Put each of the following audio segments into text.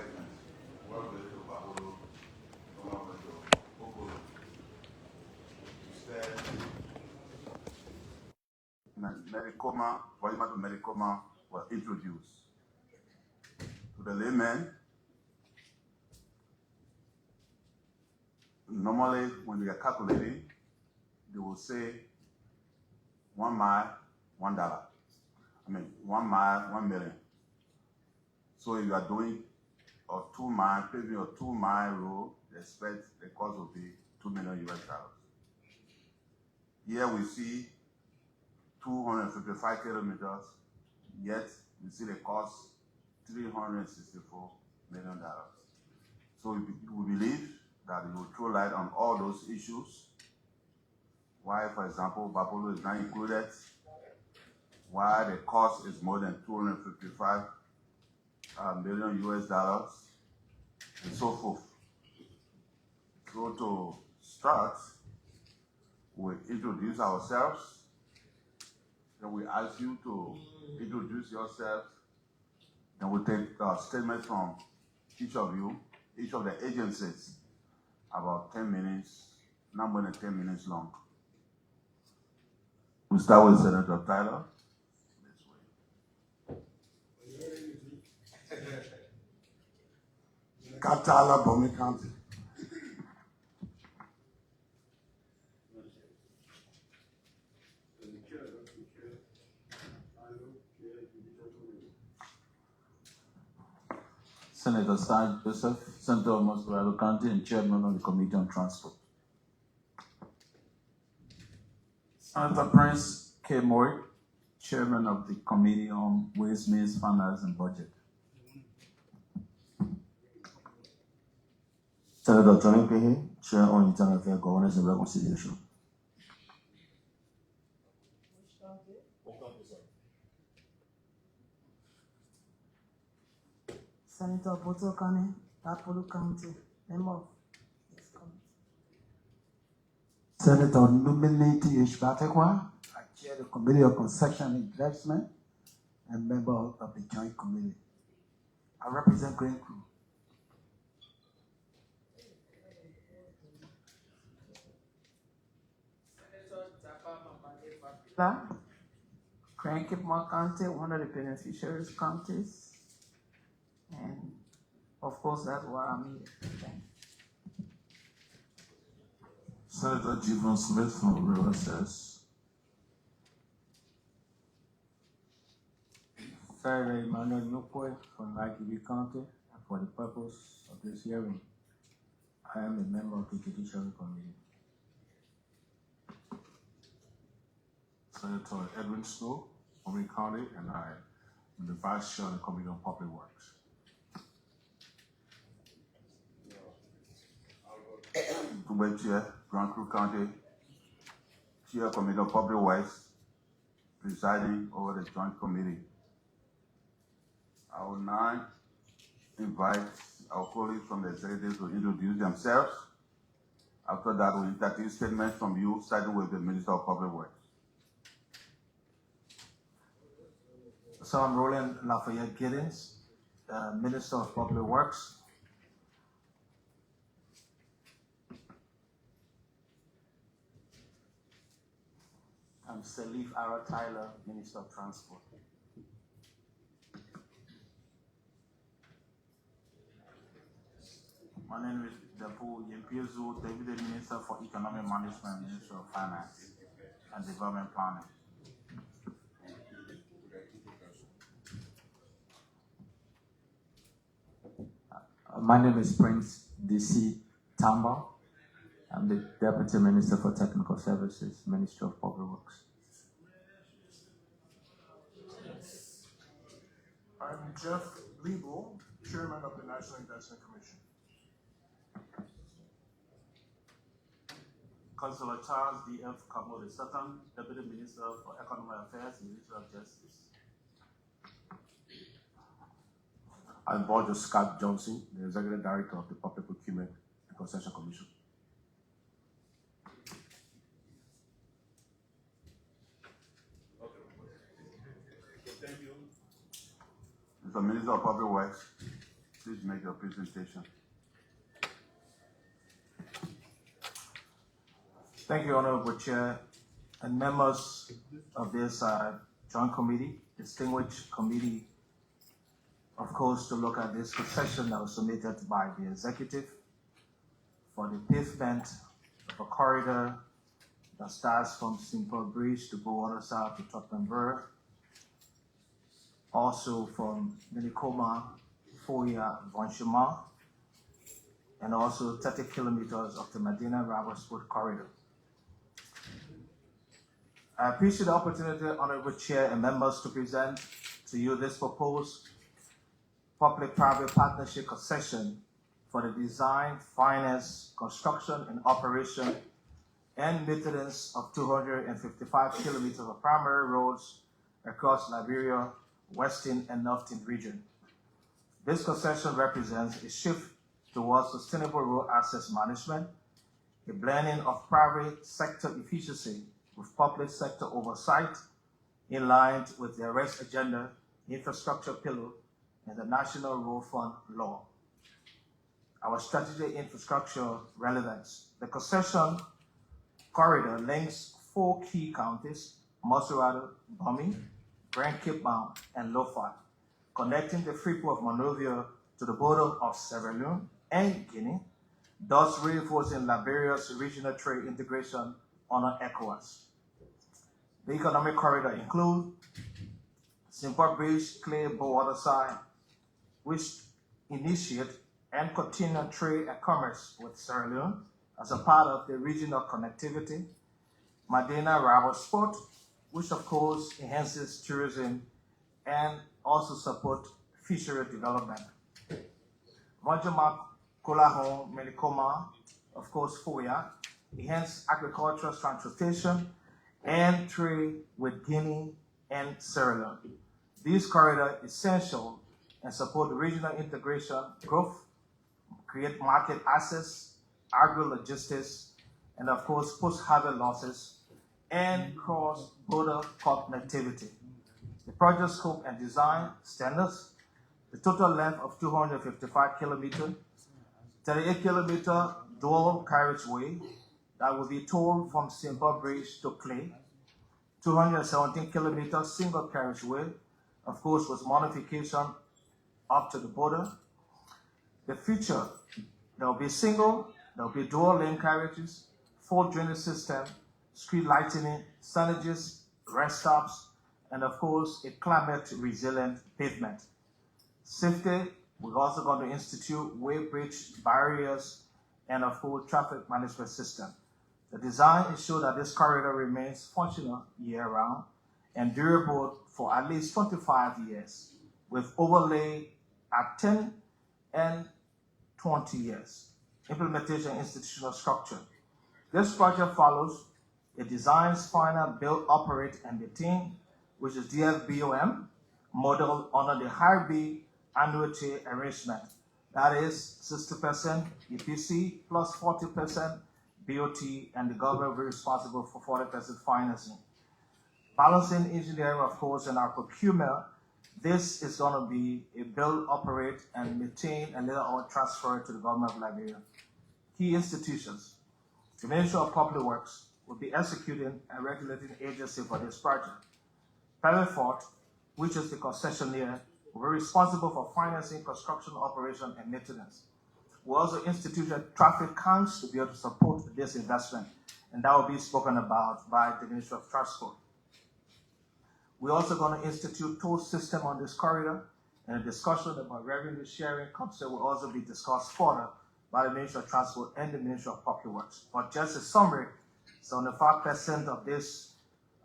segments. Work with the Babolo, come with the Bokolo. Instead, Medicoma, Polymath Medicoma was introduced. To the layman, normally when they are calculating, they will say 1 mile, $1. I mean, 1 mile, 1 million. So if you are doing a 2 mile, paving a 2 mile road, they expect the cost will be $2 million. Here we see 255 kilometers, yet we see the cost $364 million. So we believe that it will throw light on all those issues. Why, for example, Babolo is not included, why the cost is more than 255 million US dollars, and so forth. So to start, we introduce ourselves, then we ask you to introduce yourself, then we take a statement from each of you, each of the agencies, about 10 minutes, not more than 10 minutes long. We start with Senator Tyler. Katala, Bomi County. Senator Stan Joseph, Senator of Mosquito County and Chairman of the Committee on Transport. Senator Prince K. Moore, Chairman of the Committee on Ways, Means, Finance and Budget. Senator Johnny Pehe, Chair on Internal Affairs, Governance and Reconciliation. Senator Boto Kane, Apollo County, member of this committee. Senator Numinati Ishbatekwa, I chair the Committee of Concession and Investment and member of the Joint Committee. I represent Green Crew. Crankipma County, one of the beneficiaries counties. And of course, that's why I'm here. Thank you. Senator Jivon Smith from River Says. Senator Emmanuel Nukwe from Aggie County, and for the purpose of this hearing, I am a member of the Judiciary Committee. Senator Edwin Snow from Montgomery County, and I am the Vice Chair of the Committee on Public Works. Tumbe Chair, Grand Crew County, Chair Committee on Public Works, presiding over the Joint Committee. I will now invite our colleagues from the executive to introduce themselves. After that, we'll entertain statements from you, starting with the Minister of Public Works. So I'm Roland Lafayette Giddens, Minister of Public Works. I'm Salif Ara Tyler, Minister of Transport. My name is Depo Yempiezu, Deputy Minister for Economic Management, Minister of Finance and Development Planning. My name is Prince D.C. Tamba. I'm the Deputy Minister for Technical Services, Ministry of Public Works. I'm Jeff Liebel, Chairman of the National Investment Commission. Councilor Charles D.F. Kamole Sutton, Deputy Minister for Economic Affairs, Ministry of Justice. I'm Roger Scott Johnson, the Executive Director of the Public Procurement and Concession Commission. Mr. Minister of Public Works, Please make your presentation. Thank you, Honorable Chair and members of this joint committee, distinguished committee, of course, to look at this concession that was submitted by the executive for the pavement of a corridor that starts from Simple Bridge to Bowater South to Tottenham Borough, also from Minikoma, Foya, Vonchima, and also 30 kilometers of the Medina Rabosport corridor. I appreciate the opportunity, Honorable Chair and members, to present to you this proposed public-private partnership concession for the design, finance, construction, and operation and maintenance of 255 kilometers of primary roads across Liberia, Western and Northern region. This concession represents a shift towards sustainable road access management, a blending of private sector efficiency with public sector oversight in line with the REST agenda, infrastructure pillar, and the National Road Fund law. Our strategic infrastructure relevance. The concession corridor links 4 key counties, Mosurado, Bomi, Grand Cape Mount, and Lofa, connecting the free port of Monrovia to the border of Sierra Leone and Guinea, thus reinforcing Liberia's regional trade integration under ECOWAS. The economic corridor includes Simple Bridge, Clay, Bowater Side, which initiate and continue trade and commerce with Sierra Leone as a part of the regional connectivity, Medina Rabosport, which of course enhances tourism and also support fishery development. Vonchima, Kolahon, Minikoma, of course Foya, enhance agricultural transportation and trade with Guinea and Sierra Leone. These corridors are essential and support regional integration, growth, create market access, agro-logistics, and of course post-harvest losses, and cross-border connectivity. The project scope and design standards, the total length of 255 kilometers, 38 kilometer dual carriageway that will be towed from Simple Bridge to Clay, 217 kilometer single carriageway, of course with modification up to the border. The future, there will be single, there will be dual lane carriages, full drainage system, street lighting, signages, rest stops, and of course a climate resilient pavement. Safety, we're also going to institute weight-bridge barriers and of course traffic management system. The design ensures that this corridor remains functional year-round and durable for at least 25 years, with overlay at 10 and 20 years. Implementation institutional structure. This project follows a designs, final, build, operate, and maintain, which is DFBOM, model under the high B annuity arrangement. That is 60% EPC plus 40% BOT, and the government will be responsible for 40% financing. Balancing engineering, of course, and our procurement. This is going to be a build, operate, and maintain, and later on transfer to the government of Liberia. Key institutions. The Ministry of Public Works will be executing and regulating agency for this project. PAVIFORT, which is the concessionaire, will be responsible for financing, construction, operation, and maintenance. We also instituted traffic counts to be able to support this investment, and that will be spoken about by the Ministry of Transport. We're also going to institute toll system on this corridor, and a discussion about revenue sharing concept will also be discussed further by the Ministry of Transport and the Ministry of Public Works. But just a summary, 75% of this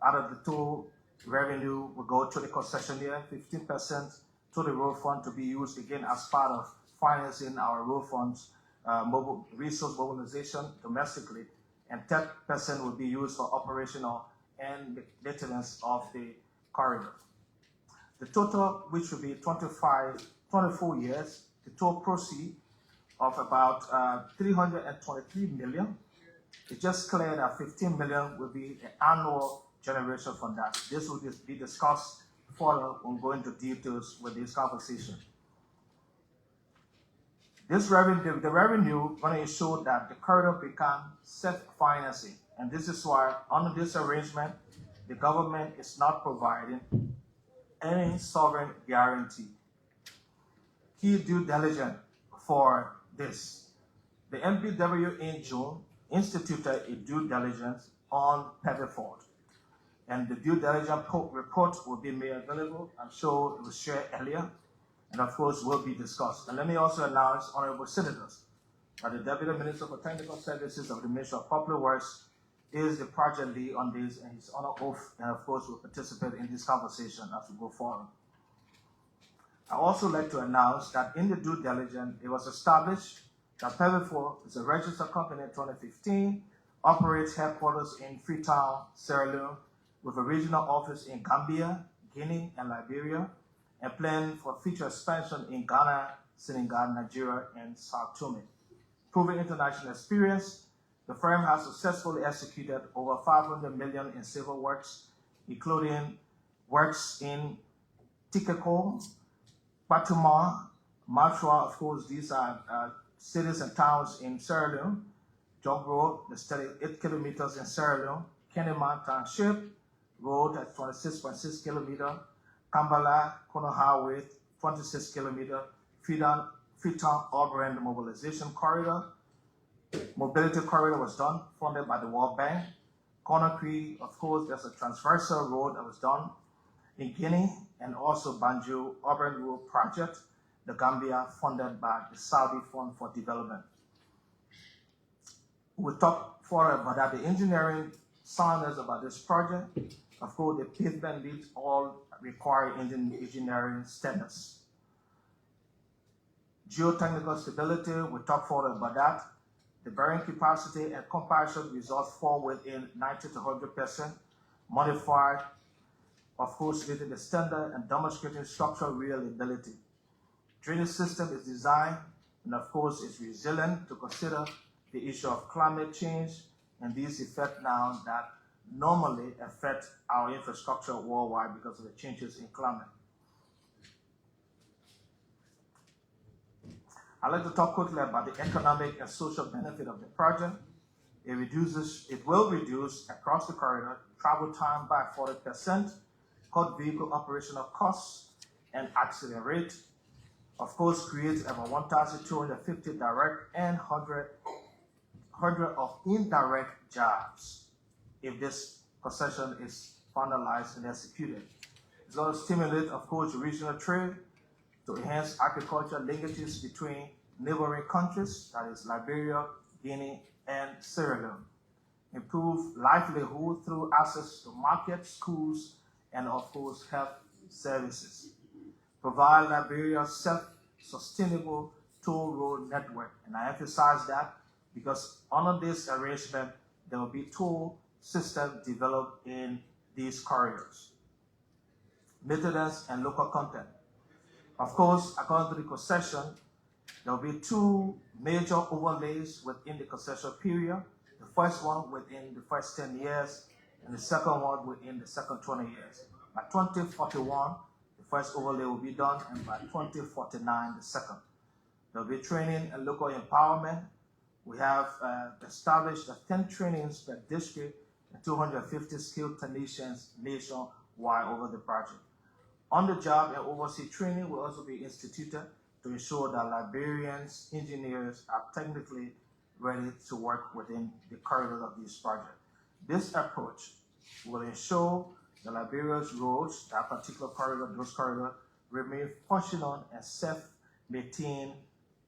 out of the toll revenue will go to the concessionaire, 15% to the road fund to be used again as part of financing our road funds, resource mobilization domestically, and 10% will be used for operational and maintenance of the corridor. The total, which will be 24 years, the total proceed of about 323 million. It's just clear that 15 million will be an annual generation from that. This will be discussed further when going into details with this conversation. This revenue, the revenue, going to ensure that the corridor become self-financing, and this is why under this arrangement, the government is not providing any sovereign guarantee. Key due diligence for this. The MPW in June instituted a due diligence on PAVIFORT, and the due diligence report will be made available. I'm sure it was shared earlier, and of course will be discussed. And let me also announce, honorable senators, that the Deputy Minister for Technical Services of the Ministry of Public Works is the project lead on this, and he's on oath, and of course will participate in this conversation as we go forward. I also like to announce that in the due diligence, it was established that PAVIFORT is a registered company in 2015, operates headquarters in Freetown, Sierra Leone, with a regional office in Gambia, Guinea, and Liberia, and plan for future expansion in Ghana, Senegal, Nigeria, and Sao Tome. Proven international experience, the firm has successfully executed over 500 million in civil works, including works in Tikeko, Batuma, Machua, of course, these are cities and towns in Sierra Leone, Jogro, the 38 kilometers in Sierra Leone, Kenema Township, road at 26.6 kilometers, Kambala, Konoha with 26 kilometers, Freetown Auburn Mobilization Corridor. Mobility Corridor was done, funded by the World Bank. Conakry, of course, there's a transversal road that was done in Guinea, and also Banjul Auburn Road Project, the Gambia, funded by the Saudi Fund for Development. We'll talk further about that. The engineering soundness about this project, of course, the pavement needs all require engineering standards. Geotechnical stability, we'll talk further about that. The bearing capacity and compression results fall within 90 to 100%, modified, of course, within the standard and demonstrating structural reliability. Drainage system is designed and, of course, is resilient to consider the issue of climate change and these effects now that normally affect our infrastructure worldwide because of the changes in climate. I'd like to talk quickly about the economic and social benefit of the project. It will reduce across the corridor travel time by 40%, cut vehicle operational costs, and accident rate. Of course, create about 1,250 direct and 100 of indirect jobs if this concession is finalized and executed. It's going to stimulate, of course, regional trade to enhance agricultural linkages between neighboring countries, that is Liberia, Guinea, and Sierra Leone. Improve livelihood through access to markets, schools, and of course, health services. Provide Liberia self-sustainable toll road network. And I emphasize that because under this arrangement, there will be toll system developed in these corridors. Maintenance and local content. Of course, according to the concession, there will be two major overlays within the concession period. The first one within the first 10 years, and the second one within the second 20 years. By 2041, the first overlay will be done, and by 2049, the second. There will be training and local empowerment. We have established 10 trainings per district and 250 skilled technicians nationwide over the project. On-the-job and overseas training will also be instituted to ensure that Liberians, engineers are technically ready to work within the corridors of this project. This approach will ensure that Liberia's roads, that particular corridor, those corridors, remain functional and self-maintained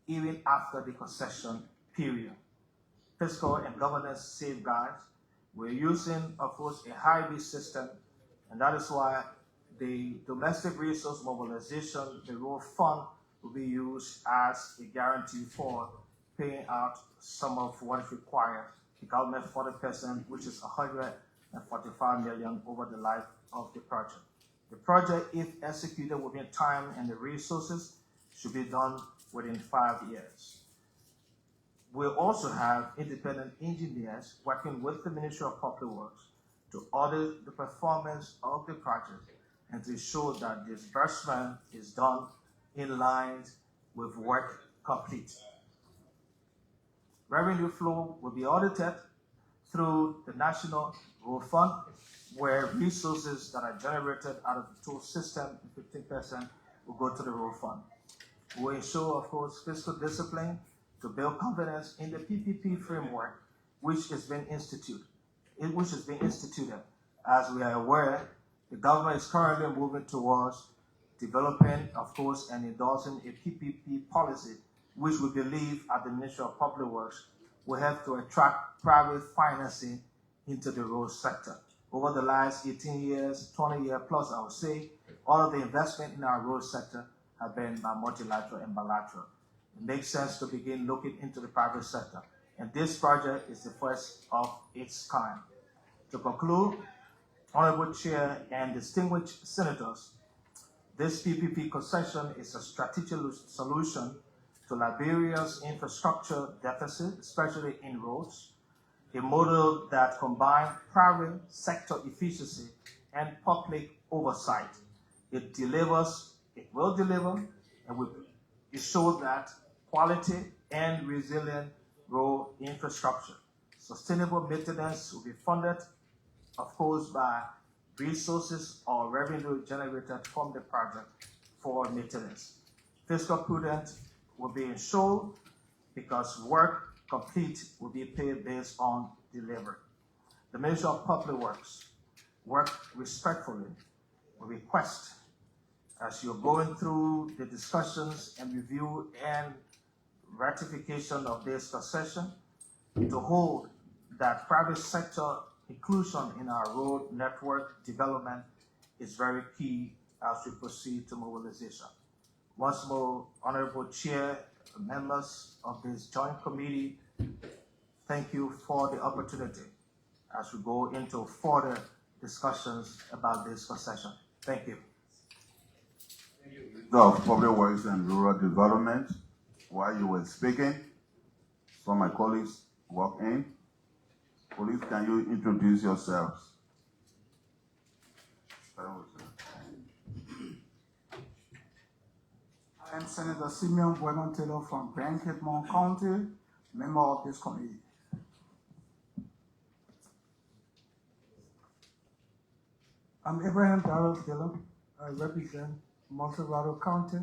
even after the concession period. Fiscal and governance safeguards. We're using, of course, a hybrid system, and that is why the domestic resource mobilization, the road fund, will be used as a guarantee for paying out some of what is required. The government 40%, which is 145 million over the life of the project. The project, if executed within time and the resources, should be done within 5 years. We'll also have independent engineers working with the Ministry of Public Works to audit the performance of the project and to ensure that disbursement is done in line with work complete. Revenue flow will be audited through the National Road Fund, where resources that are generated out of the toll system, 15%, will go to the road fund. We will ensure, of course, fiscal discipline to build confidence in the PPP framework, which is being instituted. As we are aware, the government is currently moving towards developing, of course, and endorsing a PPP policy, which we believe at the Ministry of Public Works will have to attract private financing into the road sector. Over the last 18 years, 20 years plus, I would say, all of the investment in our road sector have been by multilateral and bilateral. It makes sense to begin looking into the private sector. And this project is the first of its kind. To conclude, Honorable Chair and distinguished senators, this PPP concession is a strategic solution to Liberia's infrastructure deficit, especially in roads, a model that combines private sector efficiency and public oversight. It delivers, it will deliver, and it shows that quality and resilient road infrastructure. Sustainable maintenance will be funded, of course, by resources or revenue generated from the project for maintenance. Fiscal prudence will be ensured because work complete will be paid based on delivery. The Ministry of Public Works work respectfully. We request, as you're going through the discussions and review and ratification of this concession, to hold that private sector inclusion in our road network development is very key as we proceed to mobilization. Once more, Honorable Chair, members of this joint committee, thank you for the opportunity as we go into further discussions about this concession. Thank you. Minister of Public Works and Rural Development, while you were speaking, some of my colleagues walked in. Police, can you introduce yourselves? I am Senator Simeon Boyman Taylor from Grand Cape Mon County, member of this committee. I'm Abraham Darrell Taylor. I represent Montserrado County,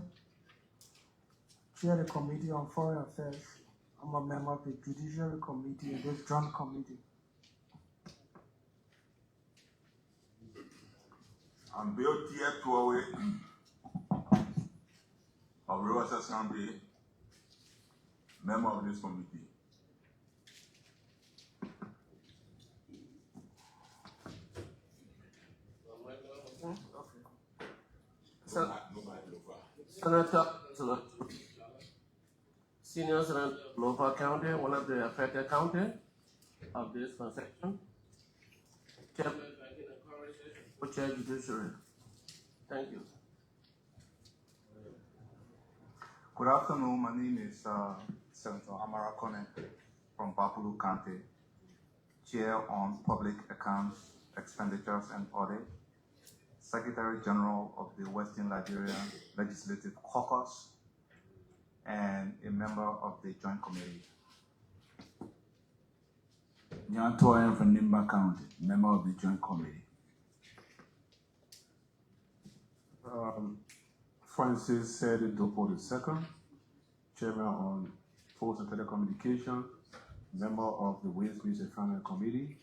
chair the Committee on Foreign Affairs. I'm a member of the Judiciary Committee and this joint committee. I'm Bill T. Tuawe of Riverside County, member of this committee. Senior Senator Nova County, one of the affected county of this concession. Chair Judiciary. Thank you. Good afternoon. My name is Senator Amara Kone from Bapulu County, Chair on Public Accounts, Expenditures and Audit, Secretary General of the Western Liberia Legislative Caucus, and a member of the Joint Committee. Nyan Toyen from Nimba County, member of the Joint Committee. Francis Sede Dopo II, Chairman on Post and Telecommunications, member of the Ways, Means and Finance Committee,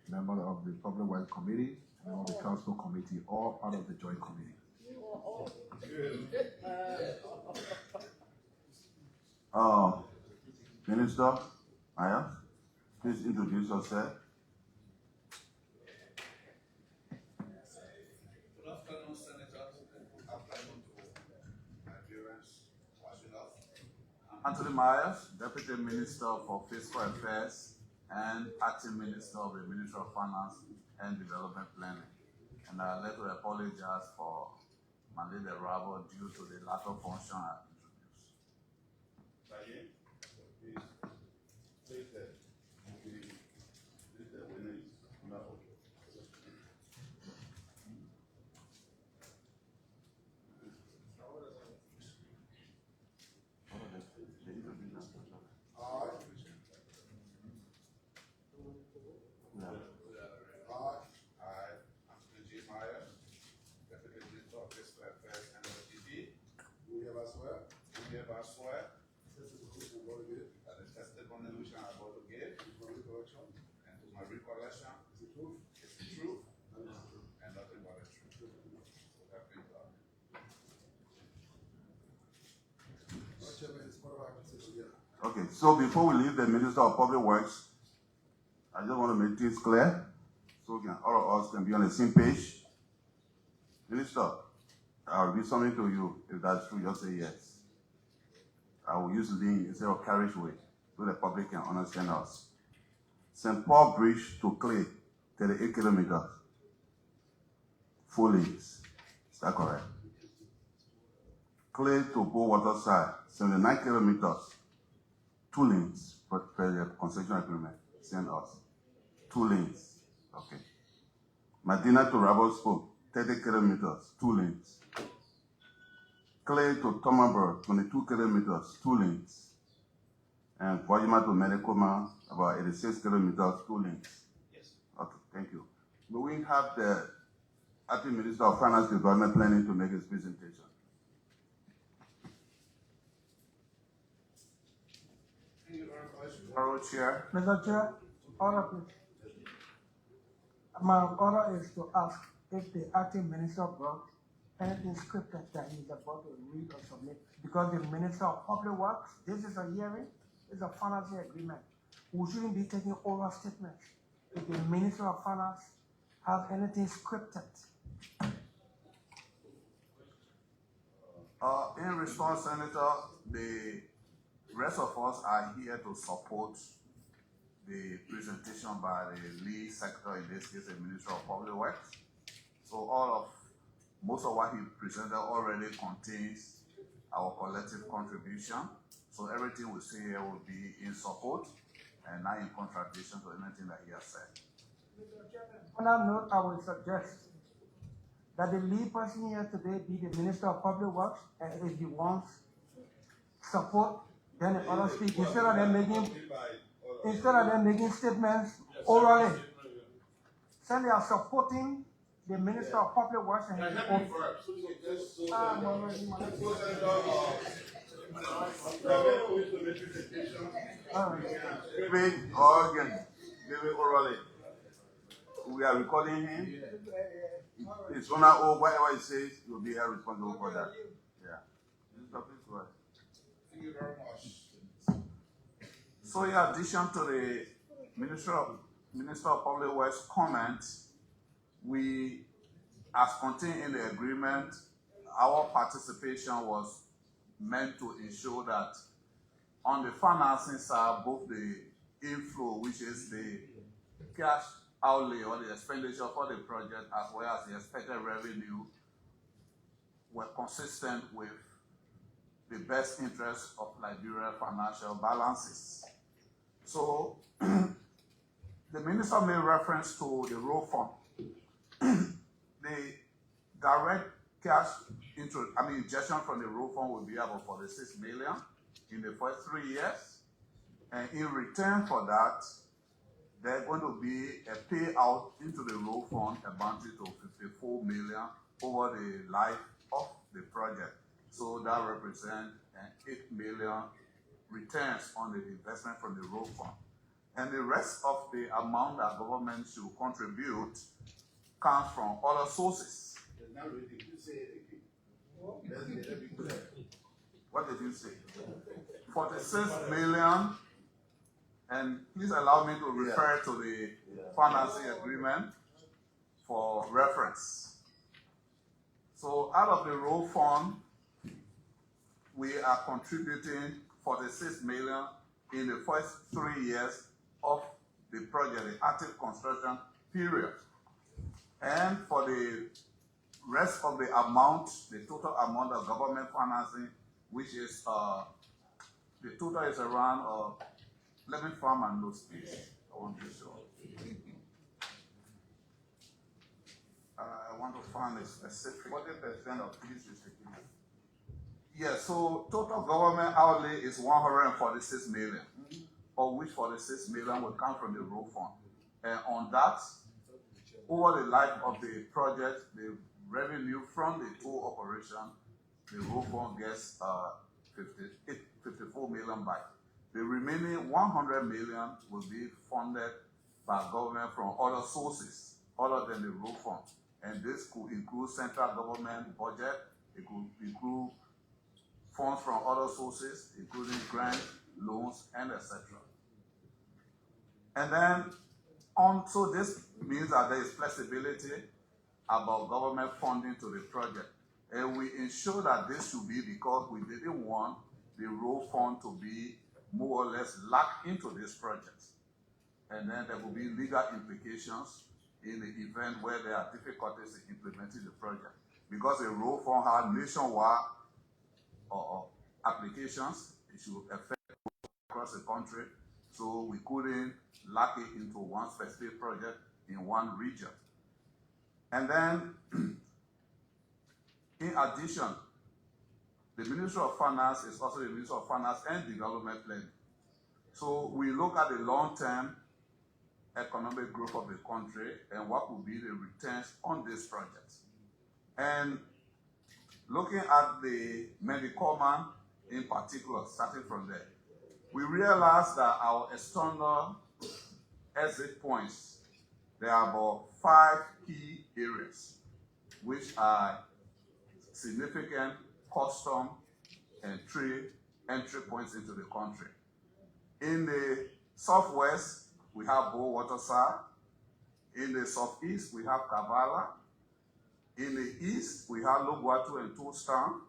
member of the Public Works Committee, and of the Transport Committee, all part of the Joint Committee. Minister Myers, please introduce yourself. Good afternoon, Senators. Anthony Myers, Deputy Minister for Fiscal Affairs and Acting Minister of the Ministry of Finance and Development Planning. And I'd like to apologize for my late arrival due to the lack of function I introduced. hereby swear that the testimony which I am about to give, and to my recollection, is the truth, and nothing but the truth. So help me God. Okay, so before we leave the Minister of Public Works, I just want to make things clear so all of us can be on the same page. Minister, I'll read something to you. If that's true, just say yes. I will use lane instead of carriageway so the public can understand us. St. Paul Bridge to Clay, 38 kilometers. 4 lanes. Is that correct? Clay to Bow Waterside, 79 kilometers. 2 lanes per the concession agreement. Send us. 2 lanes. Okay. Medina to Ravensburg, 30 kilometers. 2 lanes. Clay to Tomaburg, 22 kilometers. 2 lanes. And Wajima to Medekoma, about 86 kilometers. 2 lanes. Yes. Okay, thank you. But we have the Acting Minister of Finance Development Planning to make his presentation. Thank you very much, Honorable Chair. Mr. Chair, order please. My order is to ask if the acting minister brought anything scripted that he's about to read or submit. Because the Minister of Public Works, this is a hearing, it's a financial agreement. We shouldn't be taking oral statements. If the Minister of Finance has anything scripted. In response, Senator, the rest of us are here to support the presentation by the lead secretary, in this case, the Minister of Public Works. So most of what he presented already contains our collective contribution. So everything we say here will be in support and not in contradiction to anything that he has said. On that note, I would suggest that the lead person here today be the Minister of Public Works, and if he wants support, then the other speak. Instead of them making statements orally, say they are supporting the Minister of Public Works and his own. David orally. We are recording him. It's gonna whatever he says, you'll be held responsible for that. Yeah. Thank you very much. So in addition to the Minister of Public Works comment, we, as contained in the agreement, our participation was meant to ensure that on the financing side, both the inflow, which is the cash outlay or the expenditure for the project, as well as the expected revenue, were consistent with the best interest of Liberia financial balances. So the minister made reference to the road fund. The direct cash injection from the road fund will be about 46 million in the first 3 years. And in return for that, there's going to be a payout into the road fund amounting to 54 million over the life of the project. So that represents 8 million returns on the investment from the road fund. And the rest of the amount that government should contribute comes from other sources. What did you say? 46 million. And please allow me to refer to the financing agreement for reference. So out of the road fund, we are contributing 46 million in the first 3 years of the project, the active construction period. And for the rest of the amount, the total amount of government financing, which is, the total is around, let me find my notes, please. I want to show. I want to find a specific. 40% of this is security. Yeah, so total government outlay is 146 million, of which 46 million will come from the road fund. And on that, over the life of the project, the revenue from the toll operation, the road fund gets 54 million by. The remaining 100 million will be funded by government from other sources other than the road fund. And this could include central government budget, it could include funds from other sources, including grants, loans, and etc. And then, so this means that there is flexibility about government funding to the project. And we ensure that this should be because we didn't want the road fund to be more or less locked into this project. And then there will be legal implications in the event where there are difficulties in implementing the project. Because the road fund has nationwide applications, it should affect across the country, so we couldn't lock it into one specific project in one region. And then, in addition, the Ministry of Finance is also the Ministry of Finance and Development Planning. So we look at the long-term economic growth of the country and what will be the returns on this project. And looking at the Medicoma in particular, starting from there, we realize that our external exit points, there are about 5 key areas which are significant custom and trade entry points into the country. In the southwest, we have Waterside. In the southeast, we have Kavala. In the east, we have Logwatu and Tostown.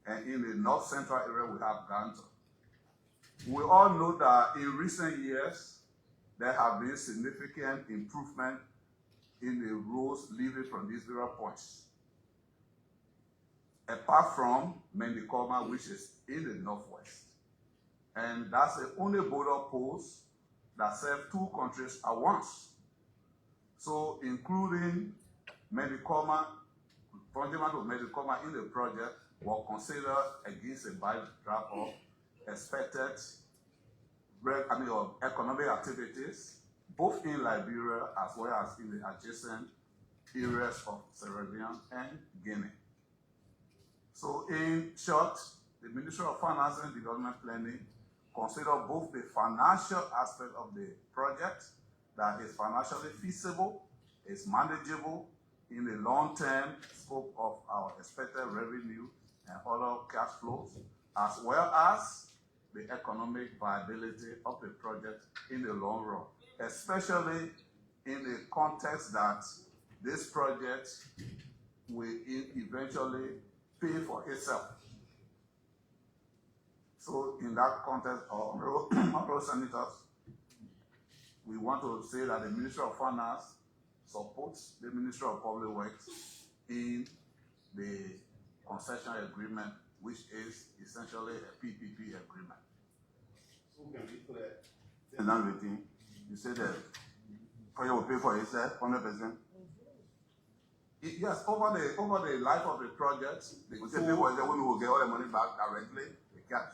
And in the north central area, we have Ganto. We all know that in recent years, there have been significant improvement in the roads leading from these various points. Apart from Mendikoma, which is in the northwest. And that's the only border post that serves 2 countries at once. So including Mendikoma, fundamental of Mendikoma in the project were considered against the backdrop of expected economic activities, both in Liberia as well as in the adjacent areas of Sierra Leone and Guinea. So in short, the Ministry of Finance and Development Planning consider both the financial aspect of the project, that is financially feasible, is manageable in the long-term scope of our expected revenue and other cash flows, as well as the economic viability of the project in the long run, especially in the context that this project will eventually pay for itself. So in that context, honorable senators, we want to say that the Ministry of Finance supports the Ministry of Public Works in the concession agreement, which is essentially a PPP agreement. And now you say that project will pay for itself 100%. Yes, over the life of the project, they will say people will get all the money back directly, the cash.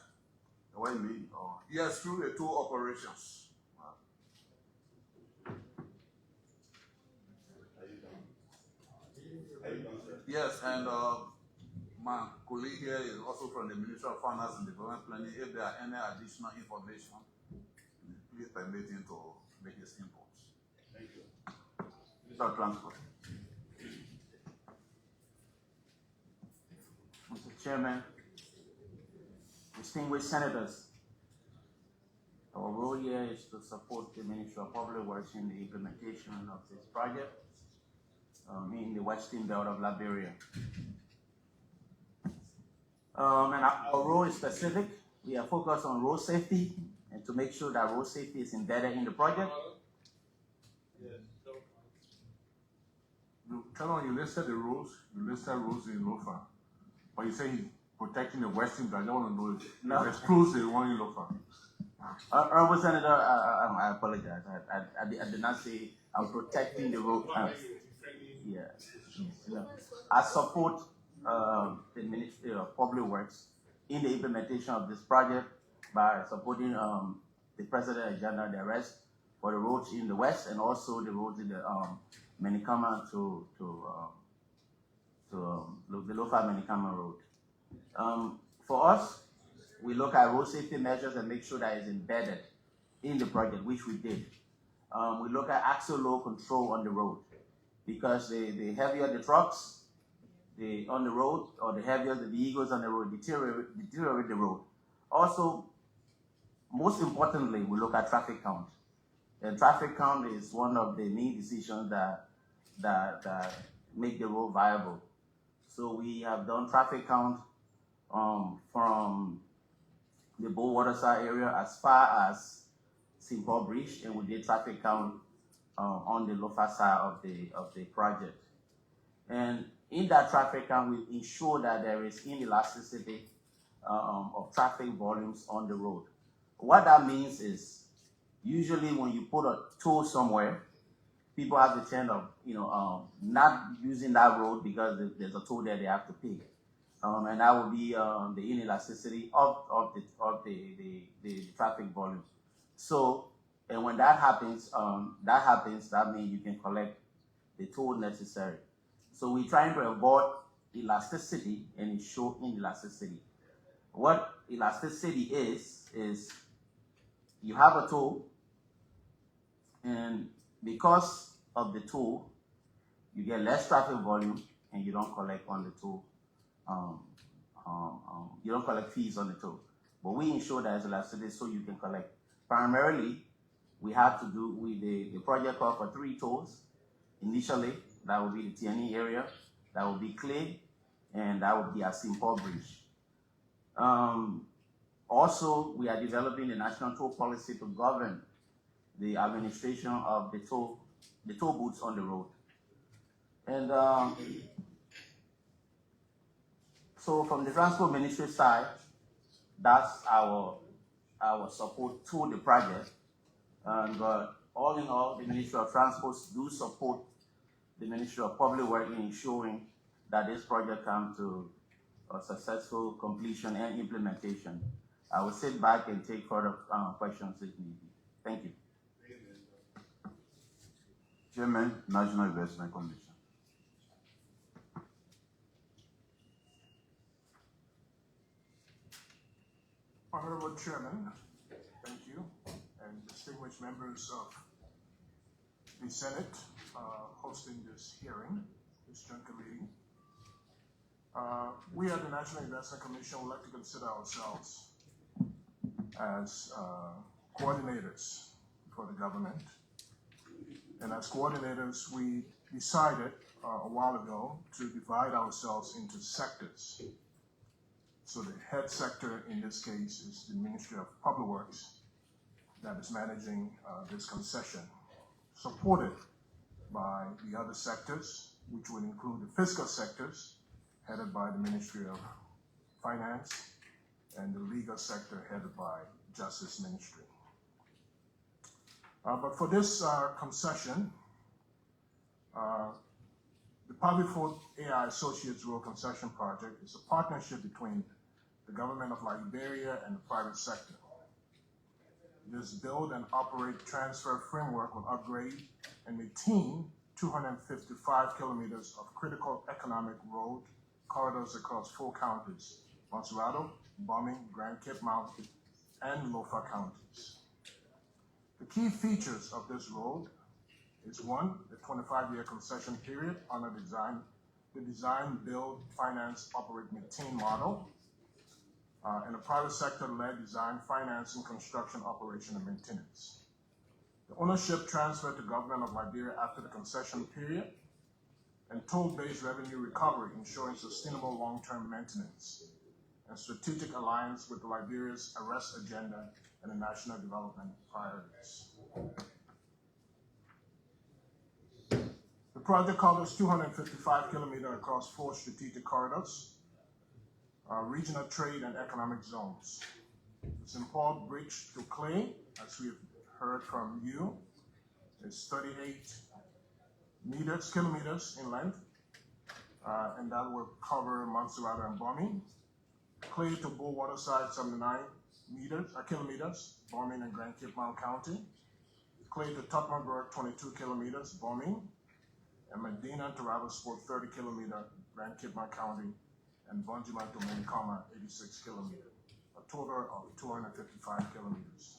What do you mean? Yes, through the 2 operations. Yes, and my colleague here is also from the Ministry of Finance and Development Planning. If there are any additional information, please permit him to make his inputs. Thank you. Minister of Transport. Mr. Chairman, distinguished senators, our role here is to support the Ministry of Public Works in the implementation of this project in the western belt of Liberia. And our role is specific. We are focused on road safety and to make sure that road safety is embedded in the project. Colonel, you listed the roads, in Lofa, but you say he's protecting the western belt. I want to know if excludes the one in Lofa. Honorable Senator, I apologize. I did not say I'm protecting the road. I support the Ministry of Public Works in the implementation of this project by supporting the President agenda, the arrest for the roads in the west and also the roads in the Menikama to the Lofa Menikama road. For us, we look at road safety measures and make sure that it's embedded in the project, which we did. We look at axle load control on the road, because the heavier the trucks on the road, or the heavier the vehicles on the road, deteriorate the road. Also, most importantly, we look at traffic count. And traffic count is one of the main decisions that make the road viable. So we have done traffic count from the Bow Waterside area as far as St. Paul Bridge, and we did traffic count on the lower side of the project. And in that traffic count, we ensure that there is inelasticity of traffic volumes on the road. What that means is, usually when you put a toll somewhere, people have the chance of not using that road because there's a toll there they have to pay, and that would be the inelasticity of the traffic volume. So, and when that happens, that means you can collect the toll necessary. So we're trying to avoid elasticity and ensure inelasticity. What elasticity is you have a toll, and because of the toll, you get less traffic volume, and you don't collect on the toll. You don't collect fees on the toll. But we ensure that it's elasticity so you can collect. Primarily, we have to do with the project call for 3 tolls. Initially, that will be the TNE area, that will be Clay, and that will be at St. Paul Bridge. Also, we are developing a national toll policy to govern the administration of the toll booths on the road. And so from the Transport Ministry side, that's our support to the project. But all in all, the Ministry of Transport do support the Ministry of Public Works in ensuring that this project comes to a successful completion and implementation. I will sit back and take further questions if need be. Thank you. Chairman, National Investment Commission. Honorable Chairman, thank you, and distinguished members of the Senate hosting this hearing, this joint committee. We at the National Investment Commission would like to consider ourselves as coordinators for the government. And as coordinators, we decided a while ago to divide ourselves into sectors. So the head sector in this case is the Ministry of Public Works that is managing this concession, supported by the other sectors, which would include the fiscal sectors, headed by the Ministry of Finance, and the legal sector headed by Justice Ministry. But for this concession, the PAVIFORT AI Associates Road Concession Project is a partnership between the government of Liberia and the private sector. This build and operate transfer framework will upgrade and maintain 255 kilometers of critical economic road corridors across 4 counties: Montserrat, Bombing, Grand Cape Mountain, and Lofa counties. The key features of this road is 1, the 25-year concession period under the design, build, finance, operate, maintain model, and a private sector-led design, financing, construction, operation, and maintenance. The ownership transferred to government of Liberia after the concession period, and toll-based revenue recovery, ensuring sustainable long-term maintenance, and strategic alliance with Liberia's arrest agenda and the national development priorities. The project covers 255 kilometers across 4 strategic corridors, regional trade and economic zones. The St. Paul Bridge to Clay, as we've heard from you, is 38 kilometers in length, and that will cover Montserrat and Bombing. Clay to Bow Waterside, 79 kilometers, Bombing and Grand Cape Mountain County. Clay to Tottenburg, 22 kilometers, Bombing. And Medina to Ravelsport, 30 kilometers, Grand Cape Mountain County. And Bonjima to Manicoma, 86 kilometers. A total of 255 kilometers.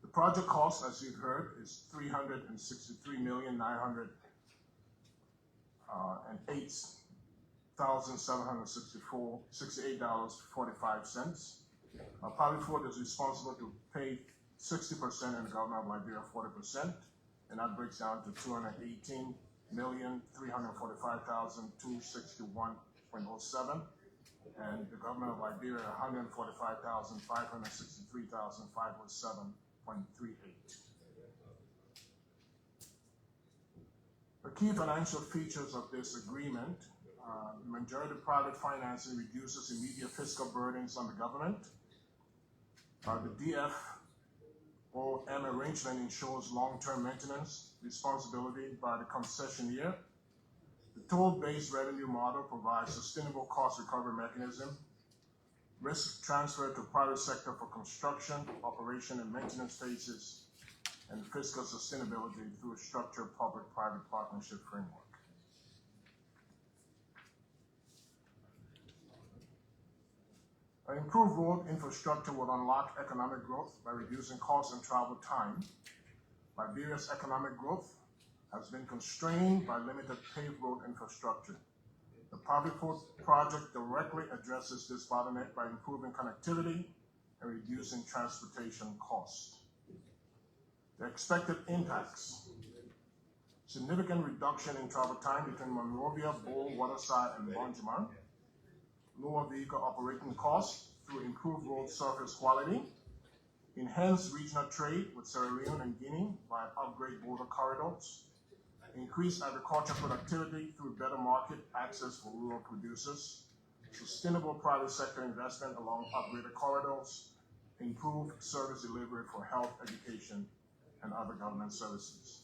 The project cost, as you've heard, is $363,908,768.45. PAVIFORT is responsible to pay 60% and the government of Liberia 40%, and that breaks down to $218,345,261.07, and the government of Liberia $145,563,507.38. The key financial features of this agreement: majority private financing reduces immediate fiscal burdens on the government. The DFOM arrangement ensures long-term maintenance responsibility by the concessionaire. The toll-based revenue model provides sustainable cost recovery mechanism, risk transfer to private sector for construction, operation, and maintenance phases, and fiscal sustainability through a structured public-private partnership framework. Improved road infrastructure will unlock economic growth by reducing costs and travel time. Liberia's economic growth has been constrained by limited paved road infrastructure. The PAVIFORT project directly addresses this bottleneck by improving connectivity and reducing transportation costs. The expected impacts: significant reduction in travel time between Monrovia, Bull, Waterside, and Bonjaman, lower vehicle operating costs through improved road surface quality, enhanced regional trade with Sierra Leone and Guinea by upgrade border corridors, increased agricultural productivity through better market access for rural producers, sustainable private sector investment along upgraded corridors, improved service delivery for health, education, and other government services.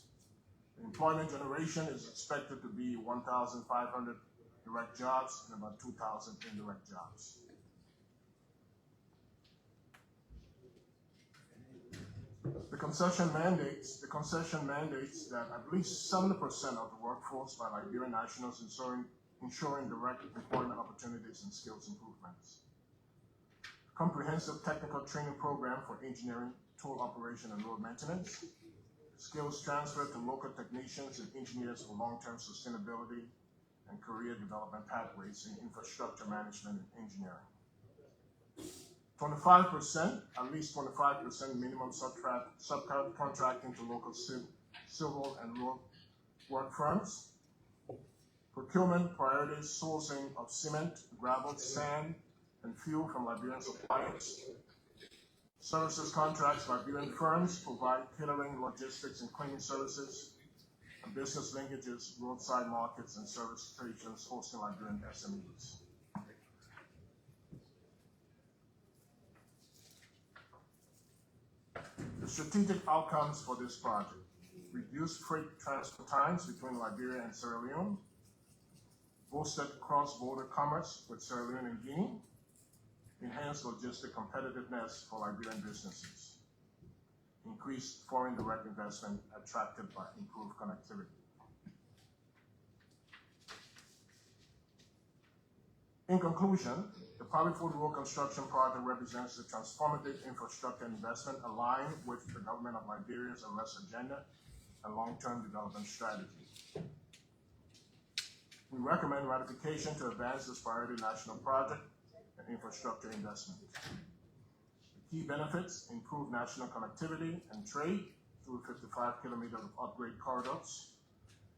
Employment generation is expected to be 1,500 direct jobs and about 2,000 indirect jobs. The concession mandates that at least 70% of the workforce by Liberian nationals, ensuring direct employment opportunities and skills improvements. Comprehensive technical training program for engineering, toll operation, and road maintenance. Skills transfer to local technicians and engineers for long-term sustainability and career development pathways in infrastructure management and engineering. 25%, at least 25% minimum subcontracting to local civil and road work firms. Procurement priorities, sourcing of cement, gravel, sand, and fuel from Liberian suppliers. Services contracts, Liberian firms provide catering, logistics, and cleaning services. And business linkages, roadside markets, and service stations hosting Liberian SMEs. The strategic outcomes for this project: reduced freight transfer times between Liberia and Sierra Leone, boosted cross-border commerce with Sierra Leone and Guinea, enhanced logistic competitiveness for Liberian businesses, increased foreign direct investment attracted by improved connectivity. In conclusion, the PAVIFORT Road Construction Project represents a transformative infrastructure investment aligned with the government of Liberia's arrest agenda and long-term development strategy. We recommend ratification to advance this priority national project and infrastructure investment. The key benefits: improved national connectivity and trade through 55 kilometers of upgrade corridors,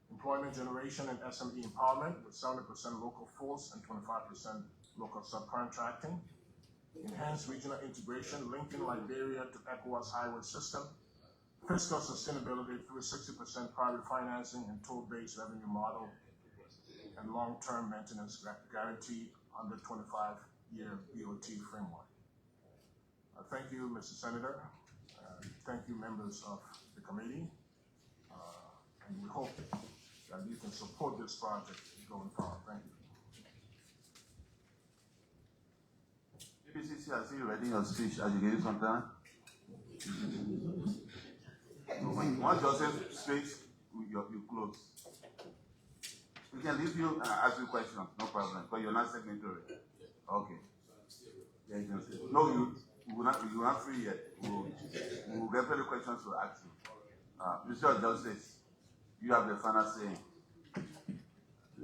employment generation and SME empowerment with 70% local force and 25% local subcontracting, enhanced regional integration linking Liberia to ECOWAS highway system, fiscal sustainability through 60% private financing and toll-based revenue model, and long-term maintenance guaranteed under 25-year BOT framework. Thank you, Mr. Senator. Thank you, members of the committee. And we hope that you can support this project going forward. Thank you. PCC, I see you reading your speech as you gave some time. Once Joseph speaks, you close. We can leave you ask you questions, no problem, but you're not signatory. Okay. No, you will not free yet. We'll get further questions to ask you. Mr. Justice, you have the final say.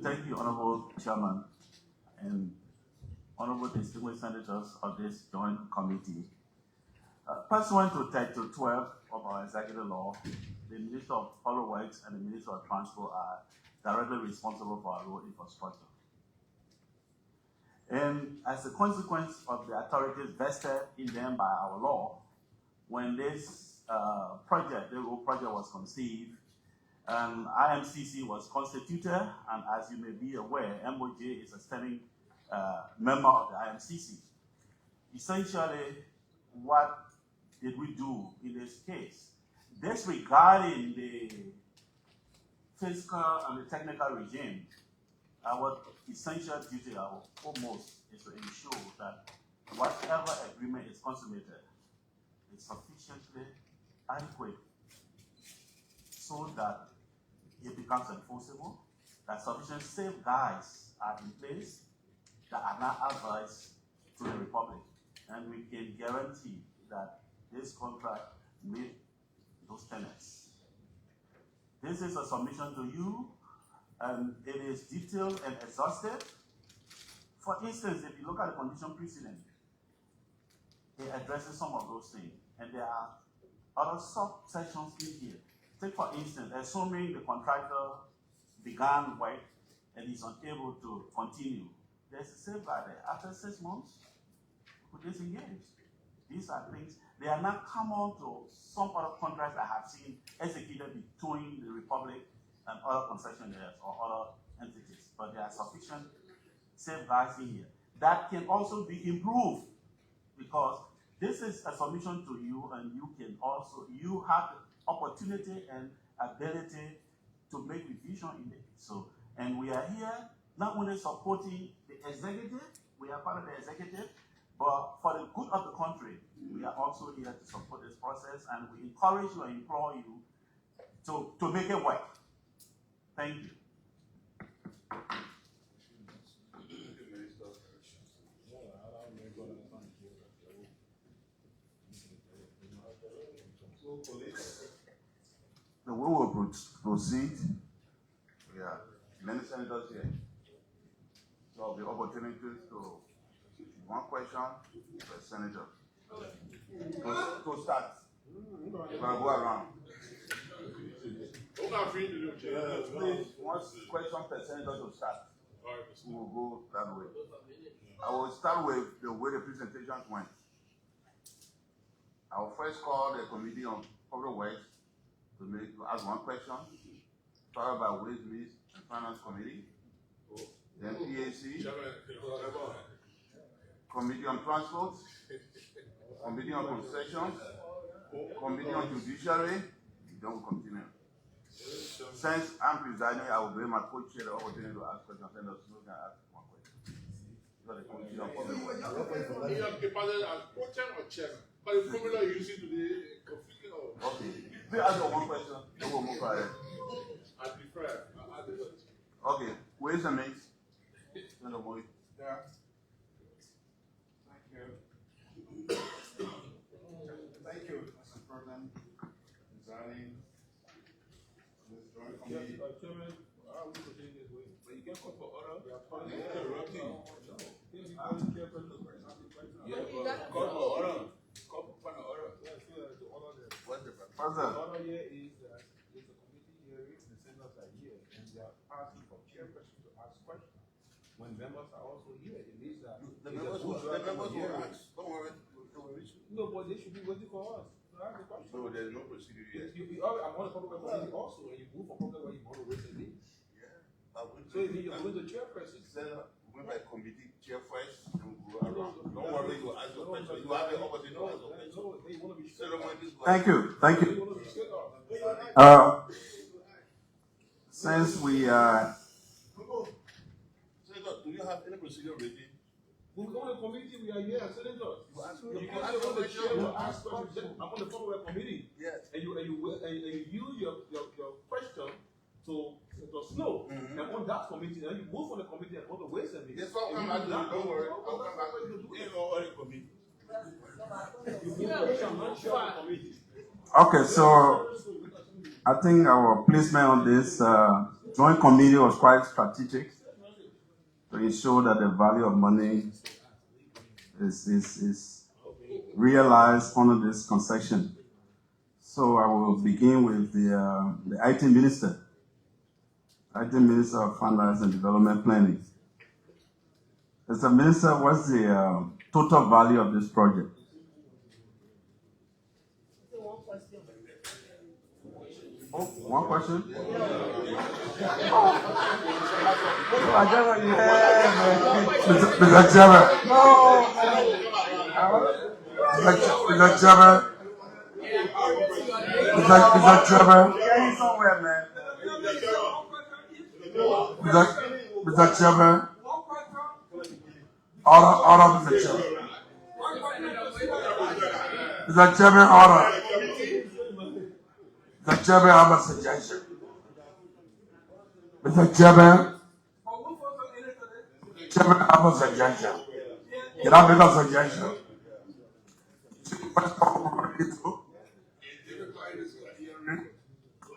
Thank you, Honorable Chairman, and Honorable distinguished senators of this joint committee. Pursuant to Title 12 of our executive law, the Minister of Public Works and the Minister of Transport are directly responsible for our road infrastructure. And as a consequence of the authorities vested in them by our law, when this the road project was conceived, IMCC was constituted, and as you may be aware, MOJ is a standing member of the IMCC. Essentially, what did we do in this case? Disregarding the fiscal and the technical regime, our essential duty, our foremost, is to ensure that whatever agreement is consummated is sufficiently adequate so that it becomes enforceable, that sufficient safeguards are in place that are not adverse to the Republic, and we can guarantee that this contract meets those tenets. This is a submission to you, and it is detailed and exhaustive. For instance, if you look at the condition precedent, it addresses some of those things, and there are other subsections in here. Take for instance, assuming the contractor began work and is unable to continue, there's a safeguard there. After 6 months, we could disengage. These are things, they are not common to some other contracts I have seen executed between the Republic and other concessionaires or other entities, but there are sufficient safeguards in here. That can also be improved because this is a submission to you, and you have the opportunity and ability to make revision in it. So, and we are here not only supporting the executive, we are part of the executive, but for the good of the country, we are also here to support this process, and we encourage you and implore you to make it work. Thank you. The way we will proceed, we have many senators here. So the opportunity to one question per senator. To start. We're gonna go around. Please, one question per senator to start. We will go that way. I will start with the way the presentations went. I will first call the Committee on Public Works to ask one question, followed by Ways, Means and Finance Committee, then PAC, Committee on Transport, Committee on Concessions, Committee on Judiciary, then we'll continue. Since I'm presiding, I will bring my co-chair the opportunity to ask questions, and the students can ask one question. You are the Committee on Public Works. You have the panel as co-chair or chairman? But the formula you using today conflicting or? Okay. Please ask your one question, then we'll move ahead. I prefer. Okay. Ways and Means. Senator Moy. Yeah. Thank you, Mr. President, presiding this joint committee. Chairman, I will proceed this way. But you get called for order. We are calling interrupting. Yeah, call for order. Call for point of order. Yes, the order there. What's the The purpose? order here is that it's a committee hearing, the senators are here, and they are asking for chairperson to ask questions. When members are also here, it means that The members will ask. Don't worry. no, but they should be waiting for us to ask the question. So there's no procedure yet. I'm on the public committee also, and you move for public where you want to wait a minute. Yeah. So if you're going to chairperson. Senator, we by committee chair first, and we'll go around. Don't worry, you ask your question. You have the opportunity to ask your question. Thank you. Thank you. Since we are. Senator, do you have any procedure ready? We go to the committee, we are here, senators. You ask You can ask on the chair, you ask questions. I'm on the public committee. Yes. And you use your question to Dr. Snow. And on that committee, then you move on the committee and go to waste and Yes, I'll come back. Don't worry. I'll come back. In or committee. Okay, so I think our placement on this joint committee was quite strategic to ensure that the value of money is realized under this concession. So I will begin with the IT Minister. IT Minister of Finance and Development Planning. Mr. Minister, what's the total value of this project? Oh, one question? Mr. Chairman. Mr. Chairman. Mr. Chairman. Mr. Chairman. Order, Mr. Chairman. Mr. Chairman, order. Mr. Chairman, I have a suggestion. Mr. Chairman, I have a suggestion. Can I make a suggestion?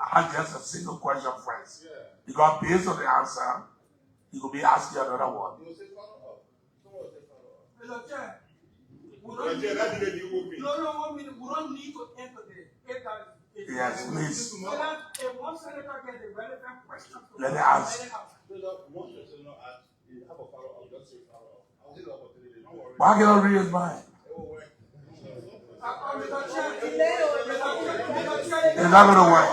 I have just a single question first. Because based on the answer, you will be asking another one. Mr. Chair, we don't need to enter the 8,000. Yes, please. So that if one senator gets a relevant question, Let me ask. Why can I read his mind? Is that going to work?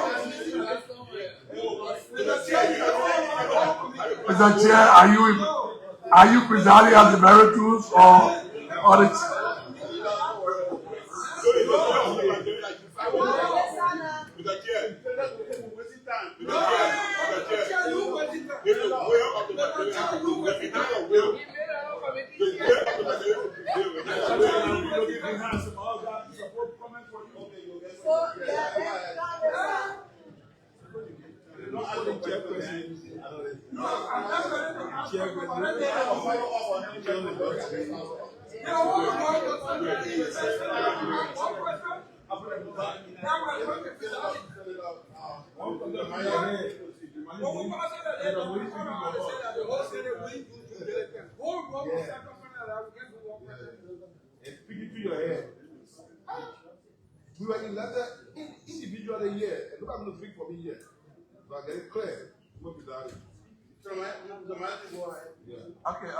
Mr. Chair, are you presiding as the emeritus or the? We were elected individually here. Look, I'm going to speak for me here. So I get it clear. What is that? Okay,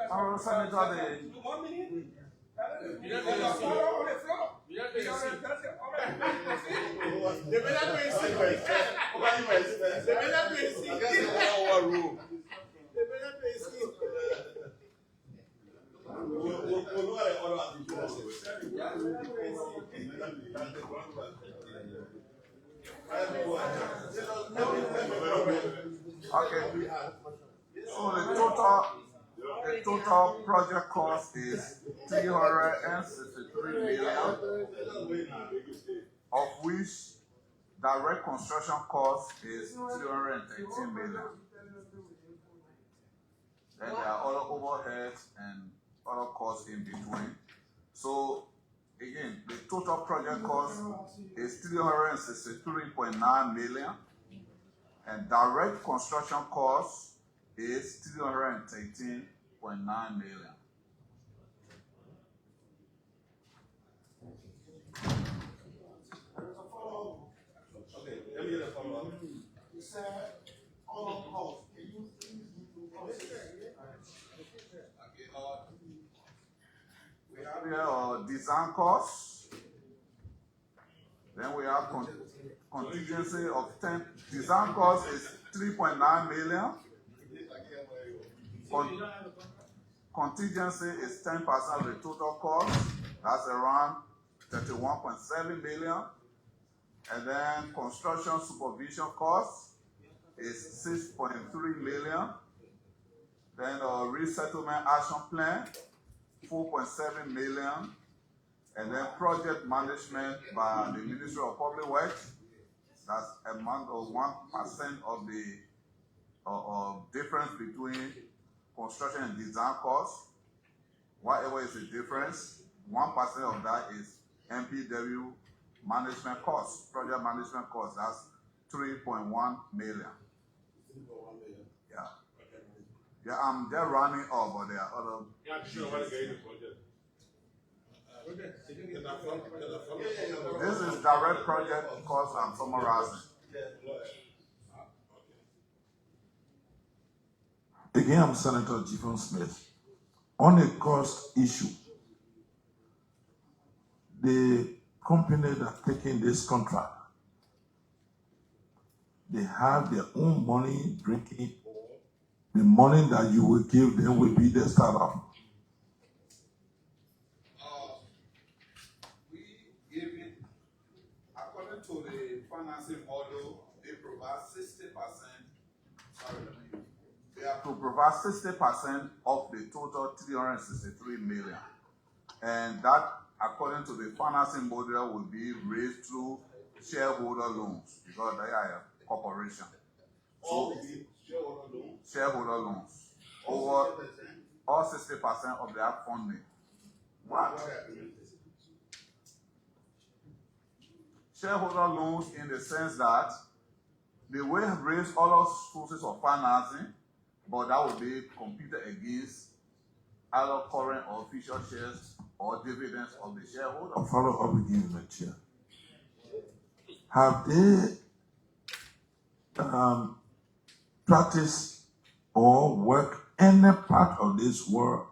our Senator, Okay. So the total project cost is 363 million, of which direct construction cost is 213 million. Then there are other overheads and other costs in between. So again, the total project cost is 363.9 million, and direct construction cost is 313.9 million. Okay, let me get a follow-up. You said all costs. We have here design costs. Then we have contingency of 10. Design cost is 3.9 million. Contingency is 10% of the total cost. That's around 31.7 million. And then construction supervision cost is 6.3 million. Then resettlement action plan, 4.7 million. And then project management by the Ministry of Public Works, That's amount of 1% of the difference between construction and design costs. Whatever is the difference, 1% of that is MPW management costs, project management costs. That's 3.1 million. Yeah. Yeah, I'm just running up, but there are other. This is direct project costs I'm summarizing. Again, I'm Senator Jiffon Smith. On a cost issue, the company that taking this contract, they have their own money drinking. The money that you will give them will be the startup. We give it, according to the financing model, they provide 60%. They have to provide 60% of the total 363 million. And that, according to the financing model, will be raised through shareholder loans because they are a corporation. So, shareholder loans. Over all 60% of their funding. What? Shareholder loans in the sense that they will raise other sources of financing, but that will be competed against either current or official shares or dividends of the shareholder. I'll follow up again, my chair. Have they practiced or worked any part of this work,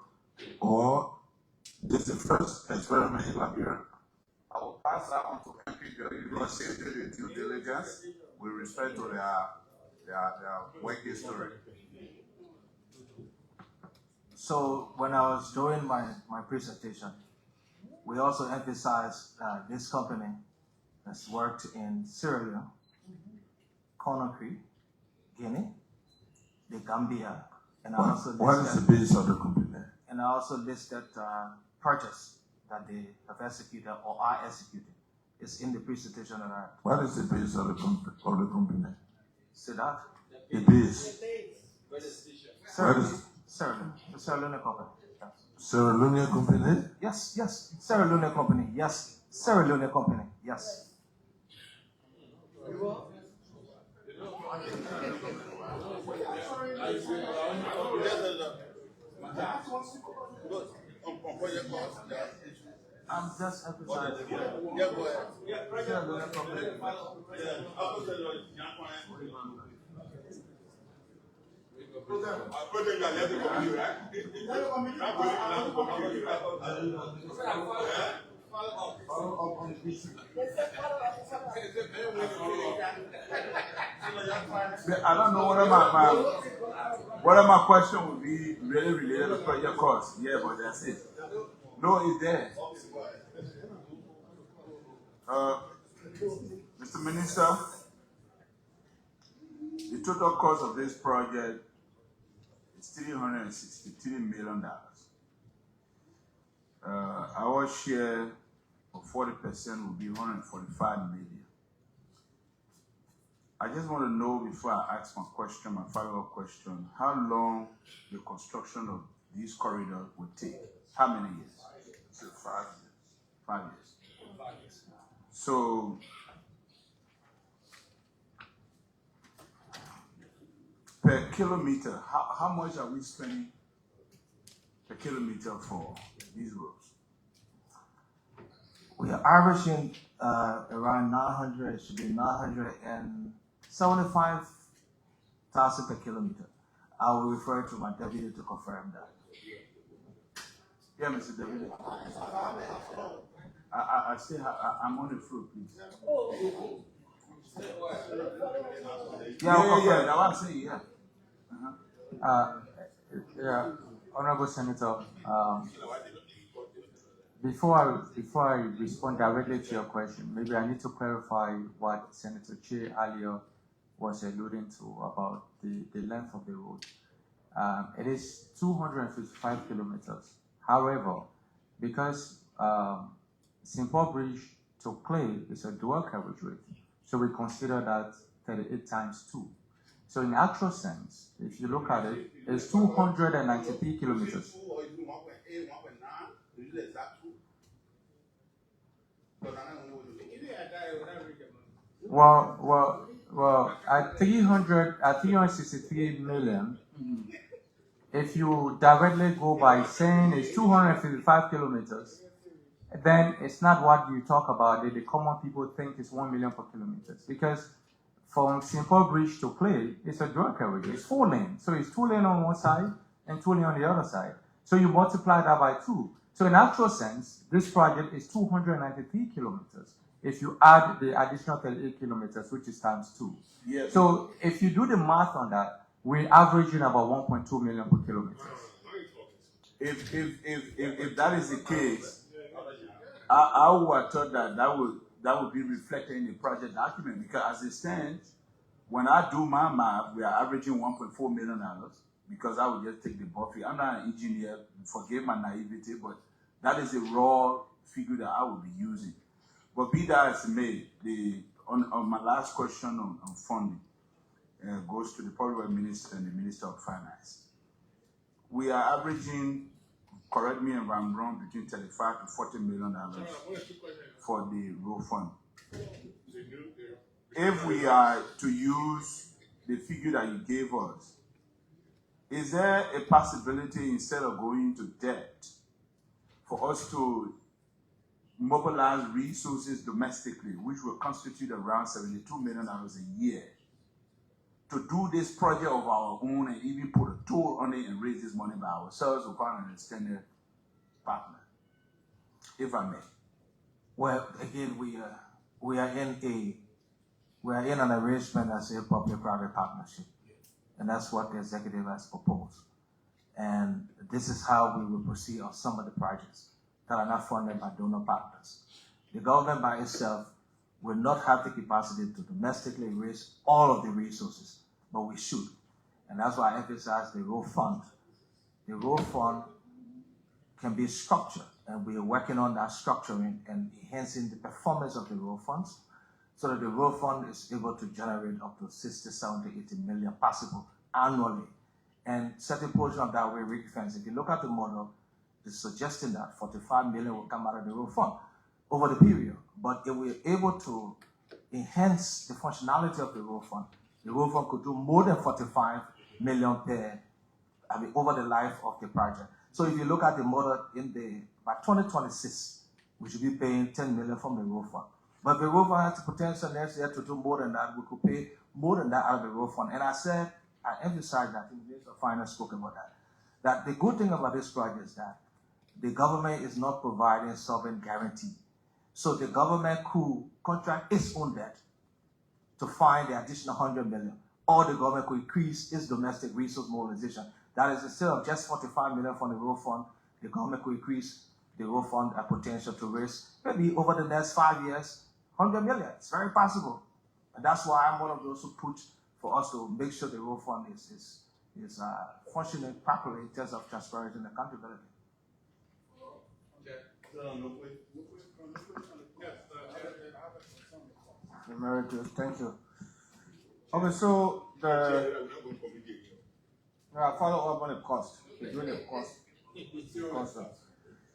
or this is the first experiment in Liberia? I will pass that on to MPW because they did the due diligence with respect to their work history. So when I was doing my presentation, we also emphasized this company has worked in Sierra Leone, Conakry, Guinea, the Gambia, and I also listed, what is the base of the company? And I also listed projects that they have executed or are executing. It's in the presentation that I. What is the base of the company? See that? The base. Sierra Leone company. Sierra Leone company? Yes. Sierra Leone company. Yes. Sierra Leone company. Yes. I'm just emphasizing. Yeah, go ahead. Sierra Leone company. I don't know whether my question would be really related to project costs. Yeah, but that's it. No, it's there. Mr. Minister, the total cost of this project is $363 million. Our share of 40% will be $145 million. I just want to know before I ask my question, my follow-up question, how long the construction of this corridor will take? How many years? So 5 years. 5 years. So per kilometer, how much are we spending per kilometer for these roads? We are averaging around 900, it should be 975,000 per kilometer. I will refer to my deputy to confirm that. Yeah, Mr. David. I still have, I'm on the floor, please. Yeah, that was it, yeah. Honorable Senator, before I respond directly to your question, maybe I need to clarify what Senator Che earlier was alluding to about the length of the road. It is 255 kilometers. However, because St. Paul Bridge to Clay is a dual carriageway, So we consider that 38 times 2. So in actual sense, if you look at it, it's 293 kilometers. Well, at 363 million, if you directly go by saying it's 255 kilometers, then it's not what you talk about that the common people think is 1 million per kilometer. Because from Simple Bridge to Clay, it's a dual carriage. It's 4 lanes. So it's 2 lanes on one side and 2 lanes on the other side. So you multiply that by 2. So in actual sense, this project is 293 kilometers. If you add the additional 38 kilometers, which is times 2. Yes. So if you do the math on that, we're averaging about 1.2 million per kilometer. If that is the case, I would have thought that would be reflected in the project document, because as it stands, when I do my math, we are averaging $1.4 million, because I would just take the buffet. I'm not an engineer, forgive my naivety, but that is a raw figure that I would be using. But be that as it may, on my last question on funding goes to the Public Works Minister and the Minister of Finance. We are averaging, correct me if I'm wrong, between $35 to $40 million for the road fund. If we are to use the figure that you gave us, is there a possibility, instead of going into debt, for us to mobilize resources domestically, which will constitute around $72 million a year, to do this project of our own and even put a toll on it and raise this money by ourselves or find an extended partner, if I may? Well, again, we are in an arrangement as a public-private partnership, and that's what the executive has proposed. And this is how we will proceed on some of the projects that are not funded by donor partners. The government by itself will not have the capacity to domestically raise all of the resources, but we should. And that's why I emphasize the road fund. The road fund can be structured, and we are working on that structuring and enhancing the performance of the road funds, so that the road fund is able to generate up to 60, 70, 80 million possible annually. And certain portion of that will ring-fence. If you look at the model, it's suggesting that 45 million will come out of the road fund over the period. But if we're able to enhance the functionality of the road fund could do more than 45 million over the life of the project. So if you look at the model by 2026, we should be paying 10 million from the road fund. But the road fund has the potential next year to do more than that. We could pay more than that out of the road fund. And I emphasized that, the Minister of Finance spoke about that the good thing about this project is that the government is not providing sovereign guarantee. So the government could contract its own debt to find the additional 100 million, or the government could increase its domestic resource mobilization. That is, instead of just 45 million from the road fund, the government could increase the road fund potential to raise maybe over the next 5 years, 100 million. It's very possible. And that's why I'm one of those who push for us to make sure the road fund is functioning properly in terms of transparency and accountability. Emeritus, thank you. Okay, so follow up on the cost.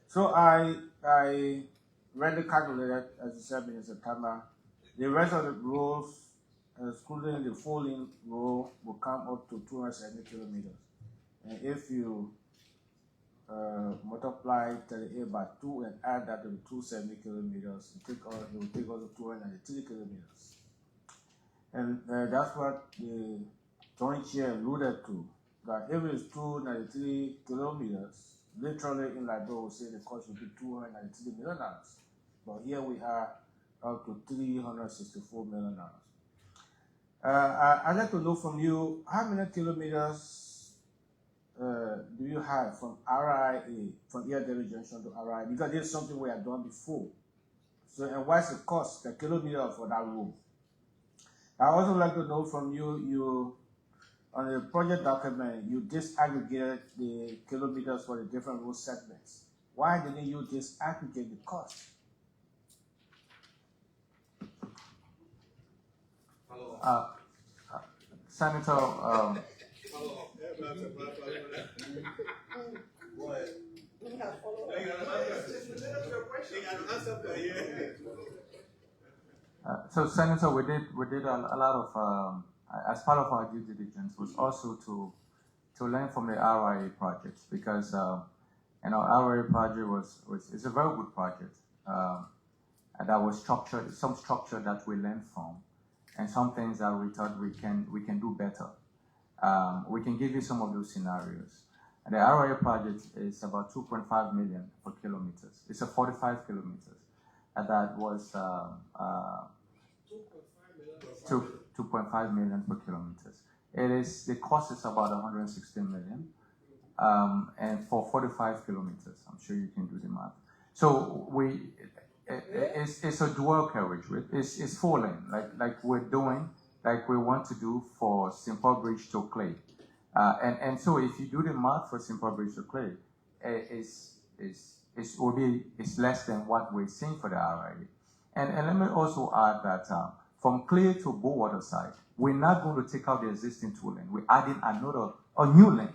So I read the calculator, as you said, in September. The rest of the roads, excluding the 4-lane road, will come up to 270 kilometers. And if you multiply 38 by 2 and add that to the 270 kilometers, it will take us to 293 kilometers. And that's what the Joint Chair alluded to, that if it's 293 kilometers, literally in Liberia will say the cost will be $293 million. But here we are up to $364 million. I'd like to know from you, how many kilometers do you have from RIA, from Eardale Junction to RIA? Because this is something we have done before. So, and what's the cost per kilometer for that road? I also like to know from you, on the project document, you disaggregated the kilometers for the different road segments. Why didn't you disaggregate the cost? Senator, so Senator, we did a lot of as part of our due diligence was also to learn from the RIA project, because RIA project is a very good project, and that was structured, some structure that we learned from, and some things that we thought we can do better. We can give you some of those scenarios. And the RIA project is about 2.5 million per kilometers. It's a 45 kilometers, and that was 2.5 million per kilometers. The cost is about 116 million, and for 45 kilometers, I'm sure you can do the math. So it's a dual carriage. It's 4 lane, like we're doing, like we want to do for Simple Bridge to Clay. And so if you do the math for Simple Bridge to Clay, it's less than what we're seeing for the RIA. And let me also add that from Clay to Bowater side, we're not going to take out the existing 2 lane. We're adding a new lane.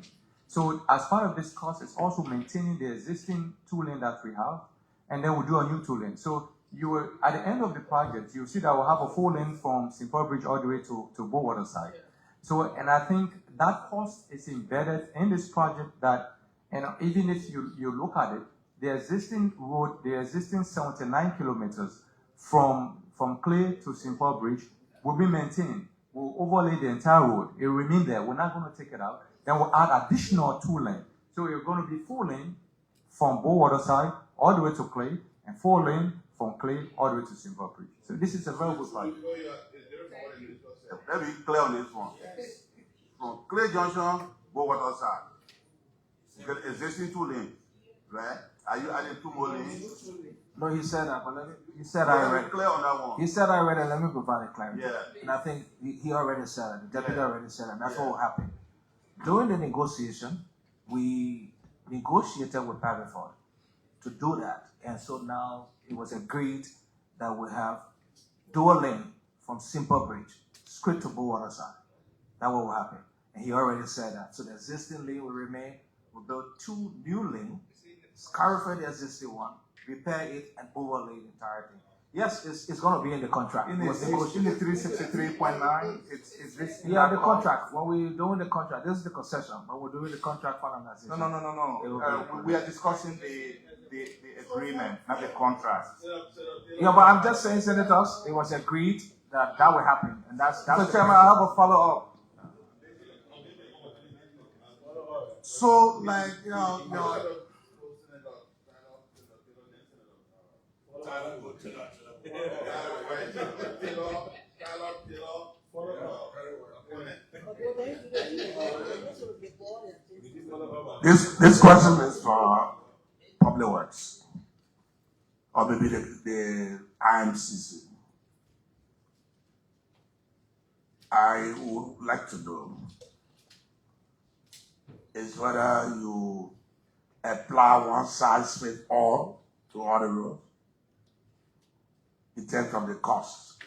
So as part of this cost, it's also maintaining the existing 2 lane that we have, and then we'll do a new 2 lane. So at the end of the project, you see that we'll have a 4 lane from Simple Bridge all the way to Bowater side. So, and I think that cost is embedded in this project that, and even if you look at it, the existing road, the existing 79 kilometers from Clay to Simple Bridge will be maintained. We'll overlay the entire road. It will remain there. We're not going to take it out. Then we'll add additional 2 lane. So you're going to be 4 lane from Bowater side all the way to Clay, and 4 lane from Clay all the way to Simple Bridge. So this is a very good project. Let me be clear on this one. From Clay Junction, Bowater side, you get existing 2 lanes, right? Are you adding 2 more lanes? No, he said that, but he said I already. Clear on that one. He said I already. Let me provide a clarity. Yeah. And I think he already said it. The deputy already said it. And that's what will happen. During the negotiation, we negotiated with PAVIFORT to do that, and so now it was agreed that we have dual lane from Simple Bridge straight to Bowater side. That's what will happen. And he already said that. So the existing lane will remain. We'll build 2 new lanes, clarify the existing one, repair it, and overlay the entire thing. Yes, it's going to be in the contract. In the 363.9, it's this. Yeah, the contract. When we're doing the contract, this is the concession. When we're doing the contract finalization. No. We are discussing the agreement, not the contract. Yeah, but I'm just saying, senators, it was agreed that will happen, and that's. So, Chairman, I have a follow-up. So, like, you know. This question is for Public Works, or maybe the IMCC. I would like to know is whether you apply one size fits all to all the roads in terms of the cost.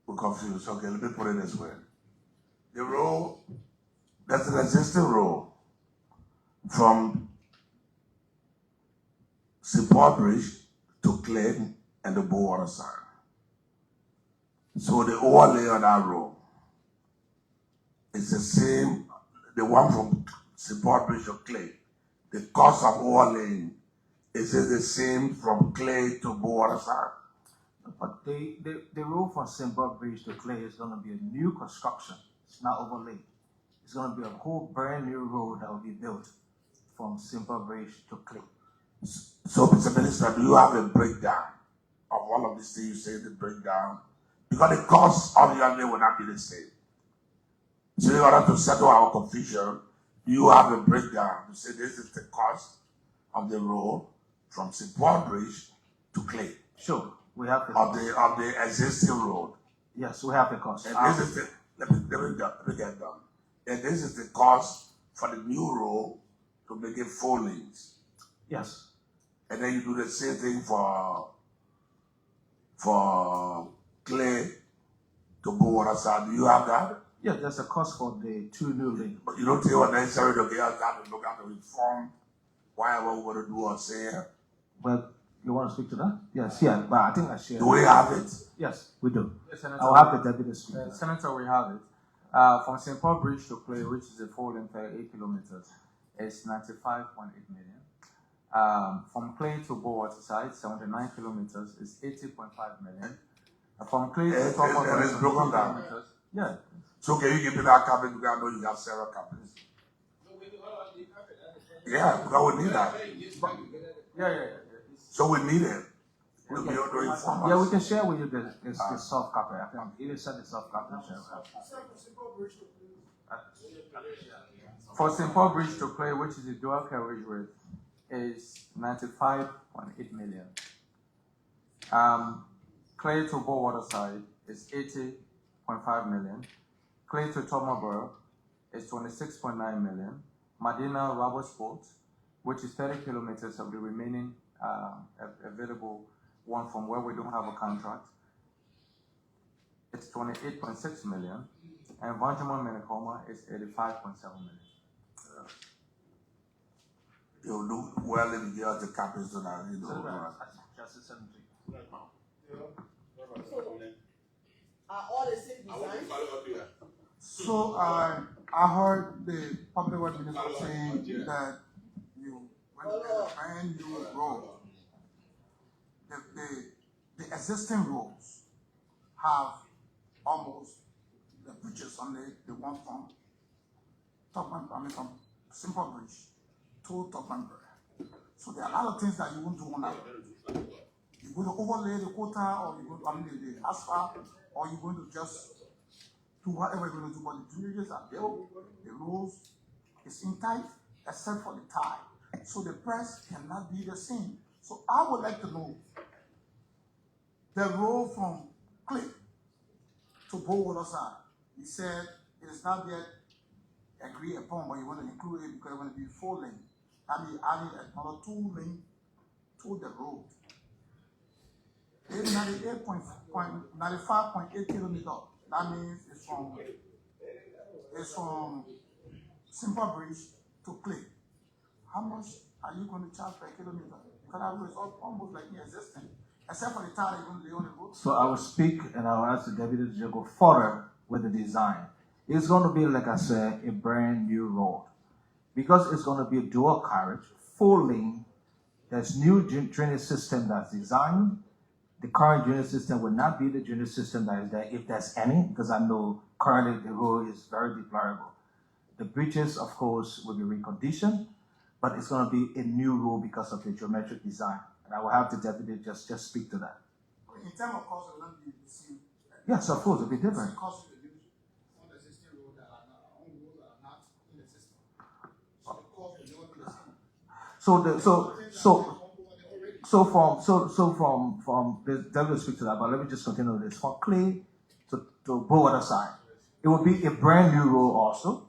We're confused. Okay, let me put it this way. The road, that's an existing road from Simple Bridge to Clay and the Bowater side. So the overlay on that road is the same, the one from Simple Bridge to Clay. The cost of overlaying, is it the same from Clay to Bowater side? But the road from Simple Bridge to Clay is going to be a new construction. It's not overlaid. It's going to be a whole brand new road that will be built from Simple Bridge to Clay. So, Mr. Minister, do you have a breakdown of all of these things you say, the breakdown? Because the cost obviously will not be the same. So in order to settle our confusion, do you have a breakdown to say this is the cost of the road from Simple Bridge to Clay? Sure, we have the cost. Of the existing road. Yes, we have the cost. And this is the, let me get done. And this is the cost for the new road to make it 4 lanes. Yes. And then you do the same thing for Clay to Bowater side. Do you have that? Yeah, there's a cost for the 2 new lanes. But you don't think it's necessary to get us that to look at the reform, whatever we want to do or say. Well, you want to speak to that? Yes, yeah, but I think I share. Do we have it? Yes, we do. Yes, Senator, I'll have the deputy speak. Senator, we have it. From St. Paul Bridge to Clay, which is a full length 8 kilometers, it's 95.8 million. From Clay to Bowater side, 79 kilometers, is 80.5 million. From Clay to Top And it's broken down. Yeah. So can you give me that cabinet? Because I know you have several cabinets. Yeah, because we need that. Yeah. So we need it. Yeah, we can share with you the soft copy. I can even send the soft copy and share with you. For St. Paul Bridge to Clay, which is a dual carriage road, is 95.8 million. Clay to Bowater side is 80.5 million. Clay to Tomaborough is 26.9 million. Medina Rubber Sport, which is 30 kilometers of the remaining available one from where we don't have a contract, it's 28.6 million. And Vanjama Menacoma is 85.7 million. You'll do well if you get the copies so that you know. Are all the same design? So I heard the public works minister saying that you went to get a brand new road. The existing roads have almost the bridges on the one from from Simple Bridge to Topman Bridge. So there are a lot of things that you won't do on that. You're going to overlay the quota, or you're going to the asphalt, or you're going to just do whatever you're going to do. But the drainages are built, the roads is in tight, except for the tie. So the price cannot be the same. So I would like to know the road from Clay to Bowater side. He said it is not yet agreed upon, but you want to include it because you want to be 4 lane. That means adding another 2 lane to the road. It's 95.8 kilometers. That means it's from Simple Bridge to Clay. How much are you going to charge per kilometer? Because that road is almost like non-existent, except for the tire you're going to lay on the road. So I will speak and I will ask the deputy to go further with the design. It's going to be, like I said, a brand new road. Because it's going to be a dual carriage, 4 lane, there's new drainage system that's designed. The current drainage system will not be the drainage system that is there, if there's any, because I know currently the road is very deplorable. The bridges, of course, will be reconditioned, but it's going to be a new road because of the geometric design. And I will have the deputy just speak to that. In terms of cost, it will not be the same. Yes, of course, it'll be different. So from the devil will speak to that, but let me just continue with this. From Clay to Bowater side, it will be a brand new road also,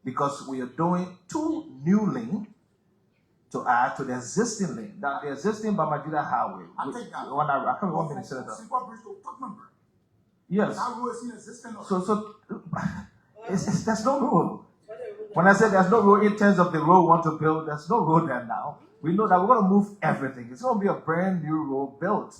because we are doing 2 new lanes to add to the existing lane. That the existing Bamajida Highway. I take that. I can't 1 minute, Senator. Simple Bridge to Tottenham Bridge. Yes. That road is inexistent. So there's no road. When I say there's no road in terms of the road we want to build, there's no road there now. We know that we're going to move everything. It's going to be a brand new road built.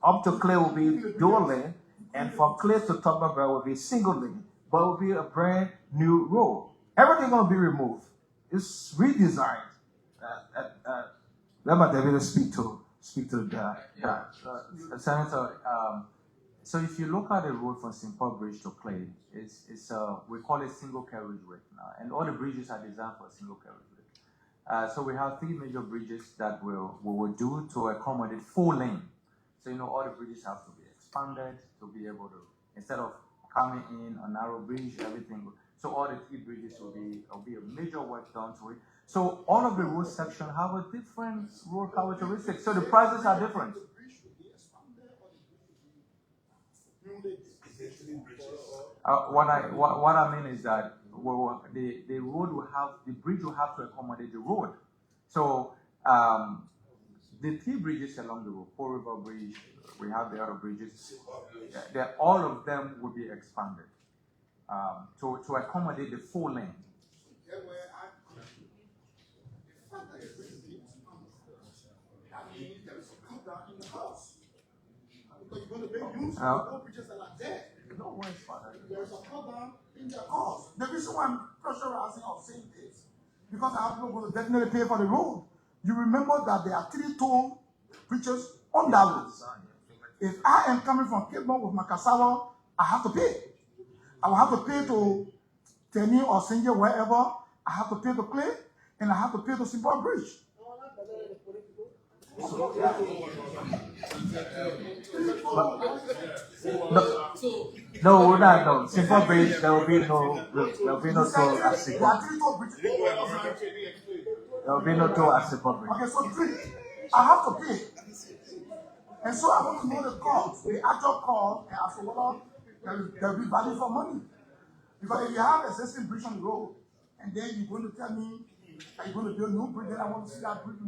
Up to Clay will be dual lane, and from Clay to Tottenham will be single lane, but it will be a brand new road. Everything going to be removed. It's redesigned. Let my David speak to Senator, so if you look at the road from St. Paul Bridge to Clay, it's we call it single carriage way now, and all the bridges are designed for single carriage way. So we have 3 major bridges that we will do to accommodate 4 lane. So all the bridges have to be expanded to be able to, instead of coming in a narrow bridge, everything. So all the 3 bridges will be a major work done to it. So all of the road section have a different road characteristics. So the prices are different. What I mean is that the road will have, the bridge will have to accommodate the road. So the 3 bridges along the road, Four River Bridge, we have the other bridges, all of them will be expanded to accommodate the full lane. Because you're going to make use of the bridges that are there. No worries, Father. There's a problem in the cost. The reason why I'm pressurizing or saying this, because I have people going to definitely pay for the road. You remember that there are 3 toll bridges on that road. If I am coming from Cape Town with my cassava, I have to pay. I will have to pay to Teni or Sinja, wherever. I have to pay to Clay, and I have to pay to Simple Bridge. No, we're not. No, Simple Bridge. There will be no toll at Simple. There will be no toll at Simple Bridge. Okay, so 3. I have to pay. And so I want to know the cost, the actual cost, and as well there will be value for money. Because if you have a existing bridge on the road, and then you're going to tell me that you're going to build a new bridge, then I want to see that bridge,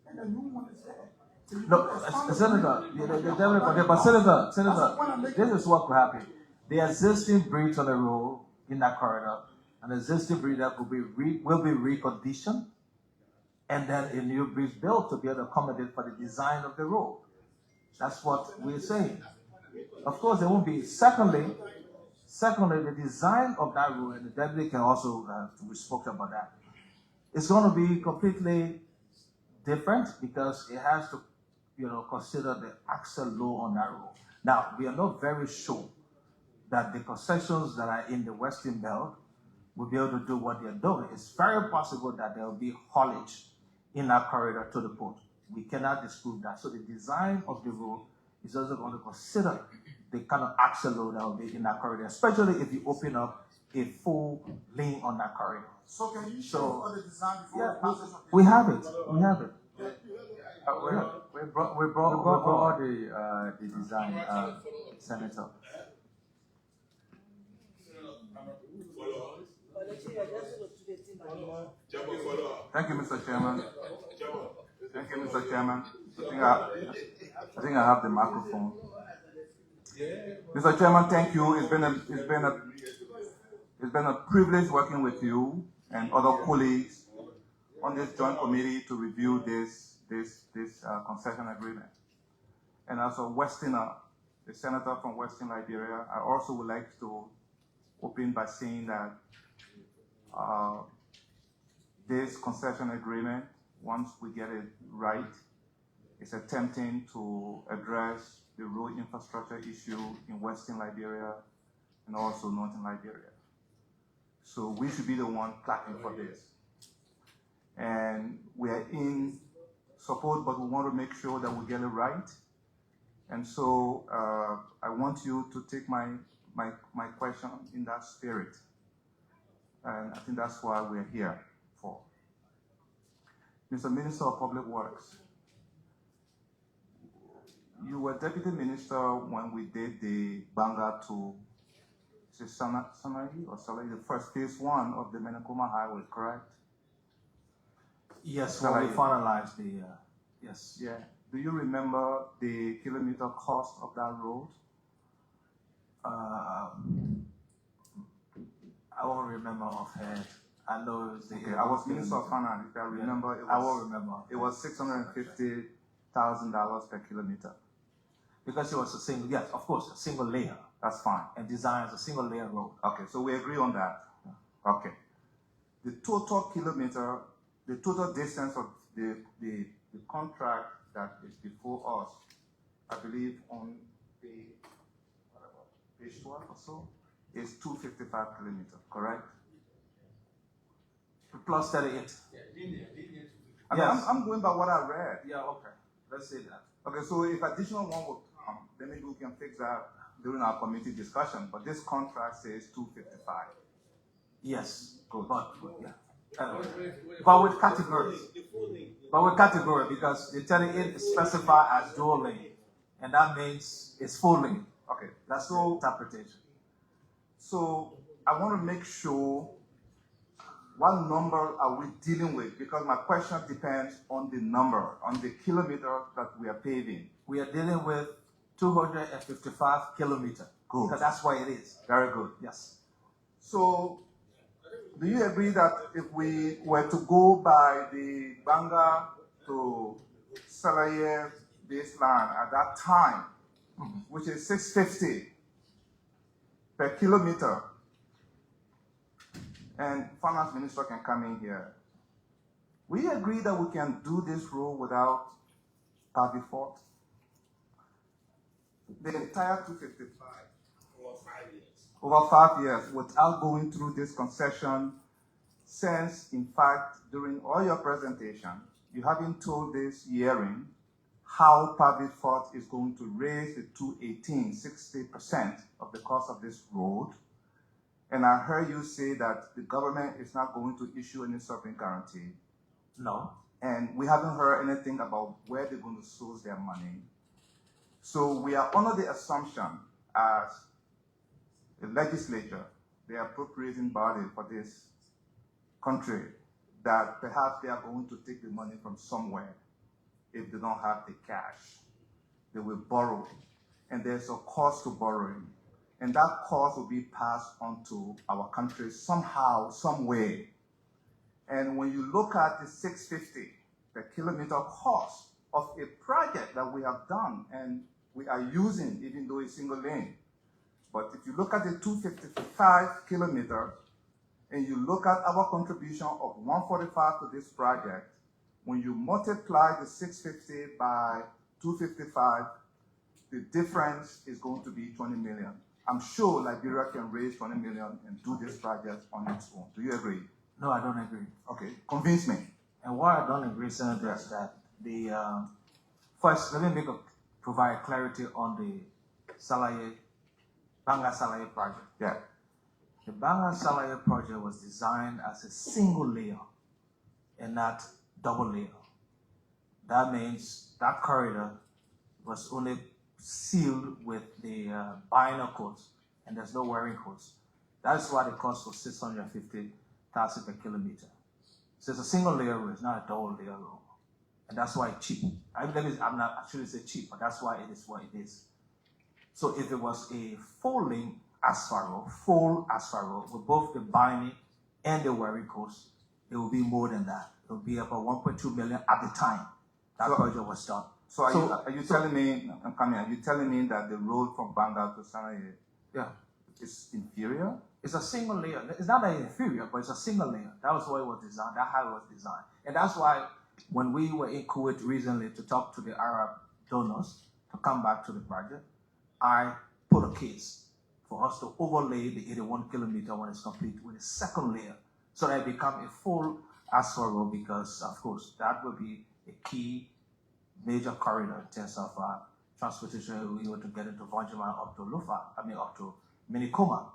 and the new one is there. No, Senator, this is what could happen. The existing bridge on the road in that corridor, an existing bridge that will be reconditioned, and then a new bridge built to be able to accommodate for the design of the road. That's what we're saying. Of course, there won't be. Secondly, the design of that road, and the deputy can also, we spoke about that. It's going to be completely different because it has to, consider the axle load on that road. Now, we are not very sure that the concessions that are in the Western Belt will be able to do what they're doing. It's very possible that there will be haulage in that corridor to the port. We cannot disprove that. So the design of the road is also going to consider the kind of axle load that will be in that corridor, especially if you open up a full lane on that corridor. So can you show all the design before Yeah, the passage of we have it. We have it. We brought all the design, Senator. Thank you, Mr. Chairman. Thank you, Mr. Chairman. I think I have the microphone. Mr. Chairman, thank you. It's been a privilege working with you and other colleagues on this joint committee to review this concession agreement. And as a Westerner, the senator from Western Liberia, I also would like to open by saying that this concession agreement, once we get it right, is attempting to address the road infrastructure issue in Western Liberia and also Northern Liberia. So we should be the one clapping for this. And we are in support, but we want to make sure that we get it right. And so I want you to take my question in that spirit. And I think that's why we're here for. Mr. Minister of Public Works, you were Deputy Minister when we did the Banga to Sanai or Salai, the first phase 1 of the Menakoma Highway, correct? Yes, when we finalized the, yes. Yeah. Do you remember the kilometer cost of that road? I won't remember offhand. I know it was the. Okay, I was Minister of Finance. If I remember, it was, I won't remember. It was $650,000 per kilometer. Because it was a single, yes, of course, a single layer. That's fine. And design as a single layer road. Okay, so we agree on that. Okay. The total kilometer, the total distance of the contract that is before us, I believe on page 12 or so, is 255 kilometers, correct? Plus 38. Yes. I'm going by what I read. Yeah, okay. Let's say that. Okay, so if additional one will come, then maybe we can fix that during our committee discussion. But this contract says 255. Yes. Good. But with category. But with category, because the 38 is specified as dual lane. And that means it's full lane. Okay. That's the interpretation. So I want to make sure what number are we dealing with? Because my question depends on the number, on the kilometer that we are paving. We are dealing with 255 kilometers. Good. Because that's why it is. Very good. Yes. So, do you agree that if we were to go by the Banga to Salaye baseline at that time, which is 650 per kilometer, and Finance Minister can come in here, we agree that we can do this road without PAVIFORT? The entire 255. For 5 years. Over 5 years without going through this concession, since in fact during all your presentation you haven't told this hearing how PAVIFORT is going to raise the 218, 60% of the cost of this road. And I heard you say that the government is not going to issue any sovereign guarantee. No. And we haven't heard anything about where they're going to source their money. So we are under the assumption as the legislature, the appropriating body for this country, that perhaps they are going to take the money from somewhere. If they don't have the cash, they will borrow. And there's a cost to borrowing. And that cost will be passed on to our country somehow, some way. And when you look at the 650 per kilometer cost of a project that we have done and we are using, even though it's single lane. But if you look at the 255 kilometer and you look at our contribution of 145 to this project, when you multiply the 650 by 255, the difference is going to be 20 million. I'm sure Liberia can raise 20 million and do this project on its own. Do you agree? No, I don't agree. Okay, convince me. And why I don't agree, Senator, is that the first, let me provide clarity on the Banga Salaye project. Yeah. The Banga Salaye project was designed as a single layer and not double layer. That means that corridor was only sealed with the binder codes, and there's no wearing codes. That's why the cost was 650,000 per kilometer. So it's a single layer road, it's not a double layer road. And that's why it's cheap. I'm not actually say cheap, but that's why it is what it is. So if it was a full asphalt road with both the binding and the wearing codes, it would be more than that. It would be about 1.2 million at the time that project was done. So are you telling me, I'm coming, are you telling me that the road from Banga to Salaye is inferior? It's a single layer. It's not that inferior, but it's a single layer. That was what it was designed. That's how it was designed. And that's why when we were in Kuwait recently to talk to the Arab donors to come back to the project, I put a case for us to overlay the 81 kilometer when it's complete with a second layer so that it become a full asphalt road, because of course that will be a key major corridor in terms of transportation. We were to get into Vanjima up to up to Minikoma.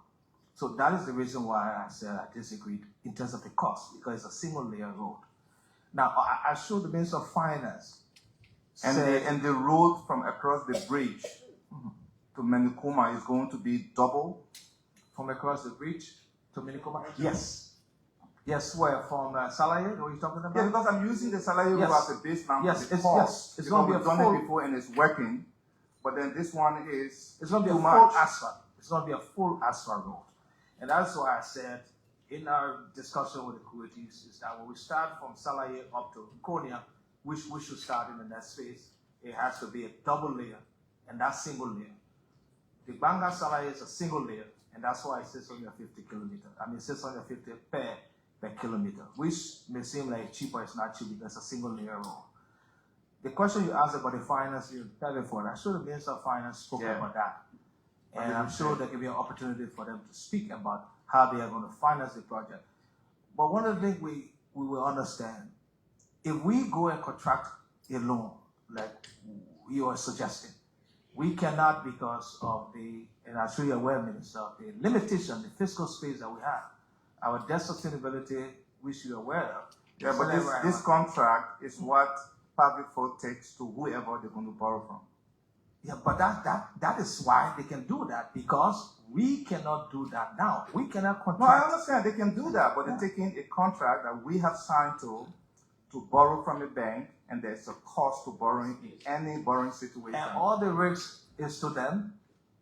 So that is the reason why I said I disagreed in terms of the cost, because it's a single layer road. Now I showed the Minister of Finance. And the road from across the bridge to Minikoma is going to be double? From across the bridge to Minikoma? Yes. Yes, where? From Salaye? What are you talking about? Yeah, because I'm using the Salaye road as a base now. Yes, it's going to be a full. We've done it before and it's working, but then this one is it's going to be too a much. full asphalt. It's going to be a full asphalt road, and that's why I said in our discussion with the Kuwaitis is that when we start from Salaye up to Konya, which we should start in the next phase, it has to be a double layer and that single layer. The Banga Salaye is a single layer, and that's why it says 650 kilometers. 650 per kilometer, which may seem like cheaper. It's not cheap because it's a single layer road. The question you asked about the finance in PAVIFORT, I'm sure the Minister of Finance spoke about that. And I'm sure there can be an opportunity for them to speak about how they are going to finance the project. But one of the things we will understand, if we go and contract a loan, like you are suggesting, we cannot, because of the, and I'm sure you're aware, Minister, of the limitation, the fiscal space that we have. Our debt sustainability, which you're aware of. Yeah, but this contract is what PAVIFORT takes to whoever they're going to borrow from. Yeah, but that is why they can do that, because we cannot do that now. We cannot contract. No, I understand they can do that, but they're taking a contract that we have signed to borrow from a bank, and there's a cost to borrowing in any borrowing situation. And all the risk is to them.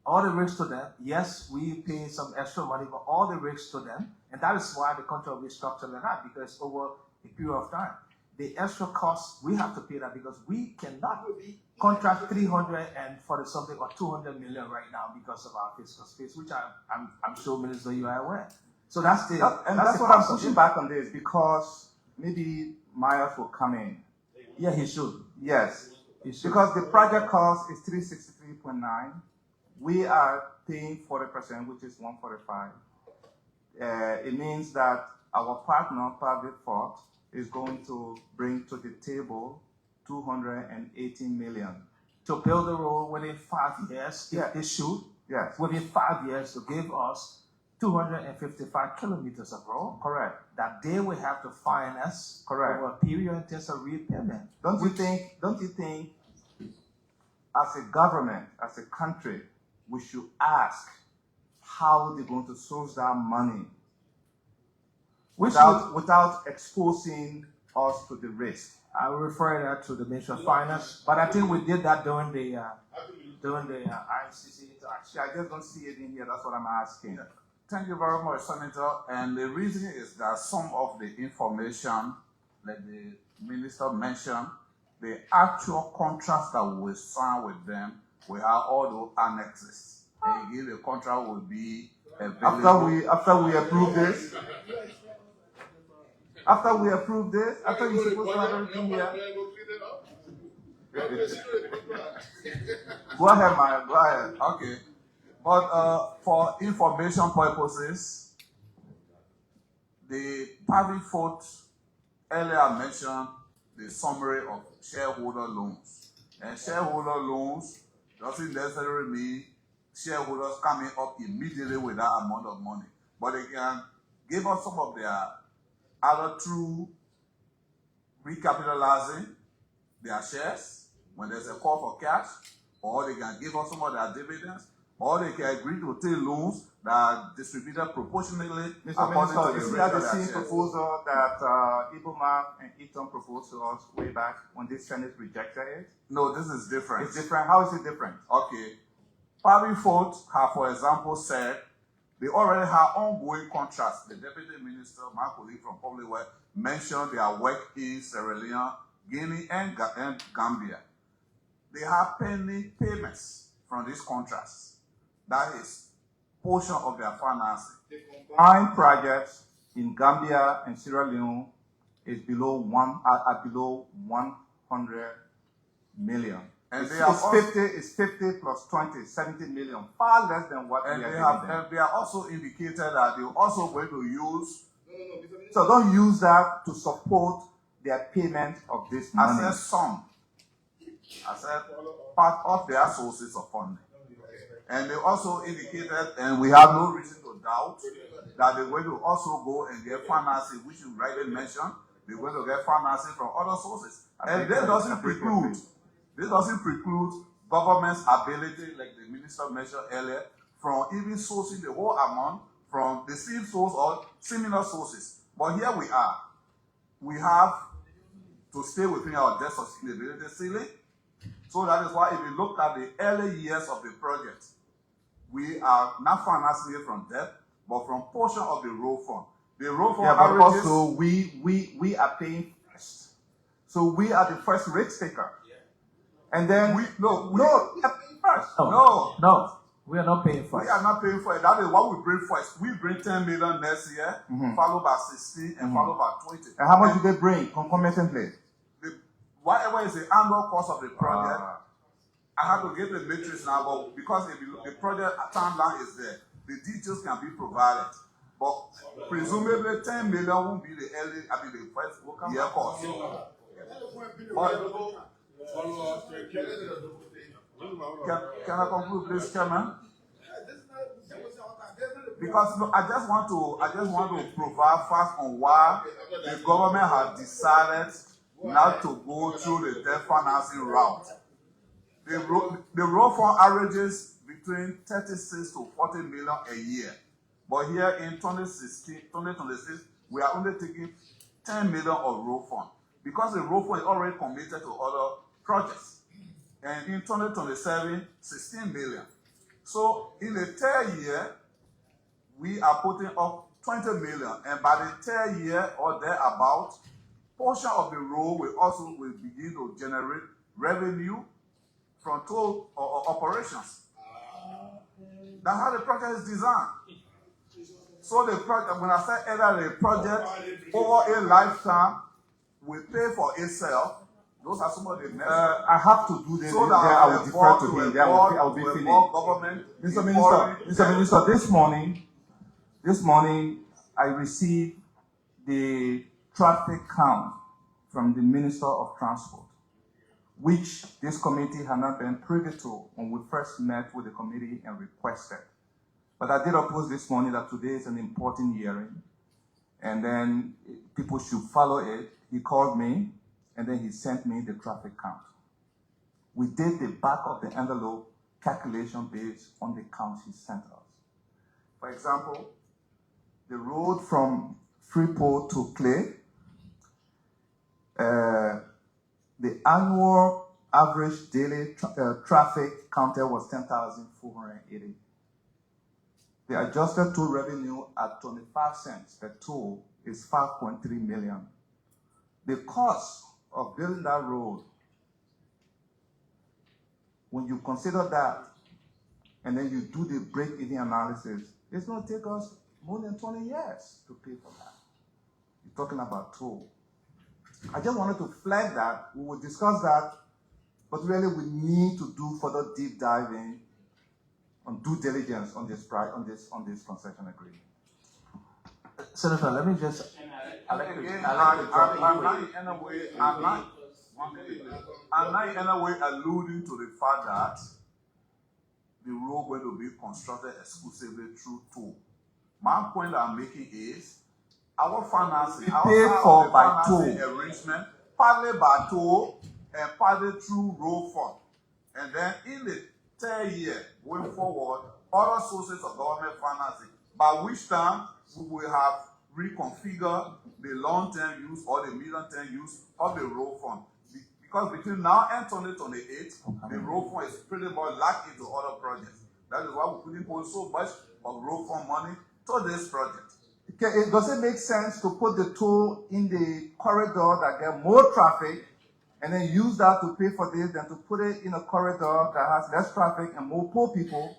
All the risk to them. Yes, we pay some extra money, but all the risk to them. And that is why the contract will be structured like that, because over a period of time, the extra cost, we have to pay that, because we cannot contract 300 and for something or 200 million right now because of our fiscal space, which I'm sure, Minister, you are aware. So that's what I'm pushing back on this, because maybe Myers will come in. Yeah, he should. Yes, because the project cost is 363.9. We are paying 40%, which is 145. It means that our partner, PAVIFORT, is going to bring to the table 218 million. To build a road within 5 years, if they should, yes, within 5 years to give us 255 kilometers of road. Correct. That they will have to finance. Correct. Over a period in terms of repayment. Don't you think, as a government, as a country, we should ask how they're going to source that money without exposing us to the risk? I will refer that to the Ministry of Finance, but I think we did that during the ICC interaction. I just don't see it in here. That's what I'm asking. Thank you very much, Senator. And the reason is that some of the information, like the minister mentioned, the actual contracts that we sign with them, we have all the annexes. And again, the contract will be available. After we approve this, after you're supposed to have everything here. Go ahead, Maya. Go ahead. Okay. But for information purposes, the PAVIFORT earlier mentioned the summary of shareholder loans. And shareholder loans doesn't necessarily mean shareholders coming up immediately with that amount of money. But they can give us some of their either through recapitalizing their shares when there's a call for cash, or they can give us some of their dividends, or they can agree to take loans that are distributed proportionately. Mr. Minister, is that the same proposal that Iboma and Eaton proposed to us way back when this Senate rejected it? No, this is different. It's different. How is it different? Okay. PAVIFORT have, for example, said they already have ongoing contracts. The Deputy Minister, my colleague from Public Works, mentioned their work in Sierra Leone, Guinea, and Gambia. They have pending payments from these contracts. That is portion of their financing. Combined projects in Gambia and Sierra Leone is below 100 million. And it's 50 plus 20, 70 million, far less than what and we they are have. And they are also indicated that they're also going to use. So don't use that to support their payment of this money. I said some. I said part of their sources of funding. And they also indicated, and we have no reason to doubt, that they're going to also go and get financing, which you rightly mentioned. They're going to get financing from other sources. And this doesn't preclude government's ability, like the minister mentioned earlier, from even sourcing the whole amount from the same source or similar sources. But here we are. We have to stay within our debt sustainability ceiling. So that is why if you look at the early years of the project, we are not financing it from debt, but from portion of the road fund. The road fund but also we are paying first. So we are the first rate taker. And then we are paying first. No, we are not paying first. We are not paying for it. That is what we bring first. We bring 10 million next year, followed by 16, and followed by 20. And how much do they bring concomitantly? Whatever is the annual cost of the project, I have to get the matrix now, but because the project timeline is there, the details can be provided. But presumably 10 million won't be the first year cost. Can I conclude, please, Chairman? Because I just want to provide facts on why the government has decided not to go through the debt financing route. The road fund averages between 36 to 40 million a year. But here in 2026, we are only taking 10 million of road fund because the road fund is already committed to other projects. And in 2027, 16 million. So in the third year, we are putting up 20 million. And by the third year or thereabout, portion of the road will begin to generate revenue from toll or operations. That's how the project is designed. So the project, when I say either the project over a lifetime will pay for itself, those are some of the measures. I have to do this. So Then I will defer to him. Then I will be finished. Mr. Minister, this morning I received the traffic count from the Minister of Transport, which this committee had not been privy to when we first met with the committee and requested. But I did oppose this morning that today is an important hearing, and then people should follow it. He called me, and then he sent me the traffic count. We did the back of the envelope calculation based on the count he sent us. For example, the road from Freeport to Clay, the annual average daily traffic counted was 10,480. The adjusted toll revenue at 25 cents per toll is 5.3 million. The cost of building that road, when you consider that, and then you do the break-even analysis, it's going to take us more than 20 years to pay for that. You're talking about toll. I just wanted to flag that. We will discuss that, but really we need to do further deep diving on due diligence on this concession agreement. Senator, let me just. I'm not in any way alluding to the fact that the road going to be constructed exclusively through toll. My point I'm making is our financing, arrangement, partly by toll and partly through road fund. And then in the third year, going forward, other sources of government financing, by which time we will have reconfigured the long-term use or the medium-term use of the road fund. Because between now and 2028, the road fund is pretty much locked into other projects. That is why we're putting so much of road fund money to this project. Okay, does it make sense to put the toll in the corridor that get more traffic and then use that to pay for this than to put it in a corridor that has less traffic and more poor people?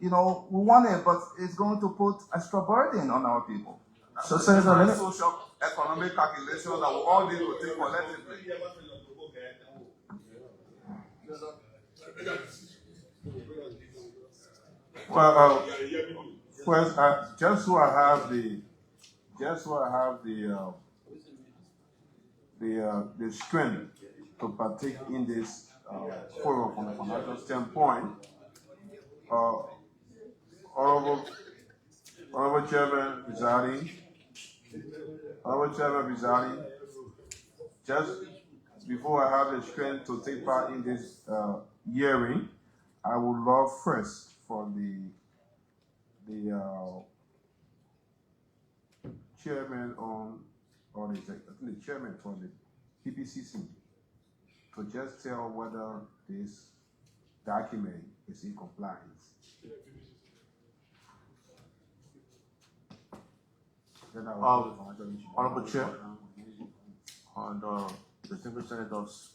You know, we want it, but it's going to put extra burden on our people. So, Senator, social economic calculations that we all need to take collectively. Well, first, just so I have the strength to partake in this forum from a financial standpoint, Honorable Chairman Bizarri, just before I have the strength to take part in this hearing, I would love first for the chairman or the chairman for the PPCC to just tell whether this document is in compliance. Honorable Chair, and distinguished senators,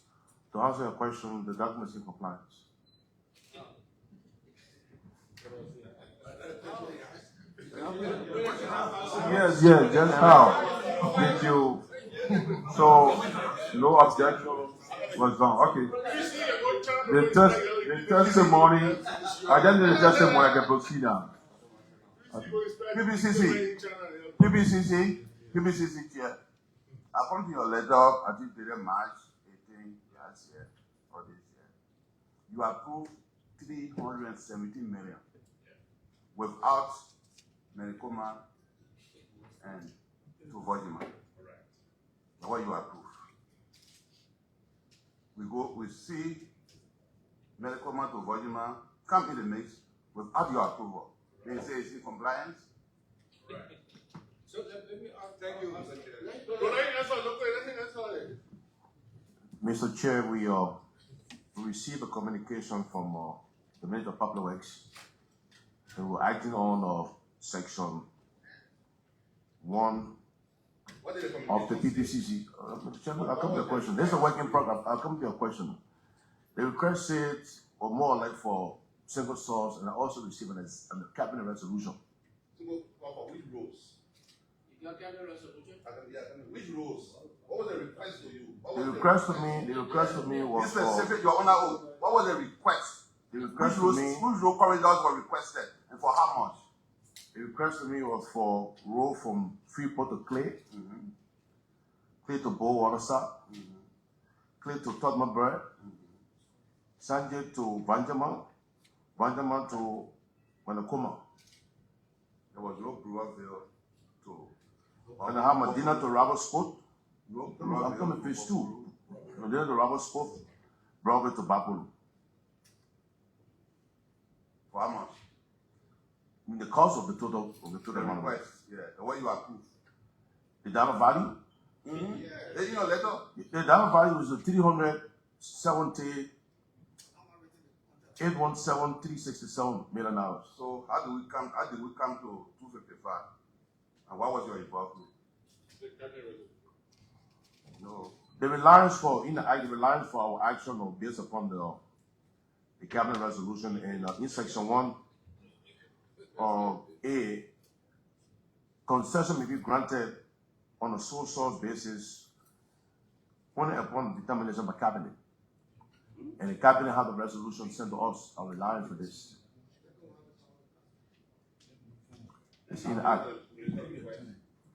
to answer your question, the document is in compliance. Yes, just how did you? So, no objection was done. Okay. The testimony, I just need the testimony, I can proceed now. PBCC Chair, according to your letter, I think dated March 18 last year or this year, you approved 317 million without Merikoma and Tuvojima. That's what you approve. We see medical man to Vojima come in the mix without your approval. They say it's in compliance. Right. So let me ask. Thank you, Mr. Chair. Mr. Chair, we received a communication from the Minister of Public Works, and we're acting on section 1 of the PPCC. Mr. Chairman, I'll come to your question. This is a work in progress. I'll come to your question. The request said, or more like for single source, and I also received a cabinet resolution. Single for which roles? You got cabinet resolution? Which roles? What was the request to you? The request to me was This specific, your Honor, what was the request? The request to me, which road corridors were requested and for how much? The request to me was for road from Freeport to Clay, Clay to Bowatersa, Clay to Todmabird, Sanjay to Banjaman, Banjaman to Wanakoma. There was no Brewerville to... And I have Medina to Robertsport. No, I'm coming phase 2. Medina to Robertsport, Brewerville to Bapulu. For how much? I mean, the cost of the total amount. Request, yeah, the way you approve. The dollar value? Yeah. In your letter? The dollar value is $370,817,367 million. So how did we come to 255? And what was your involvement? No. The reliance for our action was based upon the cabinet resolution, and in section 1 A, concession may be granted on a sole source basis only upon determination by cabinet. And the cabinet had the resolution sent to us, our reliance for this. It's in the act.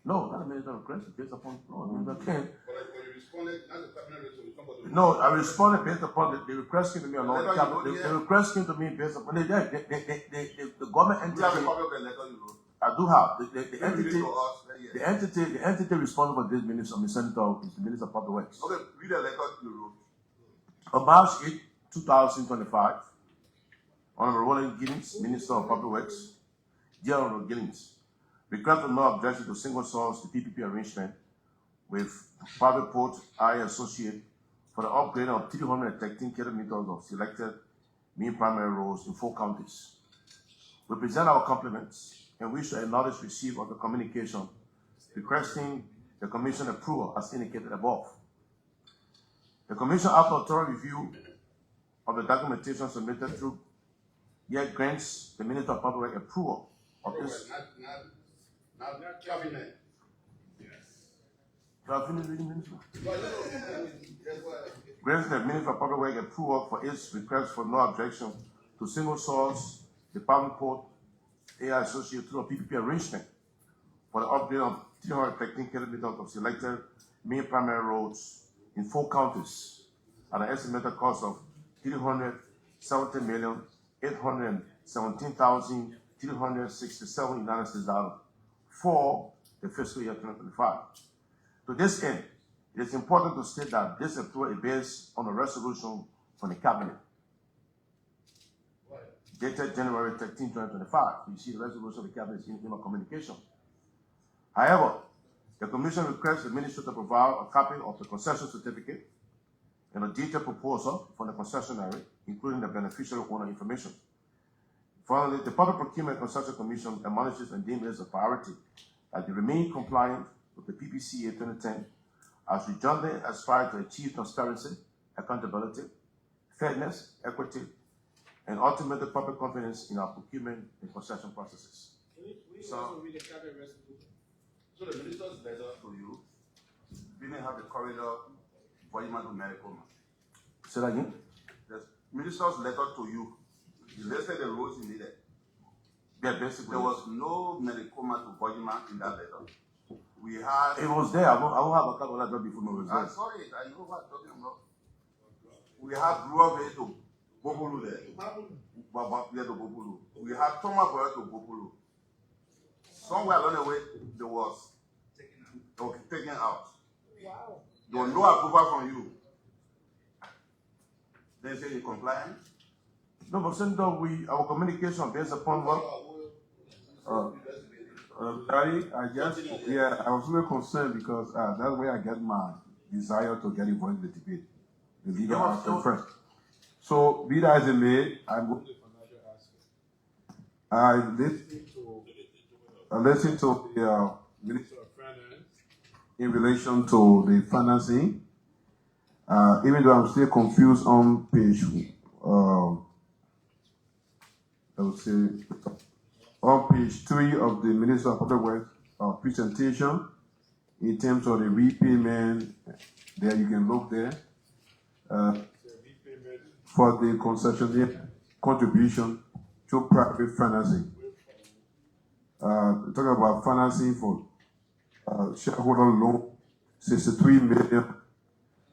No, not a minister request, it's based upon, no, I responded based upon the request came to me along the cabinet. The request came to me based upon the government entity. You have a copy of the letter you wrote? I do have. The entity responsible for this minister, the senator, is the Minister of Public Works. Okay, read the letter you wrote. On March 8, 2025, Honorable Roland Giddings, Minister of Public Works, dear Honorable Giddings, request no objection to single source the PPP arrangement with PAVIFORT I Associate for the upgrade of 313 kilometers of selected main primary roads in 4 counties. We present our compliments and wish to acknowledge receipt of the communication requesting the Commission approval as indicated above. The Commission, after a thorough review of the documentation submitted through, yet grants the Minister of Public Works approval of this. Not cabinet. Can I finish reading, Minister? Grants the Minister of Public Works approval for its request for no objection to single source the PAVIFORT AI Associate through a PPP arrangement for the upgrade of 313 kilometers of selected main primary roads in 4 counties at an estimated cost of $370,817,367 United States dollars for the fiscal year 2025. To this end, it is important to state that this approval is based on a resolution from the Cabinet dated January 13, 2025. You see the resolution of the Cabinet in email communication. However, the Commission requests the Minister to provide a copy of the concession certificate and a detailed proposal from the concessionary, including the beneficiary owner information. Finally, the Public Procurement Concession Commission admonishes and deems it as a priority that they remain compliant with the PPCA 2010 as we jointly aspire to achieve transparency, accountability, fairness, equity, and ultimately public confidence in our procurement and concession processes. We also read the cabinet resolution. So the minister's letter to you didn't have the corridor for human to medical. Say that again? The minister's letter to you, he listed the roads he needed. Yeah, basically. There was no medicoma to Bojiman in that letter. We had... It was there. I don't have a copy of that before me. I saw it. I know what I'm talking about. We had Brewerville to Bobulu there. Yeah, to Bobulu. We had Tomaboro to Bobulu. Somewhere along the way, there was taken out. Wow. There was no approval from you. Then say in compliance. No, but Senator, our communication based upon what? Daddy, I was really concerned because that's where I get my desire to get involved in the debate. The legal aspect first. So, be that as it may, I'm going to I listened to the Minister of Finance in relation to the financing. Even though I'm still confused on page, I would say, on page 3 of the Minister of Public Works presentation, in terms of the repayment, there you can look there, for the concessionaire contribution to private financing. Talking about financing for shareholder loan, 63 million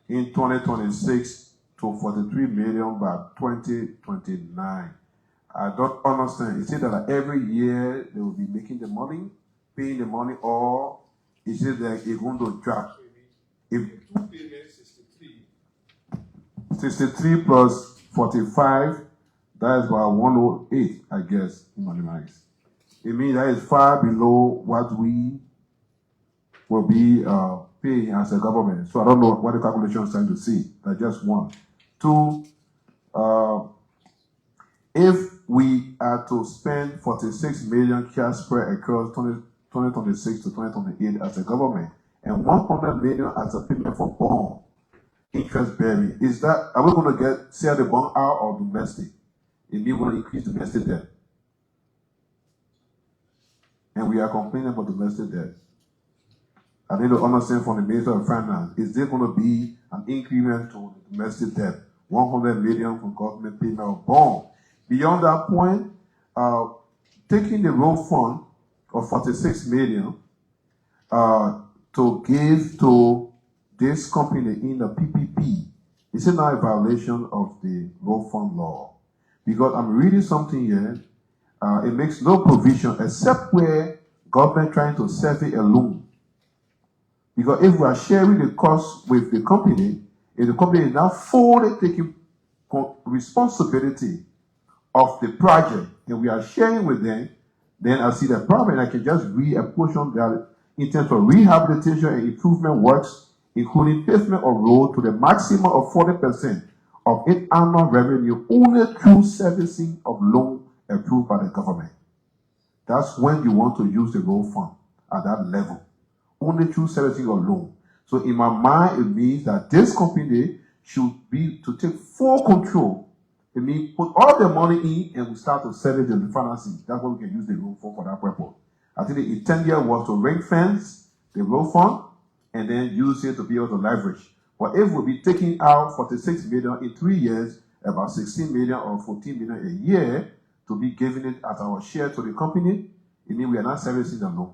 in 2026 to 43 million by 2029. I don't understand. Is it that every year they will be making the money, paying the money, or is it that it's going to drop? If 63 plus 45, that is about 108, I guess, in mathematics. It means that is far below what we will be paying as a government. So I don't know what the calculation is trying to see. That's just one. Two, if we are to spend 46 million cash spread across 2026 to 2028 as a government, and 100 million as a payment for bond interest bearing, are we going to sell the bond out or domestic? It means we're going to increase domestic debt. And we are complaining about domestic debt. I need to understand from the Minister of Finance, is there going to be an increment to the domestic debt? 100 million from government payment of bond. Beyond that point, taking the road fund of 46 million to give to this company in the PPP, is it not a violation of the road fund law? Because I'm reading something here, it makes no provision except where government trying to survey a loan. Because if we are sharing the cost with the company, if the company is now fully taking responsibility of the project and we are sharing with them, then I see the problem and I can just reapportion that in terms of rehabilitation and improvement works, including pavement of road to the maximum of 40% of its annual revenue only through servicing of loan approved by the government. That's when you want to use the road fund at that level. Only through servicing of loan. So in my mind, it means that this company should be to take full control. It means put all the money in and we start to service the financing. That's what we can use the road for that purpose. I think the intent was to ring fence the road fund and then use it to be able to leverage. But if we'll be taking out 46 million in 3 years, about 16 million or 14 million a year to be giving it as our share to the company, it means we are not servicing the loan.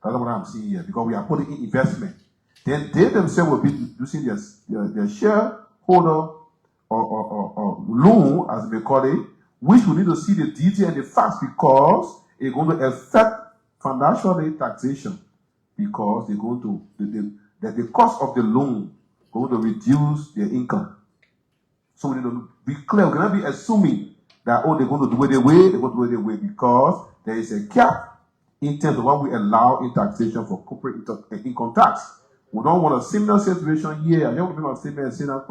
That's what I'm seeing here, because we are putting in investment. Then they themselves will be using their shareholder or loan, as they call it, which we need to see the detail and the facts, because it's going to affect financial taxation, because they're going to the cost of the loan going to reduce their income. So we need to be clear. We cannot be assuming that they're going to do it their way, they're going to do it their way, because there is a cap in terms of what we allow in taxation for corporate income tax. We don't want a similar situation here. I don't want to say that.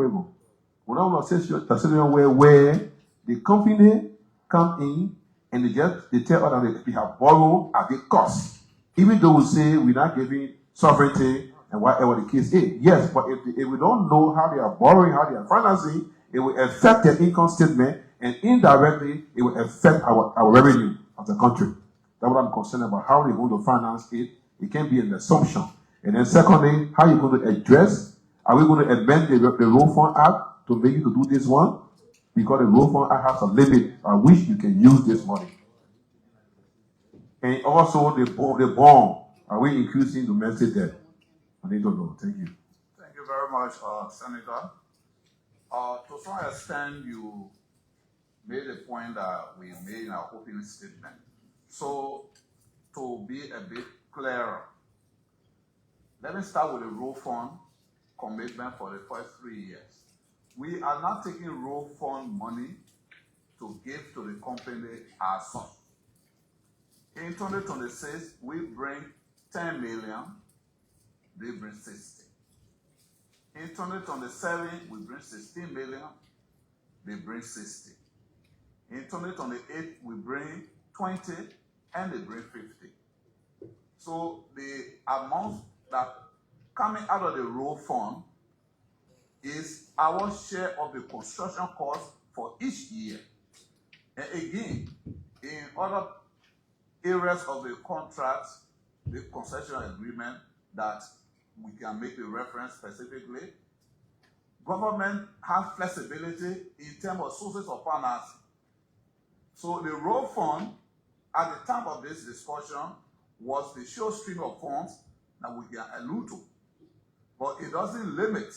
We don't want a situation where the company come in and they tell us that we have borrowed at the cost. Even though we say we're not giving sovereignty and whatever the case is. Yes, but if we don't know how they are borrowing, how they are financing, it will affect their income statement, and indirectly it will affect our revenue of the country. That's what I'm concerned about, how they're going to finance it. It can be an assumption. And then secondly, how you're going to address, are we going to amend the Road Fund Act to make you to do this one? Because the Road Fund Act has a limit at which you can use this money. And also the bond, are we increasing domestic debt? I need to know. Thank you. Thank you very much, Senator. To some extent, you made a point that we made in our opening statement. So, to be a bit clearer, let me start with the road fund commitment for the first 3 years. We are not taking road fund money to give to the company as such. In 2026, we bring 10 million, they bring 60. In 2027, we bring 16 million, they bring 60. In 2028, we bring 20, and they bring 50. So the amount that coming out of the road fund is our share of the construction cost for each year. And again, in other areas of the contract, the concession agreement that we can make the reference specifically, government has flexibility in terms of sources of financing. So the road fund, at the time of this discussion, was the sure stream of funds that we can allude to. But it doesn't limit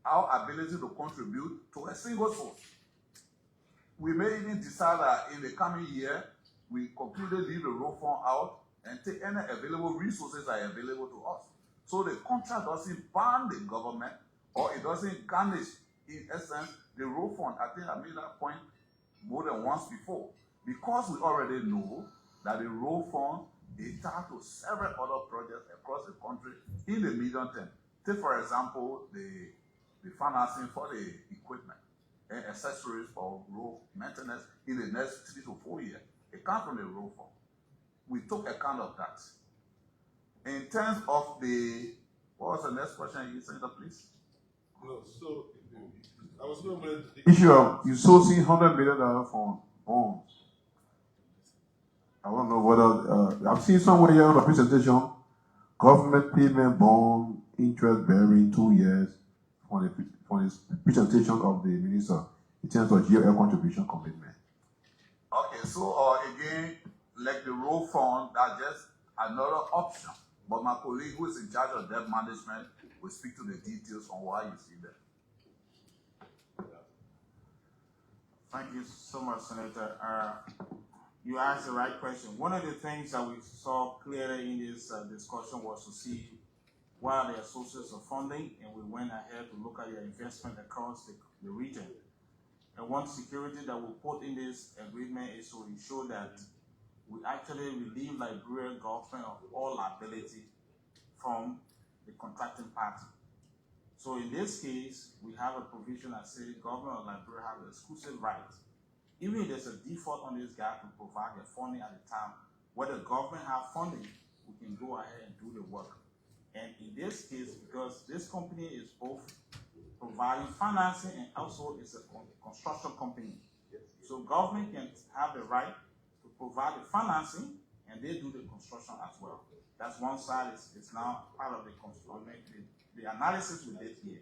our ability to contribute to a single source. We may even decide that in the coming year, we completely leave the road fund out and take any available resources that are available to us. So the contract doesn't ban the government, or it doesn't garnish, in essence, the road fund. I think I made that point more than once before. Because we already know that the road fund is tied to several other projects across the country in the medium term. Take, for example, the financing for the equipment and accessories for road maintenance in the next 3 to 4 years. It comes from the road fund. We took account of that. In terms of the, what was the next question you said, please? No, so I was going to Issue of you sourcing $100 million for bonds. I don't know whether I've seen somewhere here on the presentation, government payment bond interest bearing 2 years for the presentation of the minister in terms of GOL contribution commitment. Okay, so again, like the road fund, that's just another option. But my colleague who is in charge of debt management will speak to the details on why you see that. Thank you so much, Senator. You asked the right question. One of the things that we saw clearly in this discussion was to see what are the sources of funding, and we went ahead to look at your investment across the region. And one security that we put in this agreement is to ensure that we actually relieve Liberia government of all liability from the contracting party. So in this case, we have a provision that says government of Liberia has exclusive rights. Even if there's a default on this guy to provide the funding at the time, where the government have funding, we can go ahead and do the work. And in this case, because this company is both providing financing and also it's a construction company. So government can have the right to provide the financing and they do the construction as well. That's one side, it's now part of the analysis we did here.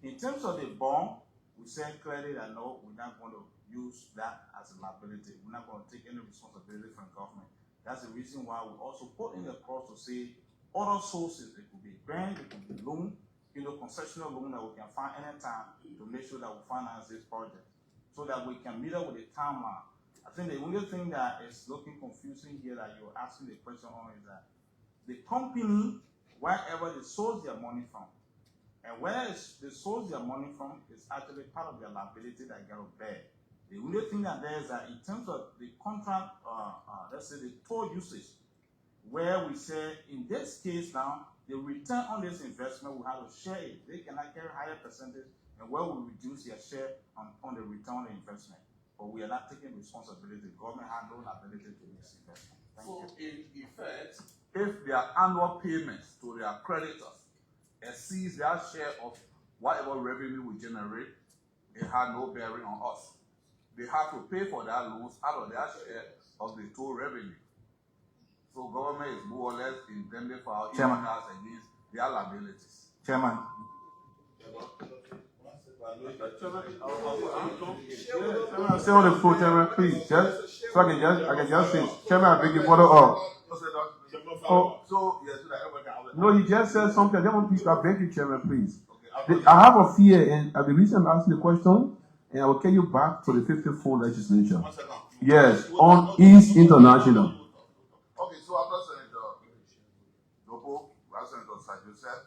In terms of the bond, we said clearly that no, we're not going to use that as a liability. We're not going to take any responsibility from government. That's the reason why we also put in the clause to say other sources. It could be grant, it could be loan, concessional loan that we can find anytime to make sure that we finance this project so that we can meet up with the timeline. I think the only thing that is looking confusing here that you're asking the question on is that the company, wherever they source their money from, and where they source their money from is actually part of their liability that got to bear. The only thing that there is that in terms of the contract, let's say the toll usage, where we say in this case now, the return on this investment, we have to share it. They cannot carry higher percentage, and where we reduce their share on the return on the investment. But we are not taking responsibility. The government has no liability to this investment. Thank So you. in effect, if their annual payments to their creditors exceeds their share of whatever revenue we generate, it has no bearing on us. They have to pay for their loans out of their share of the total revenue. So government is more or less intended for our Chairman. against their liabilities. Chairman. Stay on the floor, Chairman, please. Just so I can just say, Chairman, I beg you follow up. Oh, so no, you just said something. I beg you, Chairman, please. I have a fear, and the reason I'm asking the question, and I will carry you back to the 54 legislature. Yes, on East International. Okay, so after Senator Dopo, we have Senator Sajoseph,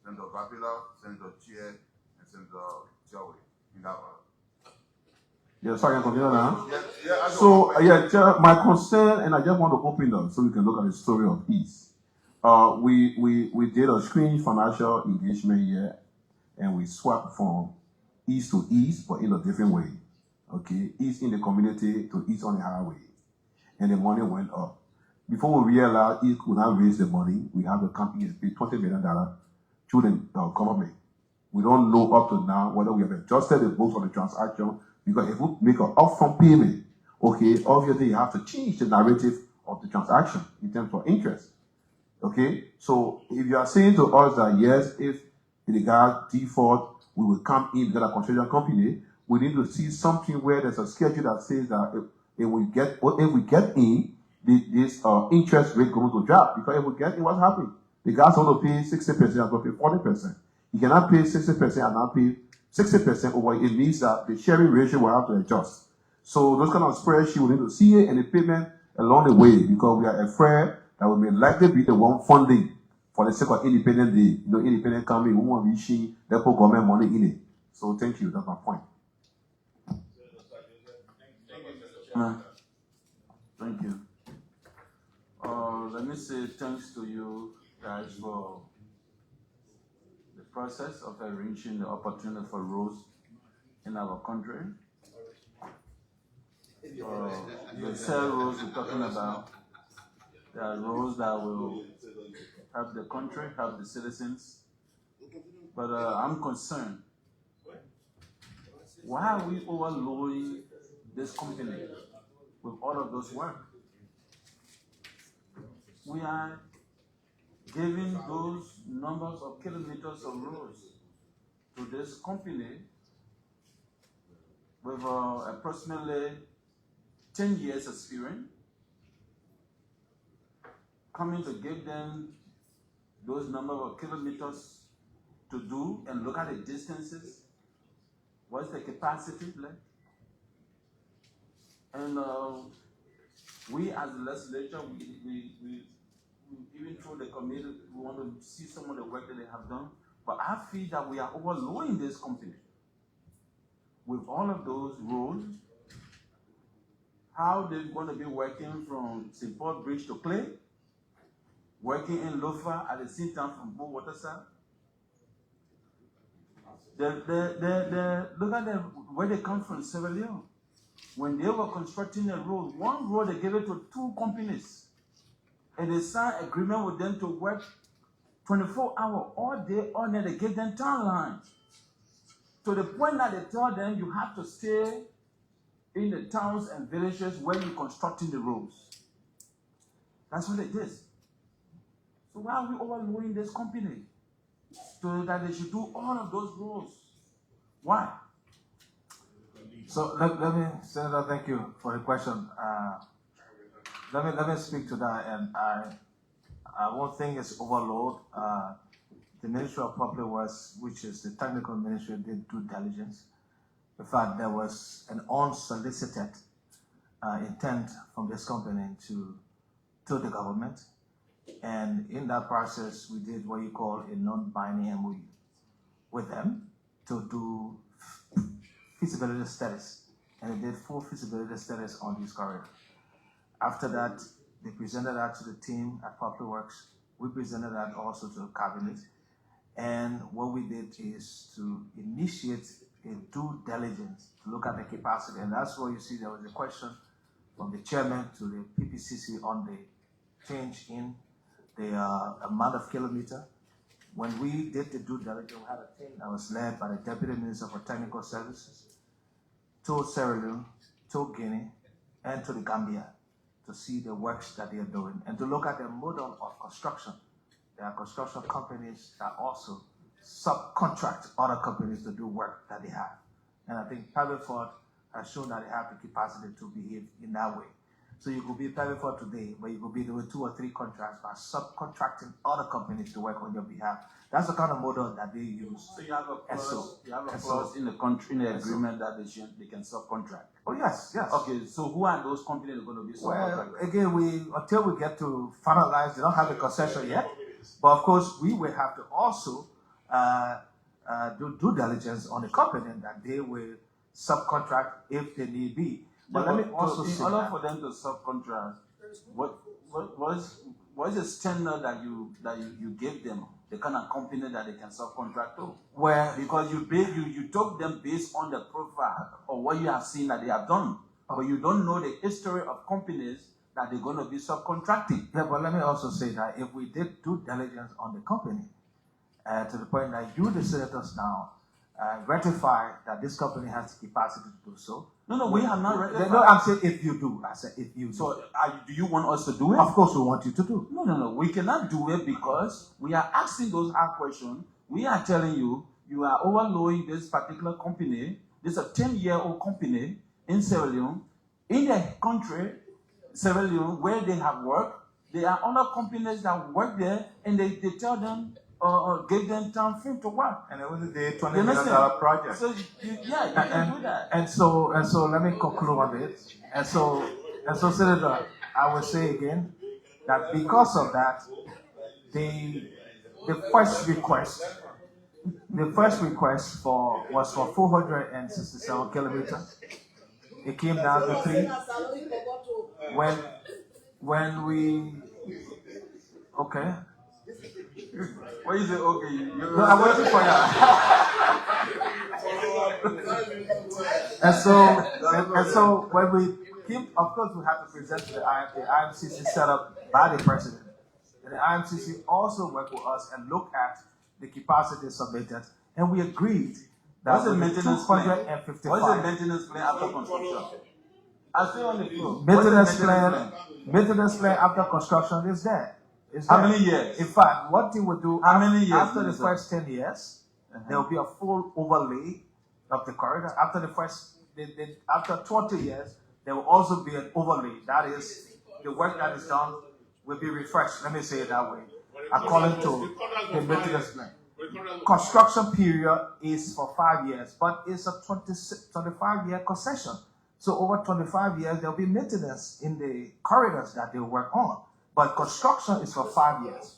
Senator Babila, Senator Chia, and Senator Chiawe in that order. Yeah, so I can continue now. Yeah, So, Chair, my concern, and I just want to open up so we can look at the story of East. We did a screen financial engagement here, and we swapped from East to East, but in a different way. Okay, East in the community to East on the highway, and the money went up. Before we realized East could not raise the money, we have a company that paid $20 million to the government. We don't know up to now whether we have adjusted the books on the transaction, because if we make an upfront payment, okay, obviously you have to change the narrative of the transaction in terms of interest. Okay, so if you are saying to us that yes, if the guy default, we will come in because a construction company, we need to see something where there's a schedule that says that if we get in, this interest rate going to drop. Because if we get in, what's happening? The guy's going to pay 60% and going to pay 40%. You cannot pay 60% and not pay 60% over. It means that the sharing ratio will have to adjust. So those kind of spreadsheets we need to see it and the payment along the way, because we are afraid that we may likely be the one funding for the sake of independent day. You know, independent company, we want to be seeing they put government money in it. So thank you. That's my point. Thank you. Let me say thanks to you guys for the process of arranging the opportunity for roads in our country. The cell roads we're talking about, there are roads that will help the country, help the citizens. But I'm concerned. Why are we overloading this company with all of those work? We are giving those numbers of kilometers of roads to this company with approximately 10 years experience, coming to give them those number of kilometers to do and look at the distances. What's the capacity like? And we as the legislature, we even through the committee, we want to see some of the work that they have done. But I feel that we are overloading this company with all of those roads. How they're going to be working from St. Paul Bridge to Clay, working in Lofa at the same time from Blue Waterside. Look at where they come from, Sierra Leone. When they were constructing a road, one road they gave it to two companies. And they signed agreement with them to work 24 hours, all day, all night. They gave them timelines. To the point that they tell them you have to stay in the towns and villages where you're constructing the roads. That's what it is. So why are we overloading this company? So that they should do all of those roads. Why? So let me, Senator, thank you for the question. Let me speak to that, and I won't think it's overload. The Ministry of Public Works, which is the technical ministry, did due diligence. In fact, there was an unsolicited intent from this company to the government. And in that process, we did what you call a non-binding MOU with them to do feasibility studies. And they did full feasibility studies on this corridor. After that, they presented that to the team at Public Works. We presented that also to the cabinet. And what we did is to initiate a due diligence to look at the capacity. And that's where you see there was a question from the chairman to the PPCC on the change in the amount of kilometer. When we did the due diligence, we had a team that was led by the Deputy Minister for Technical Services to Sierra Leone, to Guinea, and to the Gambia to see the works that they are doing and to look at the model of construction. There are construction companies that also subcontract other companies to do work that they have. And I think PAVIFORT has shown that they have the capacity to behave in that way. So you could be PAVIFORT today, but you could be doing 2 or 3 contracts by subcontracting other companies to work on your behalf. That's the kind of model that they use. So you have a clause in the country, in the agreement that they can subcontract. Oh yes, yes. Okay, so who are those companies going to be subcontracted? Well, again, until we get to finalize, they don't have a concession yet. But of course, we will have to also do due diligence on the company that they will subcontract if they need be. But let me also say in order that, for them to subcontract, what is the standard that you give them? The kind of company that they can subcontract to? Where because you took them based on the profile or what you have seen that they have done, but you don't know the history of companies that they're going to be subcontracting. Yeah, but let me also say that if we did due diligence on the company, to the point that you, the senators, now ratify that this company has the capacity to do so. No, we have not ratified. No, I'm saying if you do. I said if you do. So, do you want us to do it? Of course, we want you to do. No. We cannot do it because we are asking those hard questions. We are telling you, you are overlooking this particular company. This is a 10-year-old company in Sierra Leone, in the country, Sierra Leone, where they have worked. There are other companies that work there, and they tell them, give them time frame to work. And it was a $20 million project. So you can do that. And so let me conclude on this. And so Senator, I will say again that because of that, the first request was for 467 kilometers. It came down to 3. When we okay. What is it? Okay, no, I'm waiting for you. and so when we came, of course, we have to present to the IMCC set up by the president. And the IMCC also worked with us and looked at the capacity submitted, and we agreed that what's the maintenance plan? 255. What's the maintenance plan after construction? I still on the floor. Maintenance plan after construction is there. How many years? In fact, what they will do how many years after the first 10 years, there will be a full overlay of the corridor. After the first, after 20 years, there will also be an overlay. That is, the work that is done will be refreshed. Let me say it that way. According to the maintenance plan. Construction period is for 5 years, but it's a 25-year concession. So over 25 years, there will be maintenance in the corridors that they work on. But construction is for 5 years.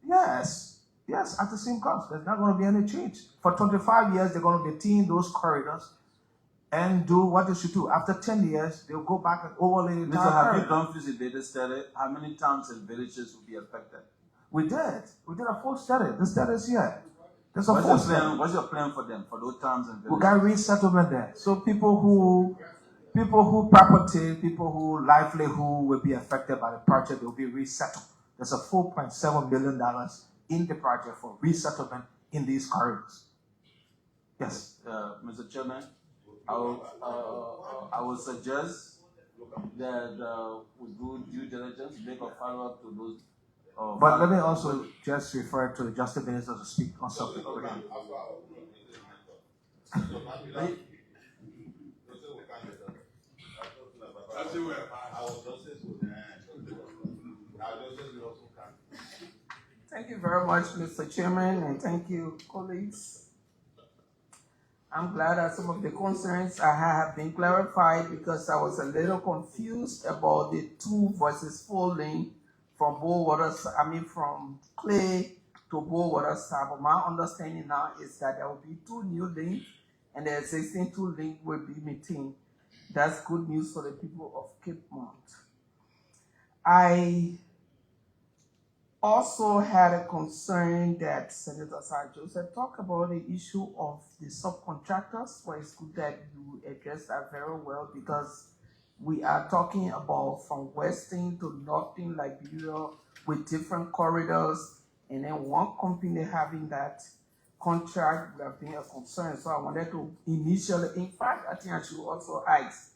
Yes, at the same cost. There's not going to be any change. For 25 years, they're going to maintain those corridors and do what they should do. After 10 years, they'll go back and overlay the entire have corridor. you done feasibility study? How many towns and villages will be affected? We did a full study. The study is here. There's a What's full your study. plan? What's your plan for them, for those towns and villages? We got resettlement there. So people who property, people who livelihood will be affected by the project, they will be resettled. There's a $4.7 million in the project for resettlement in these corridors. Yes. Mr. Chairman, I would suggest that we do due diligence, make a follow-up to those. But let me also just refer to the Justice Minister to speak on something. Thank you very much, Mr. Chairman, and thank you, colleagues. I'm glad that some of the concerns I have been clarified because I was a little confused about the 2 versus 4 lane from from Clay to Bullwater side. But my understanding now is that there will be 2 new lanes and the existing 2 lanes will be maintained. That's good news for the people of Cape Mount. I also had a concern that Senator Sarah Joseph talked about the issue of the subcontractors. Well, it's good that you addressed that very well because we are talking about from western to northern Liberia with different corridors, and then one company having that contract would have been a concern. So I wanted to initially, in fact, I think I should also ask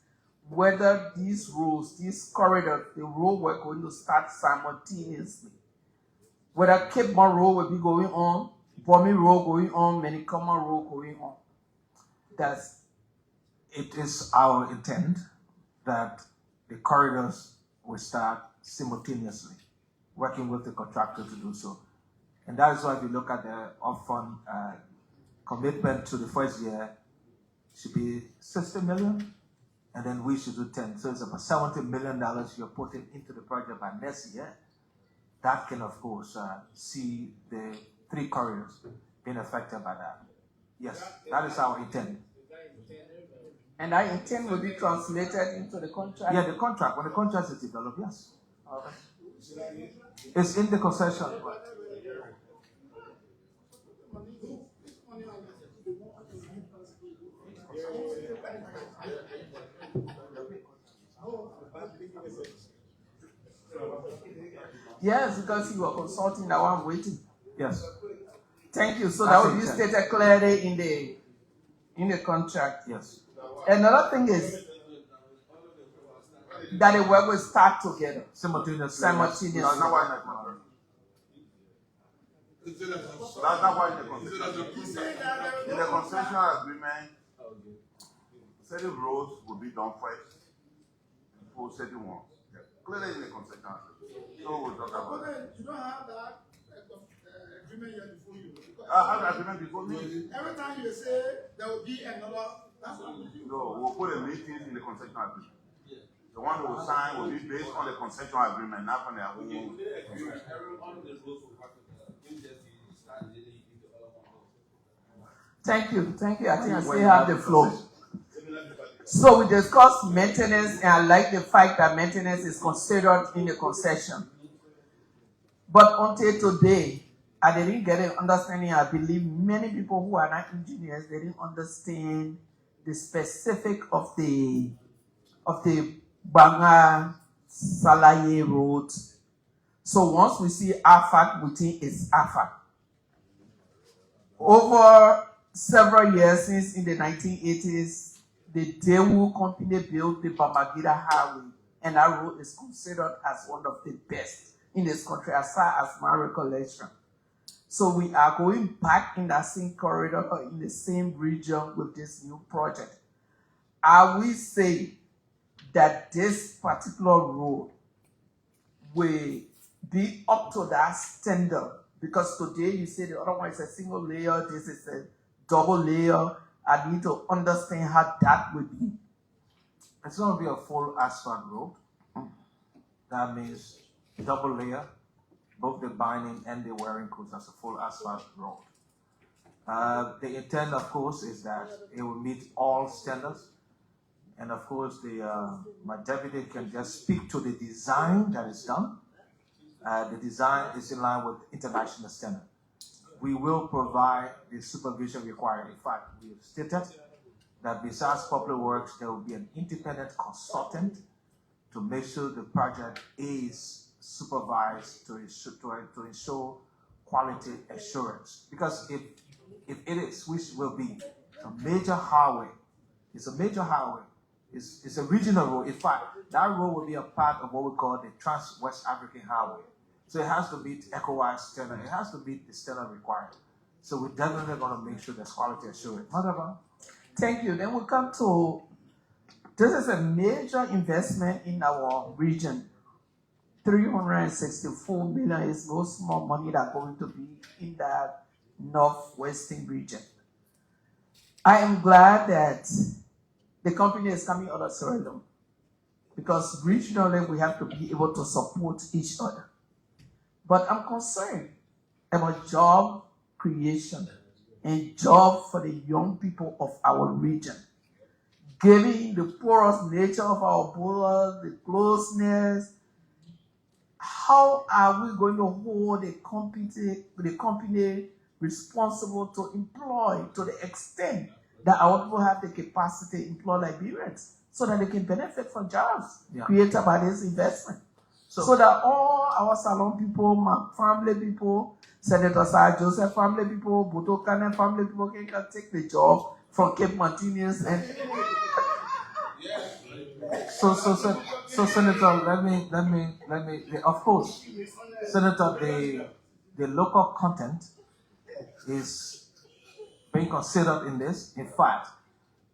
whether these roads, these corridors, the road were going to start simultaneously. Whether Cape Mount Road will be going on, Bomi Road going on, Manicoma Road going on. It is our intent that the corridors will start simultaneously, working with the contractor to do so. And that is why if you look at the upfront commitment to the first year, should be 60 million, and then we should do 10. So it's about $70 million you're putting into the project by next year. That can, of course, see the 3 corridors being affected by that. Yes, that is our intent. And that intent will be translated into the contract? Yeah, the contract. When the contract is developed, yes. Okay. It's in the concession. Yes, because you were consulting that one waiting. Yes. Thank you. So That's that will be stated clearly in the contract. Yes. Another thing is that the work will start together. Simultaneously. Simultaneously. That's not why in the concessional agreement, certain roads will be done first before certain ones. Clearly in the concessional agreement. So we'll talk about it. You don't have that agreement yet before you. I have the agreement before me. Every time you say there will be another, that's what we do. No, we'll put a meeting in the concessional agreement. The one who will sign will be based on the concessional agreement, not on their own. Thank you. Thank you. I think I still have the floor. So we discussed maintenance, and I like the fact that maintenance is considered in the concession. But until today, I didn't get an understanding. I believe many people who are not engineers, they didn't understand the specific of the Banga Salaye Road. So once we see AFAC, we think it's AFAC. Over several years, since in the 1980s, the Daewoo company built the Bamagida Highway, and that road is considered as one of the best in this country, as far as my recollection. So we are going back in that same corridor, or in the same region with this new project. I will say that this particular road will be up to that standard, because today you say the other one is a single layer, this is a double layer. I need to understand how that would be. It's going to be a full asphalt road. That means double layer, both the binding and the wearing coats as a full asphalt road. The intent, of course, is that it will meet all standards. And of course, my deputy can just speak to the design that is done. The design is in line with international standard. We will provide the supervision required. In fact, we have stated that besides Public Works, there will be an independent consultant to make sure the project is supervised to ensure quality assurance. Because if it is, which will be a major highway, it's a major highway, it's a regional road. In fact, that road will be a part of what we call the Trans-West African Highway. So it has to meet ECOWAS standard. It has to meet the standard required. So we're definitely going to make sure there's quality assurance. Thank you. Then we come to, this is a major investment in our region. 364 million is no small money that's going to be in that northwestern region. I am glad that the company is coming out of Sierra Leone, because regionally we have to be able to support each other. But I'm concerned about job creation and job for the young people of our region. Given the porous nature of our borders, the closeness, how are we going to hold the company responsible to employ to the extent that our people have the capacity to employ Liberians, so that they can benefit from jobs created by this investment? So that all our Salon people, my family people, Senator Sir Joseph family people, Boto Kanen family people can take the job from Cape Martinez and So Senator, let me, of course, Senator, the local content is being considered in this. In fact,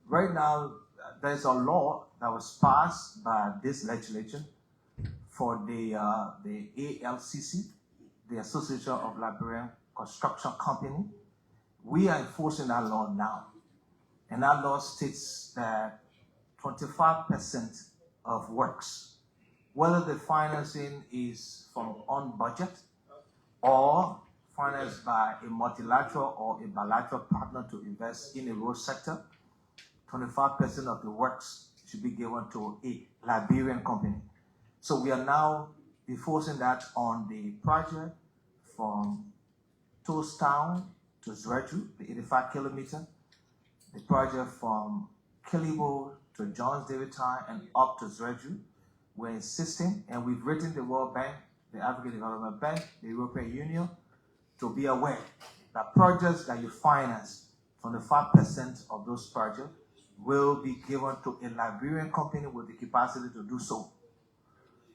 right now, there's a law that was passed by this legislature for the ALCC, the Association of Liberian Construction Company. We are enforcing that law now. And that law states that 25% of works, whether the financing is from on budget or financed by a multilateral or a bilateral partner to invest in the road sector, 25% of the works should be given to a Liberian company. So we are now enforcing that on the project from Toastown to Zreju, the 85 kilometer, the project from Kilibo to Johns Davidson and up to Zreju. We're insisting, and we've written the World Bank, the African Development Bank, the European Union, to be aware that projects that you finance, 25% of those projects will be given to a Liberian company with the capacity to do so.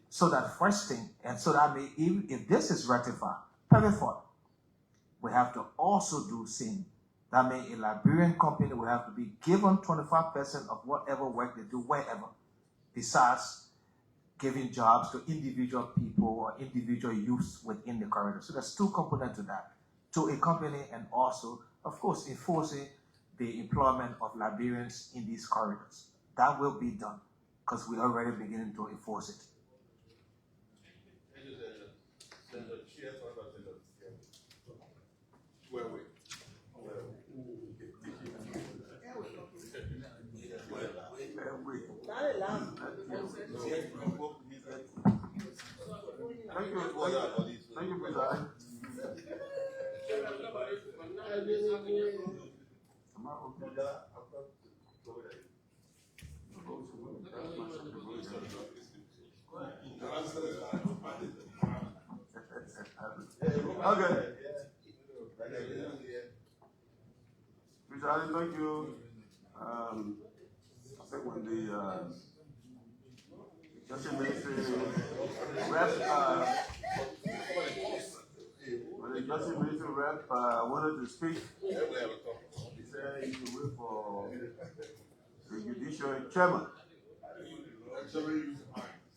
So that first thing, and so that may, even if this is ratified, PAVIFORT, we have to also do same. That means a Liberian company will have to be given 25% of whatever work they do wherever, besides giving jobs to individual people or individual youths within the corridor. So there's two components to that, to a company and also, of course, enforcing the employment of Liberians in these corridors. That will be done because we're already beginning to enforce it. Thank you, President. Okay. President, thank you. I think when the Justice Ministry rep, when the Justice Ministry rep wanted to speak, he said he should wait for the judicial chairman.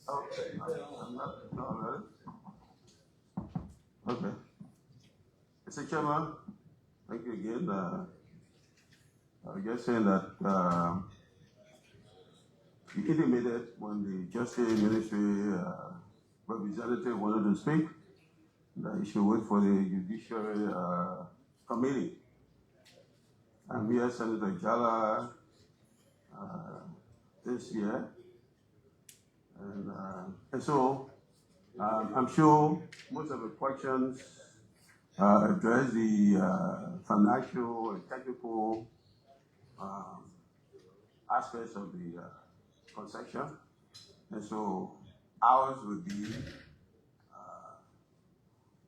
Oh, I'm not right. Okay. Mr. Chairman, thank you again. I was just saying that you intimated when the Justice Ministry representative wanted to speak that you should wait for the Judiciary Committee. I'm here, Senator Jala, this year. And so I'm sure most of the questions address the financial and technical aspects of the concession. And so ours would be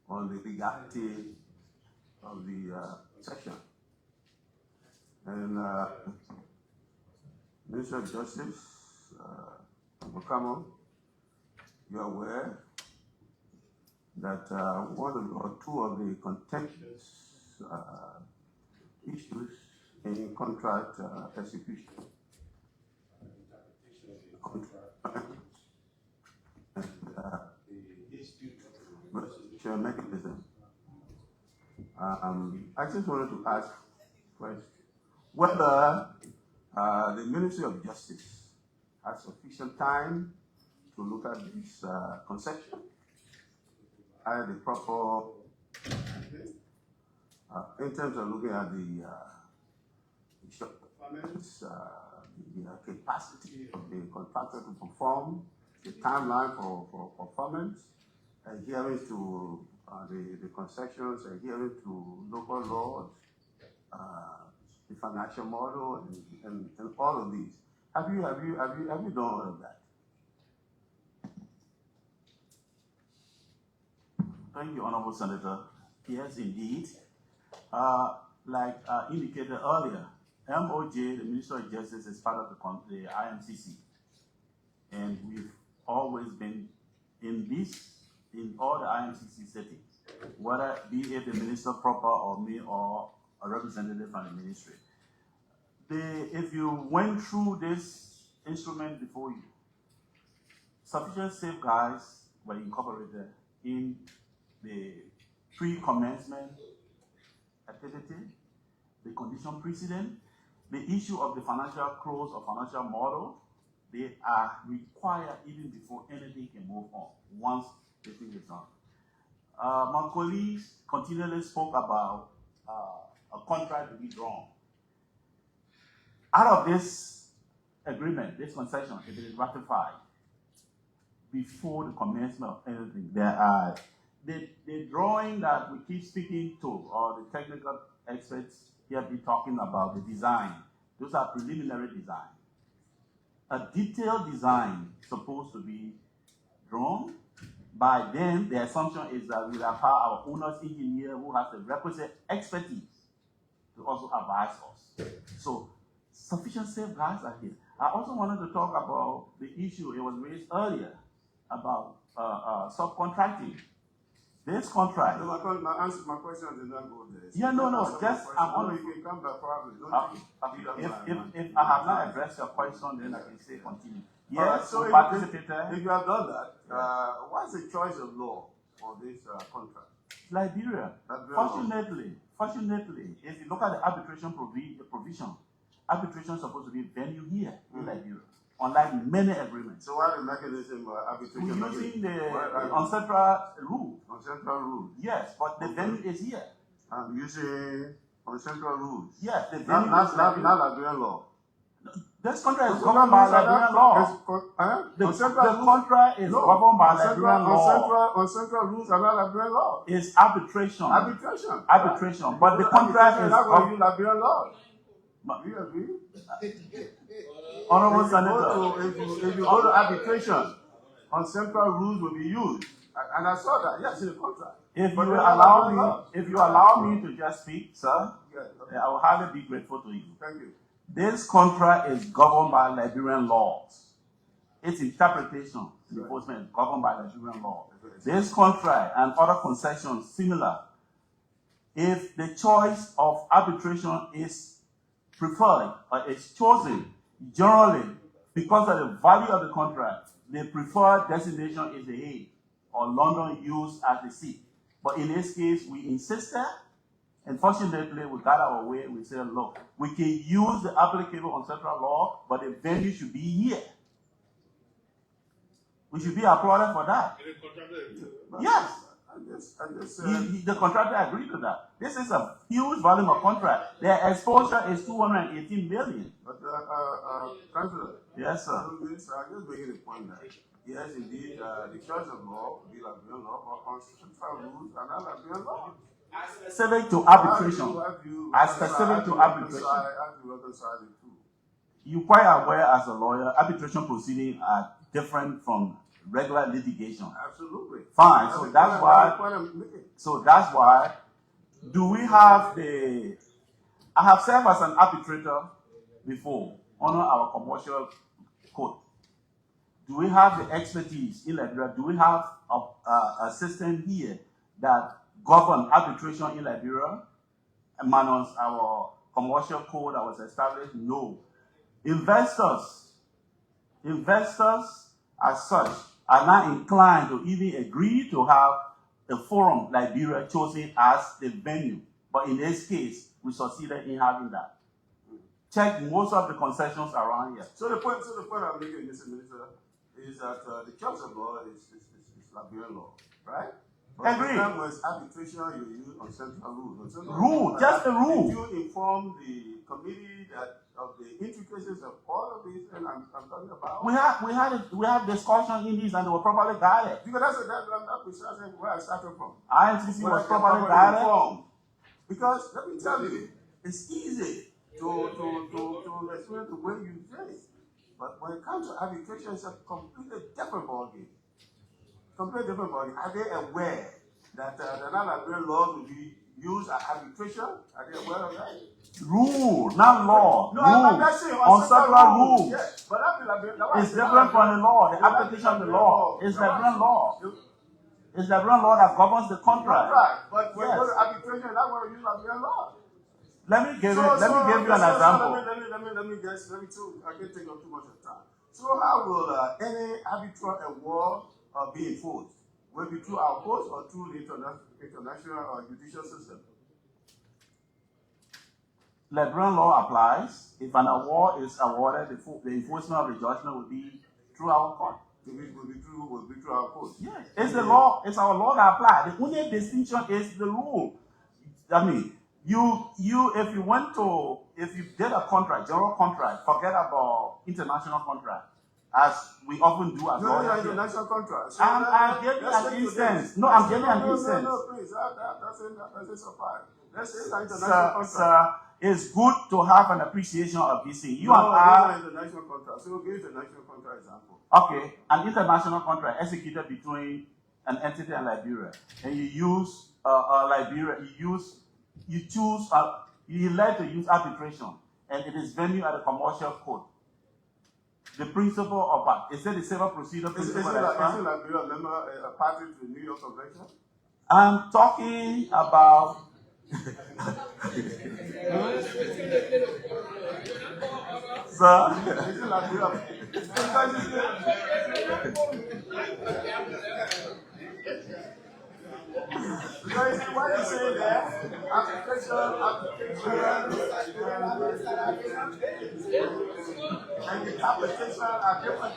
on the legality of the section. And Minister of Justice, Mokamo, you're aware that one or two of the contentious issues in contract execution and the dispute resolution mechanism. I just wanted to ask first whether the Ministry of Justice has sufficient time to look at this conception, the proper, in terms of looking at the performance, the capacity of the contractor to perform, the timeline for performance, adhering to the concessions, adhering to local laws, the financial model, and all of these. Have you done all of that? Thank you, Honorable Senator. Yes, indeed. Like indicated earlier, MOJ, the Minister of Justice, is part of the IMCC. And we've always been in all the IMCC settings, whether be it the minister proper or me or a representative from the ministry. If you went through this instrument before you, sufficient safeguards were incorporated in the pre-commencement activity, the condition precedent, the issue of the financial close or financial model. They are required even before anything can move on, once the thing is done. My colleagues continually spoke about a contract to be drawn. out of this agreement, this concession, if it is ratified before the commencement of anything, there are the drawing that we keep speaking to, or the technical experts here be talking about the design. Those are preliminary design. A detailed design supposed to be drawn. By then, the assumption is that we'll have our owner's engineer who has the requisite expertise to also advise us. So, sufficient safeguards are here. I also wanted to talk about the issue, it was raised earlier, about subcontracting. This contract. No, my question did not go there. Yeah, no, just I'm on. You can come back probably. If I have not addressed your question, then I can say continue. Yes, Right, so we participated. if you have done that, what's the choice of law for this contract? Liberia. Fortunately, if you look at the arbitration provision, arbitration is supposed to be venue here in Liberia, unlike many agreements. So what the mechanism arbitration? We're using the ancestral rule. Ancestral rule. Yes, but the venue is here. I'm using ancestral rules. Yes, the venue is not Liberian law. This contract is governed by Liberian law. The contract is governed by Liberian law. Ancestral rules are not Liberian law. It's arbitration. Arbitration. But the contract is governed by Liberian law. Do you agree? Honorable Senator, if you go to arbitration, ancestral rules will be used. And I saw that, yes, in the contract. If you allow me to just speak, sir, I will highly be grateful to you. Thank you. This contract is governed by Liberian laws. Its interpretation, enforcement is governed by Liberian law. This contract and other concessions similar, if the choice of arbitration is preferred or is chosen, generally, because of the value of the contract, the preferred destination is The Hague or London used as the seat. But in this case, we insisted, and fortunately, we got our way. We said, look, we can use the applicable ancestral law, but the venue should be here. We should be applauded for that. Yes. The contractor agreed to that. This is a huge volume of contract. Their exposure is 218 million. But, Councillor. Yes, sir. I'm just making a point that, yes, indeed, the choice of law will be Liberian law, but ancestral rules are not Liberian law. Specific to arbitration. As specific to arbitration. How do you reconcile the two? You're quite aware as a lawyer, arbitration proceedings are different from regular litigation. Absolutely. Fine. So that's why. Do we have the? I have served as an arbitrator before under our commercial code. Do we have the expertise in Liberia? Do we have a system here that govern arbitration in Liberia, minus our commercial code that was established? No. Investors as such are not inclined to even agree to have a forum Liberia chosen as the venue. But in this case, we succeeded in having that. Check most of the concessions around here. So the point I'm making, Mr. Minister, is that the choice of law is Liberian law, right? Agree. The time was arbitration, you use ancestral rules. Rule, just the rule. Did you inform the committee that of the intricacies of all of these things I'm talking about? We have discussion in these, and they were properly guided. Because that's precisely where I started from. INCC was properly guided. Because let me tell you, it's easy to explain the way you say. But when it comes to arbitration, it's a completely different ballgame. Completely different ballgame. Are they aware that the non-Liberian laws will be used at arbitration? Are they aware of that? Rule, not law. No, rule. I'm not saying Ancestral rules. Yes, but it's different from the law. The application of the law is Liberian law. It's Liberian law that governs the contract. But when you go to arbitration, that's where you use Liberian law. Let me give you an example. Let me guess. I can't take up too much of time. So how will any arbitral award be enforced? Will it be through our courts or through the international judicial system? Liberian law applies. If an award is awarded, the enforcement of the judgment will be through our court. Will be through our courts. Yes, it's the law. It's our law that applies. The only distinction is the rule. I mean, if you did a contract, general contract, forget about international contract, as we often do as No, lawyers. international contract. So I'm giving an instance. No, I'm giving an instance. No, please. That doesn't suffice. Let's say it's international contract. Sir, it's good to have an appreciation of this thing. You and No, I. international contract. So we'll give international contract example. Okay, an international contract executed between an entity and Liberia, and you use Liberia. You elect to use arbitration, and it is venue at a commercial court. The principle of that is it the civil procedure principle? Isn't Liberia a member, a party to the New York Convention? I'm talking about. Sir, isn't Liberia? Because what you say there, application, and the application are different.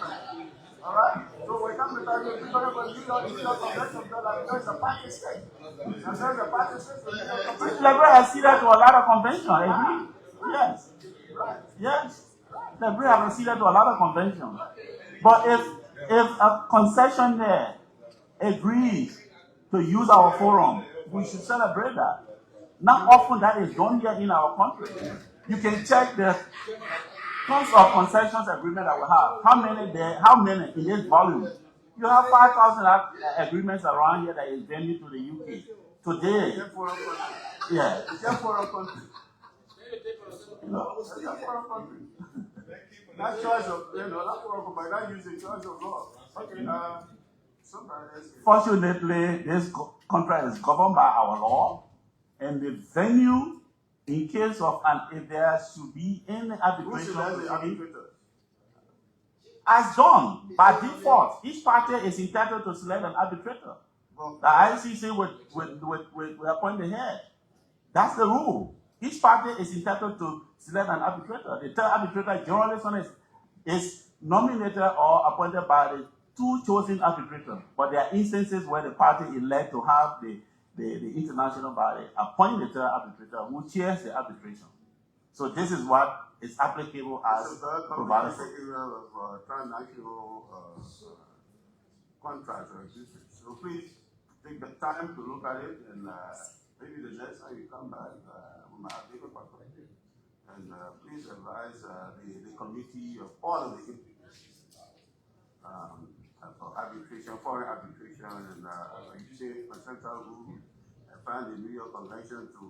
All right? So we come to tell you, people about New York Convention, there's a party state. And there's a party state for New York Convention. Liberia has acceded to a lot of conventions, I agree. Yes. Yes. Liberia has acceded to a lot of conventions. But if a concessionaire agrees to use our forum, we should celebrate that. Not often that is done here in our country. You can check the tons of concessions agreement that we have. How many in this volume? You have 5,000 agreements around here that is venue to the UK. Today. Yeah. It's just for a country. No, it's just for a country. That choice of, that's for by that using choice of law. Okay, fortunately, this contract is governed by our law, and the venue, in case of if there should be any arbitration, as done by default, each party is entitled to select an arbitrator. The ICC will appoint the head. That's the rule. Each party is entitled to select an arbitrator. The third arbitrator generally is nominated or appointed by the two chosen arbitrators, but there are instances where the party elect to have the international body appoint the third arbitrator who chairs the arbitration. So this is what is applicable as provided for. Transnational contracts or existence. So please take the time to look at it, and maybe the next time you come back, we might have different perspective. And please advise the committee of all of the implications. For arbitration, foreign arbitration, and you say central rule, and find the New York Convention to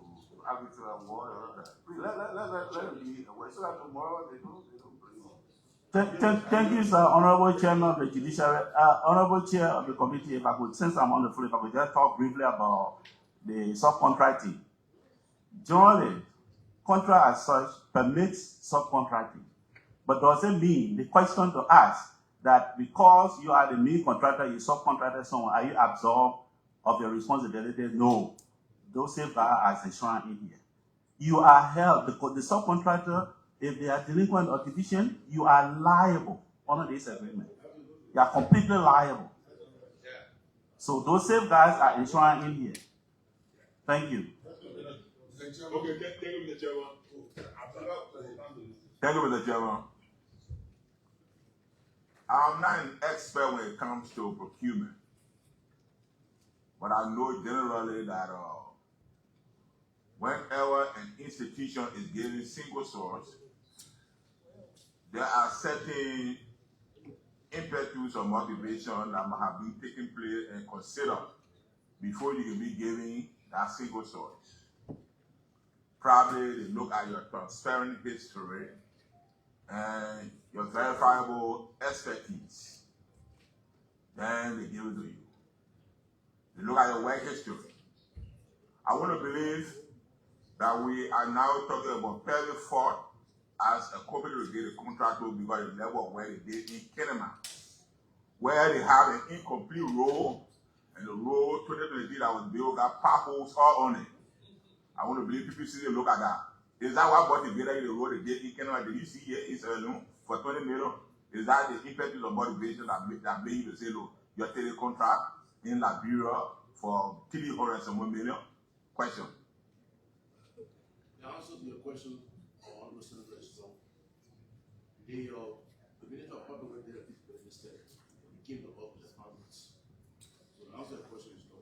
arbitrate a war or that. Please let them be aware so that tomorrow they don't bring it. Thank you, sir, Honorable Chairman of the Judiciary, Honorable Chair of the Committee. If I could, since I'm on the floor, if I could just talk briefly about the subcontracting. Generally, contract as such permits subcontracting, but does it mean the question to ask that because you are the main contractor, you subcontracted someone, are you absolved of your responsibility? No. Those safeguards are enshrined in here. You are held, because the subcontractor, if they are delinquent or deficient, you are liable under this agreement. You are completely liable. So those safeguards are enshrined in here. Thank you. Okay, thank you, Mr. Chairman. Thank you, Mr. Chairman. I'm not an expert when it comes to procurement, but I know generally that whenever an institution is getting single source, there are certain impetus or motivation that might have been taken place and considered before you can be giving that single source. Probably they look at your transparent history and your verifiable expertise. Then they give it to you. They look at your work history. I want to believe that we are now talking about PAVIFORT as a corporate-related contractor because of the level of work they did in Kenema, where they have an incomplete road, and the road 2023 that was built got potholes all on it. I want to believe people see they look at that. Is that what motivated the road they did in Kenema? Did you see here in Israel for 20 million? Is that the impetus of motivation that made you to say, look, you're taking a contract in Liberia for 300 and 1 million? Question. answer to your question on the Senator is so the Minister of Public Works did a piece in the state. He came to office as Congress. So the answer to the question is no.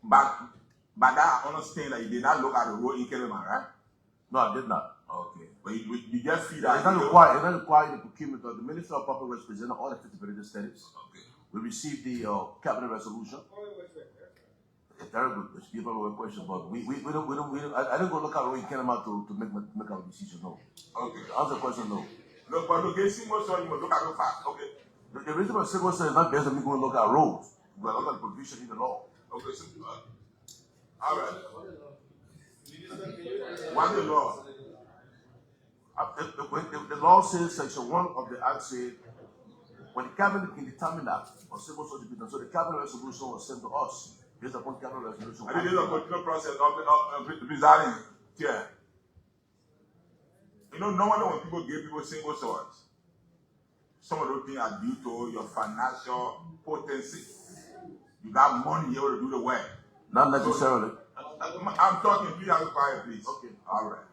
But that I understand that you did not look at the road in Kelema, right? No, I did not. Okay. But you just feel It's that not required the procurement of the Minister of Public Works presented all the feasibility studies. Okay. We received the cabinet resolution. It's very good. It's people with questions, but we don't I didn't go look at road in Kelema to make our decision. No. Okay. Answer the question no. No, but look, single soil, you must look at it fast. Okay. The reason why single soil is not based on me going to look at roads. We are looking at the provision in the law. Okay, so, all right. What's the law? The law says section 1 of the act says when the cabinet can determine that for civil social business, so the cabinet resolution was sent to us based upon cabinet resolution. And it is a continual process of resigning. Yeah. You know, normally when people give people single source, some of those things are due to your financial potency. You got money here to do the work. Not necessarily. So, I'm talking, please have a quiet, please. Okay. All right.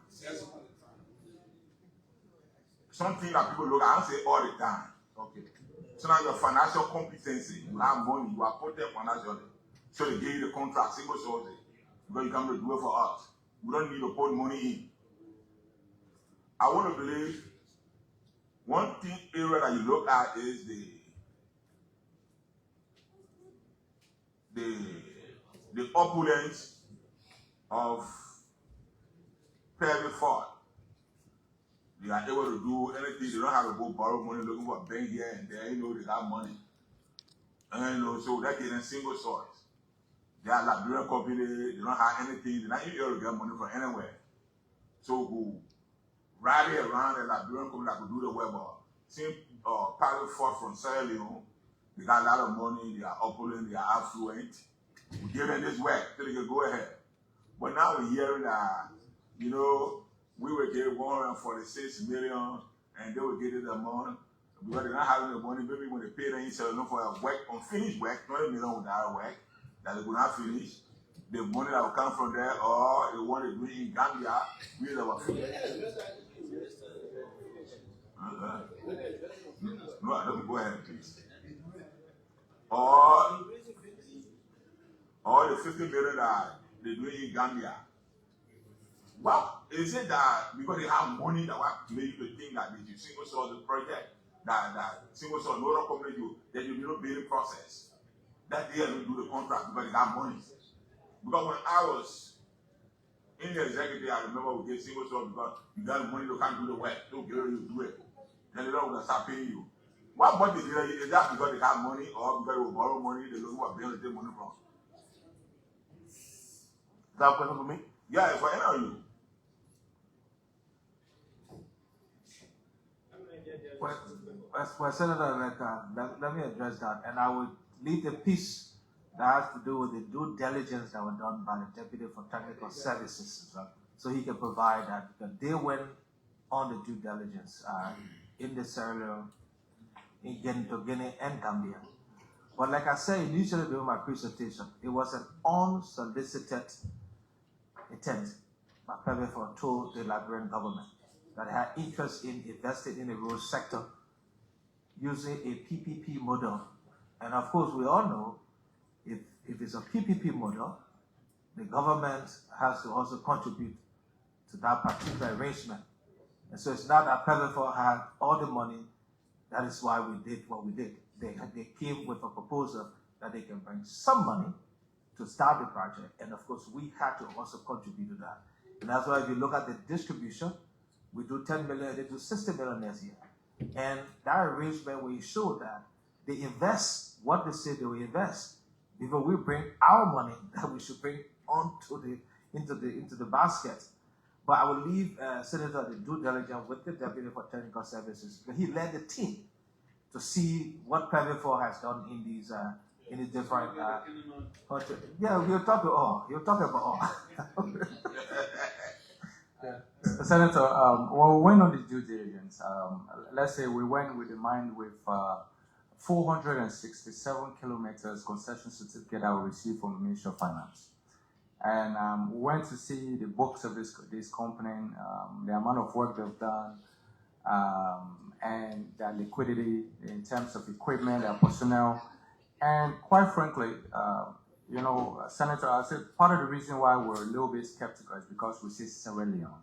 Something that people look at, I don't say all the time. Okay. So now your financial competency, you have money, you are potent financially. So they give you the contract, single source, because you come to do it for us. We don't need to put money in. I want to believe one thing area that you look at is the opulence of PAVIFORT. They are able to do anything. They don't have to go borrow money looking for a bank here and there. You know, they got money. And you know, so that is a single source. They are Liberian company. They don't have anything. They're not able to get money from anywhere. So who rally around the Liberian company that could do the web. Same PAVIFORT from Sierra Leone. They got a lot of money. They are opulent. They are affluent. We give them this work so they can go ahead. But now we're hearing that, you know, we will get 146 million and they will get it a month because they're not having the money. Maybe when they pay them, instead of for a work, unfinished work, 20 million without work that they could not finish. The money that will come from there, or they want to do it in Gambia, we never finish. No, let me go ahead, please. Or the 50 million that they do in Gambia. Well, is it that because they have money that will make you think that they should single source the project, that single source no other company do, that you do bidding process, that they don't do the contract because they have money. Because when I was in the executive, I remember we get single source because you got money, they can't do the work, don't get you to do it. Then they don't start paying you. What money is that because they have money or because they will borrow money, they don't want to be able to take money from? Is that a question for me? Yeah, it's for any of you. Well, Senator, let me address that, and I would leave the piece that has to do with the due diligence that was done by the Deputy for Technical Services, so he can provide that, because they went on the due diligence in the Sierra Leone, in Guinea and Gambia. But like I said initially during my presentation, it was an unsolicited intent by PAVIFORT to the Liberian government that had interest in investing in the road sector using a PPP model. And of course, we all know if it's a PPP model, the government has to also contribute to that particular arrangement. And so it's not that PAVIFORT had all the money. That is why we did what we did. They came with a proposal that they can bring some money to start the project. And of course, we had to also contribute to that. And that's why if you look at the distribution, we do 10 million, they do 60 million next year. And that arrangement will show that they invest what they say they will invest. Before we bring our money that we should bring into the basket. But I will leave Senator the due diligence with the Deputy for Technical Services. But he led the team to see what PAVIFORT has done in these different. Yeah, we'll talk about all. You'll talk about all. Yeah. Senator, well, we went on the due diligence. Let's say we went with the mind with 467 kilometers concession certificate that we received from the Ministry of Finance. And we went to see the books of this company, the amount of work they've done, and their liquidity in terms of equipment, their personnel. And quite frankly, Senator, I said part of the reason why we're a little bit skeptical is because we see Sierra Leone.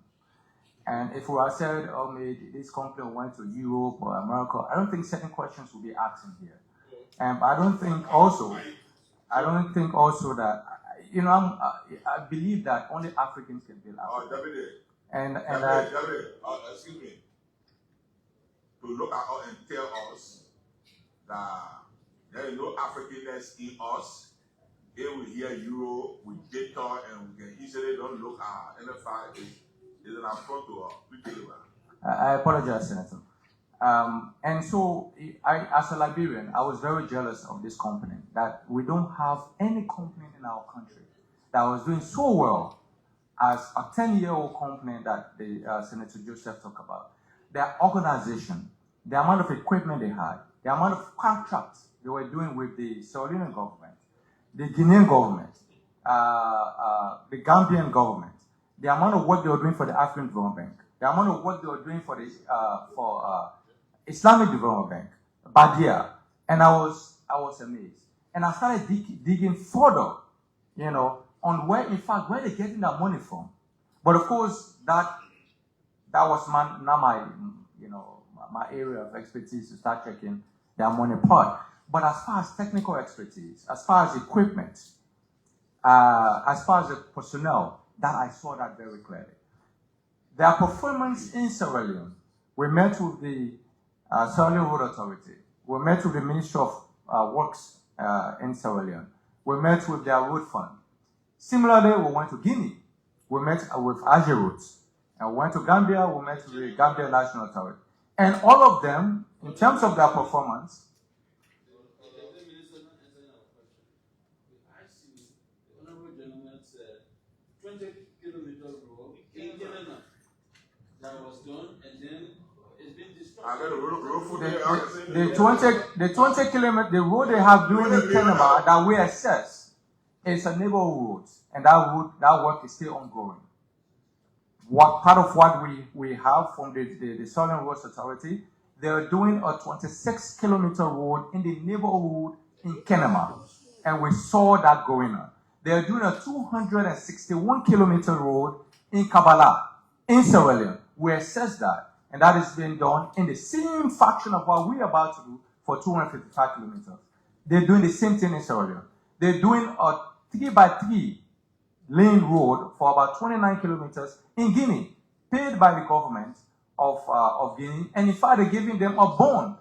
And if we had said, oh, maybe this company went to Europe or America, I don't think certain questions will be asked in here. And I don't think also that, I believe that only Africans can build Africa. Excuse me. To look at us and tell us that there is no Africanness in us. Here we hear Euro, we data, and we can easily don't look at NFI is an affront to us. I apologize, Senator. And so, as a Liberian, I was very jealous of this company, that we don't have any company in our country that was doing so well as a 10-year-old company that Senator Joseph talked about. Their organization, the amount of equipment they had, the amount of contracts they were doing with the Sierra Leonean government, the Guinean government, the Gambian government, the amount of work they were doing for the African Development Bank, the amount of work they were doing for the Islamic Development Bank, Badia, and I was amazed. And I started digging further, on where they're getting that money from. But of course, that was not my area of expertise to start checking their money part. But as far as technical expertise, as far as equipment, as far as the personnel, that I saw that very clearly. Their performance in Sierra Leone, we met with the Sierra Leone Road Authority, we met with the Ministry of Works in Sierra Leone, we met with their road fund. Similarly, we went to Guinea, we met with Ager Roads, and we went to Gambia, we met with the Gambia National Authority. And all of them, in terms of their performance, that was done, and then it's been destroyed. The 20 kilometer, the road they have doing in Kenema that we assess is a neighborhood road, and that work is still ongoing. What part of what we have from the Southern Roads Authority, they are doing a 26-kilometer road in the neighborhood in Kenema, and we saw that going on. They are doing a 261-kilometer road in Kabbalah, in Sierra Leone. We assess that, and that is being done in the same fraction of what we're about to do for 255 kilometers. They're doing the same thing in Sierra Leone. They're doing a 3x3 lane road for about 29 kilometers in Guinea, paid by the government of Guinea, and in fact, they're giving them a bond,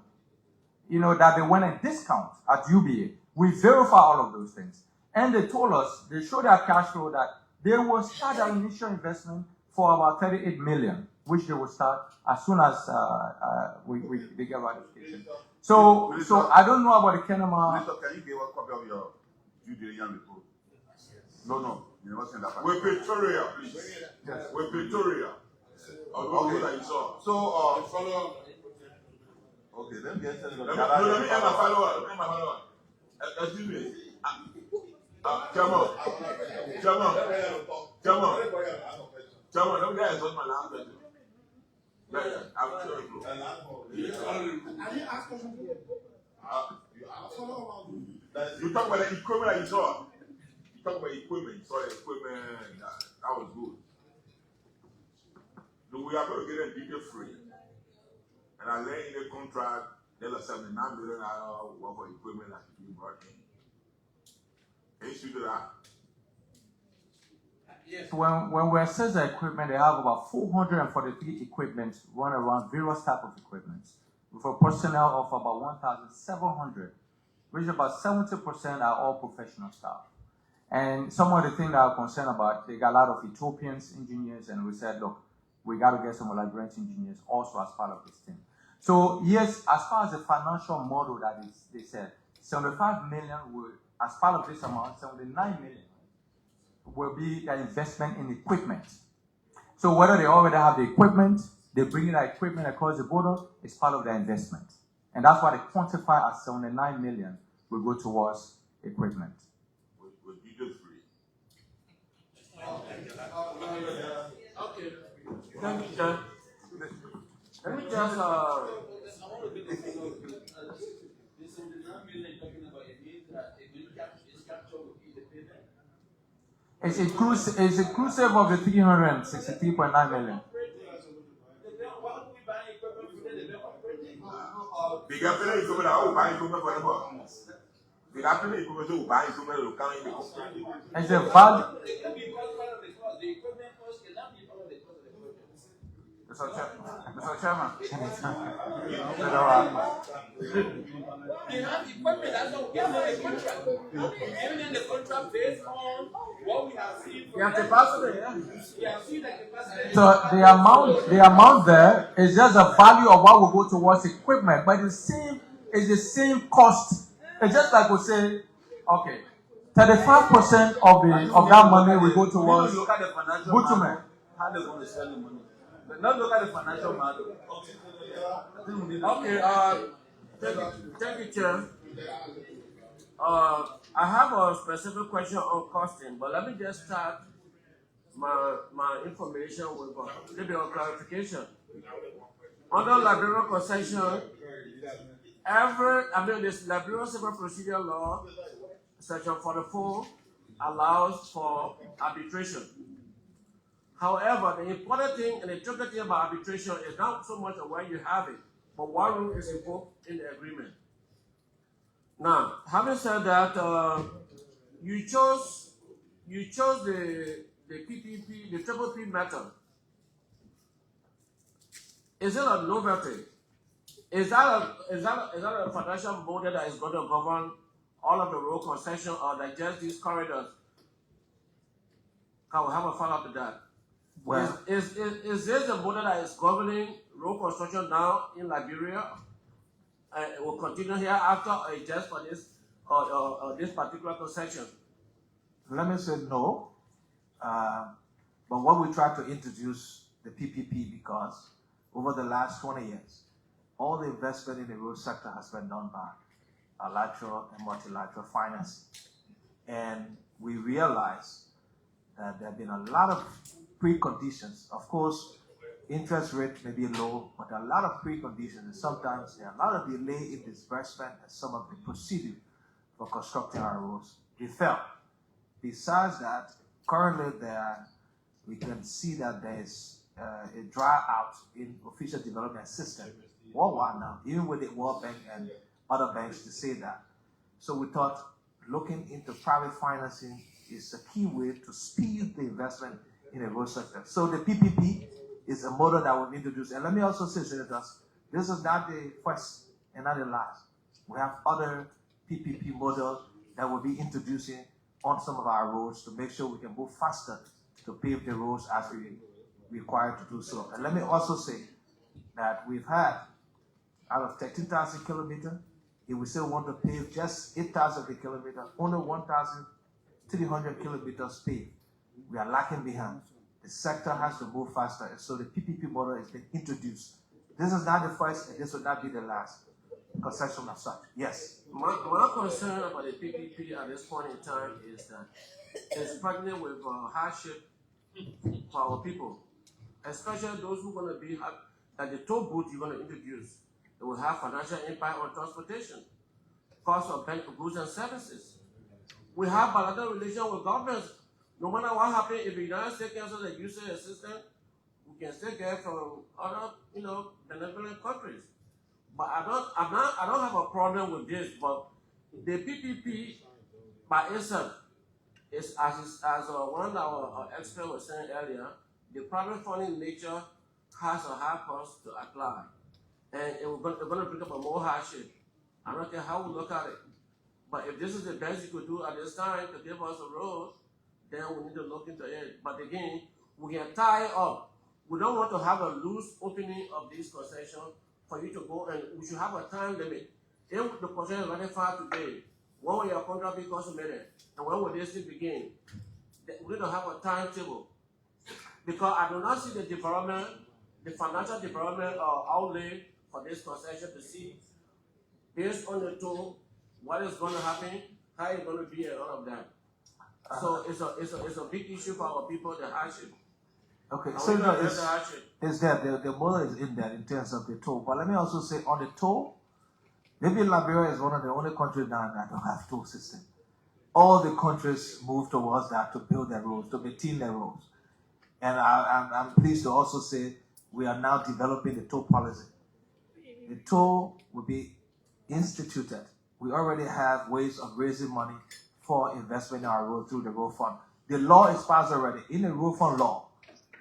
that they want a discount at UBA. We verify all of those things. And they told us, they showed their cash flow that they will start their initial investment for about 38 million, which they will start as soon as they get ratification. So I don't know about the Kenema. Minister, can you give a copy of your due diligence report? No. You never send that. We're Pretoria, please. Yes. We're Pretoria. Okay, that you saw. So, follow up. Okay, let me get Senator. Let me end my follow-up. Excuse me. Chairman, let me answer my last question. I'm sure you talk about the equipment that you saw. You talk about equipment. You saw the equipment. That was good. So we are going to get a detail free. And I lay in the contract, there's a $79 million worth of equipment that should be brought in. Can you speak to that? Yes. When we assess the equipment, they have about 443 equipment run around various types of equipment with a personnel of about 1,700, which about 70% are all professional staff. And some of the things that I'm concerned about, they got a lot of Ethiopians engineers, and we said, look, we got to get some Liberian engineers also as part of this team. So yes, as far as the financial model that is, they said, 75 million will, as part of this amount, 79 million will be the investment in equipment. So whether they already have the equipment, they bring in that equipment across the border, it's part of their investment. And that's why they quantify as 79 million will go towards equipment. With details free. Okay. Thank you, John. Let me just It's inclusive of the 363.9 million. Bigger play equipment, I will buy equipment for the book. Bigger play equipment, will buy equipment, will come in the book. It's a value. Mr. Chairman. We have equipment that's not given the contract. Giving them the contract based on what we have seen. We have capacity, yeah. We have seen the capacity. So the amount there is just the value of what will go towards equipment, but it's the same cost. It's just like we say, okay, 35% of that money will go towards bitumen. How they going to spend the money? But now look at the financial model. Okay, thank you, Chair. I have a specific question on costing, but let me just start my information with a little bit of clarification. Under Liberia concession, this Liberia Civil Procedure Law, Section 44, allows for arbitration. However, the important thing and the tricky thing about arbitration is not so much of where you have it, but what rule is invoked in the agreement. Now, having said that, you chose the PPP, the triple P method. Is it a novelty? Is that a financial model that is going to govern all of the road concession, or that just these corridors? Can we have a follow-up to that? Well, Is this the model that is governing road construction now in Liberia? It will continue here after, or just for this this particular concession? let me say no. But what we try to introduce the PPP because over the last 20 years, all the investment in the road sector has been done by bilateral and multilateral financing. And we realize that there have been a lot of preconditions. Of course, interest rate may be low, but a lot of preconditions, and sometimes there are a lot of delay in disbursement and some of the procedure for constructing our roads. We felt. Besides that, currently we can see that there is a dry out in official development system worldwide now, even with the World Bank and other banks to say that. So we thought looking into private financing is a key way to speed the investment in the road sector. So the PPP is a model that we've introduced. And let me also say, Senators, this is not the first and not the last. We have other PPP models that we'll be introducing on some of our roads to make sure we can move faster to pave the roads as we require to do so. And let me also say that we've had, out of 13,000 kilometers, if we still want to pave just 8,000 kilometers, only 1,300 kilometers paved. We are lacking behind. The sector has to move faster, and so the PPP model has been introduced. This is not the first, and this will not be the last concession of such. Yes? My concern about the PPP at this point in time is that it's pregnant with hardship for our people, especially those who are going to be at the toll booth you're going to introduce. It will have financial impact on transportation, cost of goods and services. We have bilateral relations with governments. No matter what happens, if the United States cancels the usage assistance, we can still get from other, benevolent countries. But I don't have a problem with this. But the PPP by itself is, as one of our experts was saying earlier, the private funding nature has a high cost to apply, and it's going to bring up a more hardship. I don't care how we look at it. But if this is the best you could do at this time to give us a road, then we need to look into it. But again, we can tie it up. We don't want to have a loose opening of this concession for you to go, and we should have a time limit. If the concession is ratified today, when will your contract be consummated? And when will this thing begin? We need to have a timetable. Because I do not see the development, the financial development outlay for this concession to see, based on the tool, what is going to happen, how it's going to be, and all of that. So it's a big issue for our people, the hardship. Okay, And so we no, don't address the hardship. it's there. The model is in there in terms of the toll. But let me also say on the toll, maybe Liberia is one of the only countries now that don't have toll system. All the countries move towards that to build their roads, to maintain their roads. And I'm pleased to also say we are now developing the toll policy. The toll will be instituted. We already have ways of raising money for investment in our road through the road fund. The law is passed already. In the road fund law,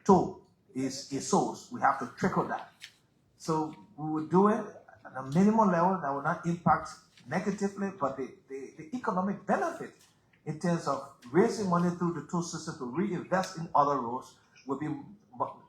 toll is a source. We have to trickle that. So we will do it at a minimum level that will not impact negatively, but the economic benefit in terms of raising money through the toll system to reinvest in other roads will be,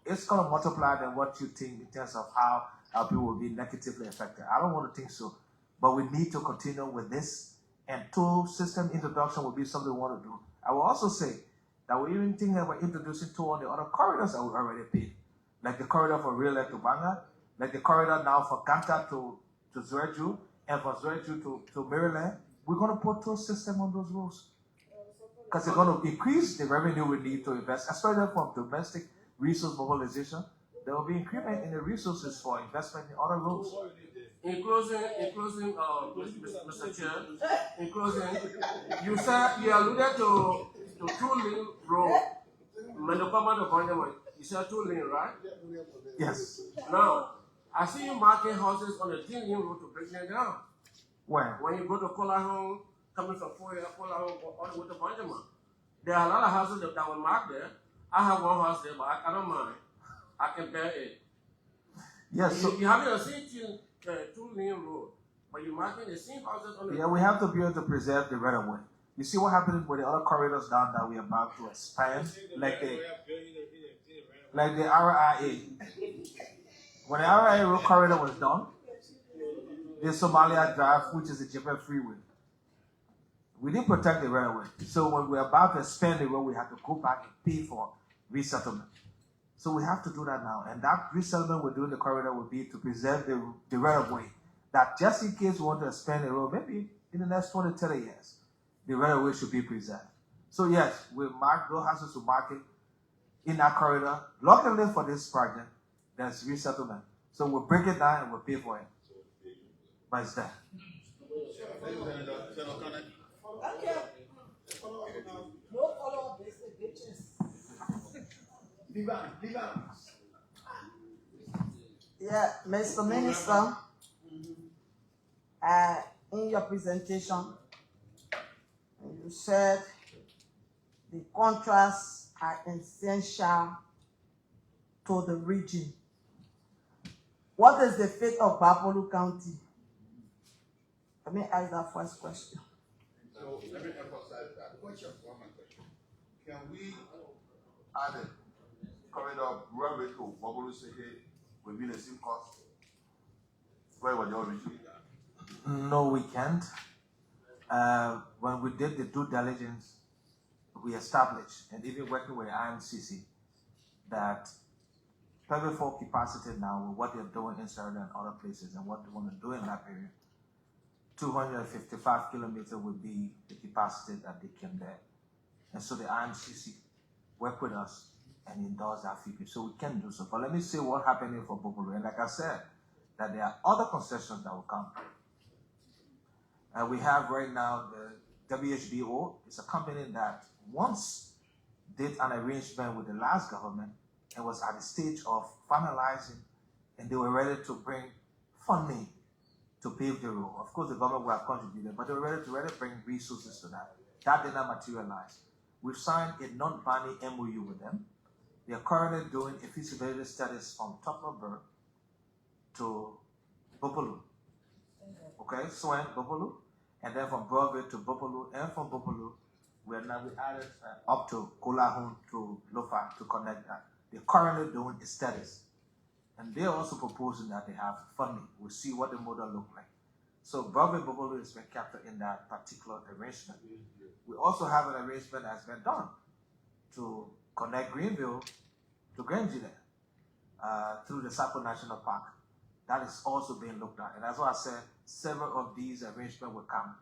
it's going to multiply than what you think in terms of how our people will be negatively affected. I don't want to think so, but we need to continue with this, and toll system introduction will be something we want to do. I will also say that we even think about introducing toll on the other corridors that we already paid, like the corridor from Real to Banga, like the corridor now for Ganta to Zwerju, and from Zwerju to Maryland. We're going to put toll system on those roads because they're going to increase the revenue we need to invest, especially from domestic resource mobilization. There will be increment in the resources for investment in other roads. In closing, Mr. Chair, in closing, you said you alluded to two-lane road, Mandokama to Bonjaman. You said two-lane, right? Yes. Now, I see you marking houses on the 10-lane road to break them down. Where? When you go to Kolahong, coming from Foya, Kolahong, all the way to Bonjaman. There are a lot of houses that were marked there. I have one house there, but I don't mind. I can bear it. Yes. So you have the same two-lane road, but you're marking the same houses on the yeah, we have to be able to preserve the right of way. You see what happened with the other corridors down that we are about to expand, like the RIA. When the RIA road corridor was done, the Somalia Drive, which is the Japan Freeway, we didn't protect the right of way. So when we're about to expand the road, we have to go back and pay for resettlement. So we have to do that now. And that resettlement we're doing the corridor will be to preserve the right of way. That just in case we want to expand the road, maybe in the next 20, 30 years, the right of way should be preserved. So yes, we mark those houses to market in that corridor. Luckily for this project, there's resettlement. So we'll break it down and we'll pay for it. But it's there. Okay. No follow-up, bitches. Yeah, Mr. Minister, in your presentation, you said the contracts are essential to the region. What is the fate of Bapolu County? Let me ask that first question. So let me emphasize that. Question. Can we add a corridor railway to Bobolu City within the same cost? Where was your originally? No, we can't. When we did the due diligence, we established, and even working with IMCC, that PAVIFORT capacity now, with what they're doing in Sarah and other places and what they want to do in that area, 255 kilometers would be the capacity that they can bear. And so the IMCC work with us and endorse that figure. So we can do so. But let me say what happened for Bobolo. And like I said, that there are other concessions that will come. And we have right now the WHBO. It's a company that once did an arrangement with the last government and was at the stage of finalizing, and they were ready to bring funding to pave the road. Of course, the government will have contributed, but they were ready to bring resources to that. That did not materialize. We've signed a non-binding MOU with them. They are currently doing a feasibility studies from Tottenham to Bopolu. Okay, Swen, Bopolu, and then from Broadway to Bopolu, and from Bopolu, we added up to Kolahun to Lofa to connect that. They're currently doing studies. And they're also proposing that they have funding. We'll see what the model looks like. So Broadway Bopolu has been captured in that particular arrangement. We also have an arrangement that's been done to connect Greenville to Granville through the Sapo National Park. That is also being looked at. And that's why I said several of these arrangements will come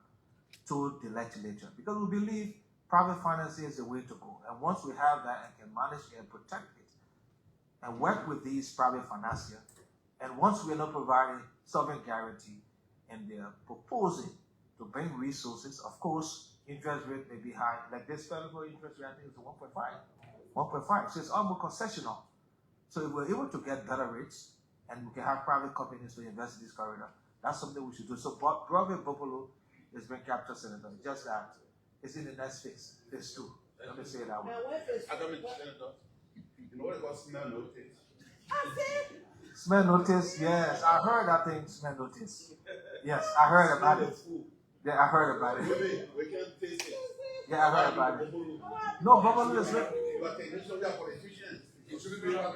to the legislature, because we believe private financing is the way to go. And once we have that and can manage it and protect it, and work with these private financiers. And once we are not providing sovereign guarantee and they are proposing to bring resources, of course, interest rate may be high. Like this federal interest rate, I think it's 1.5. 1.5. So it's almost concessional. So if we're able to get better rates and we can have private companies to invest in this corridor, that's something we should do. So Broadway Buffalo is being captured, Senator. Just that it's in the next phase 2. Let me say it that way. Senator, you know what it was smell notice? Smell notice, yes. I heard that thing, smell notice. Yes, I heard about it. Yeah, I heard about it. We can't taste it. Yeah, I heard about it. No, Buffalo is with.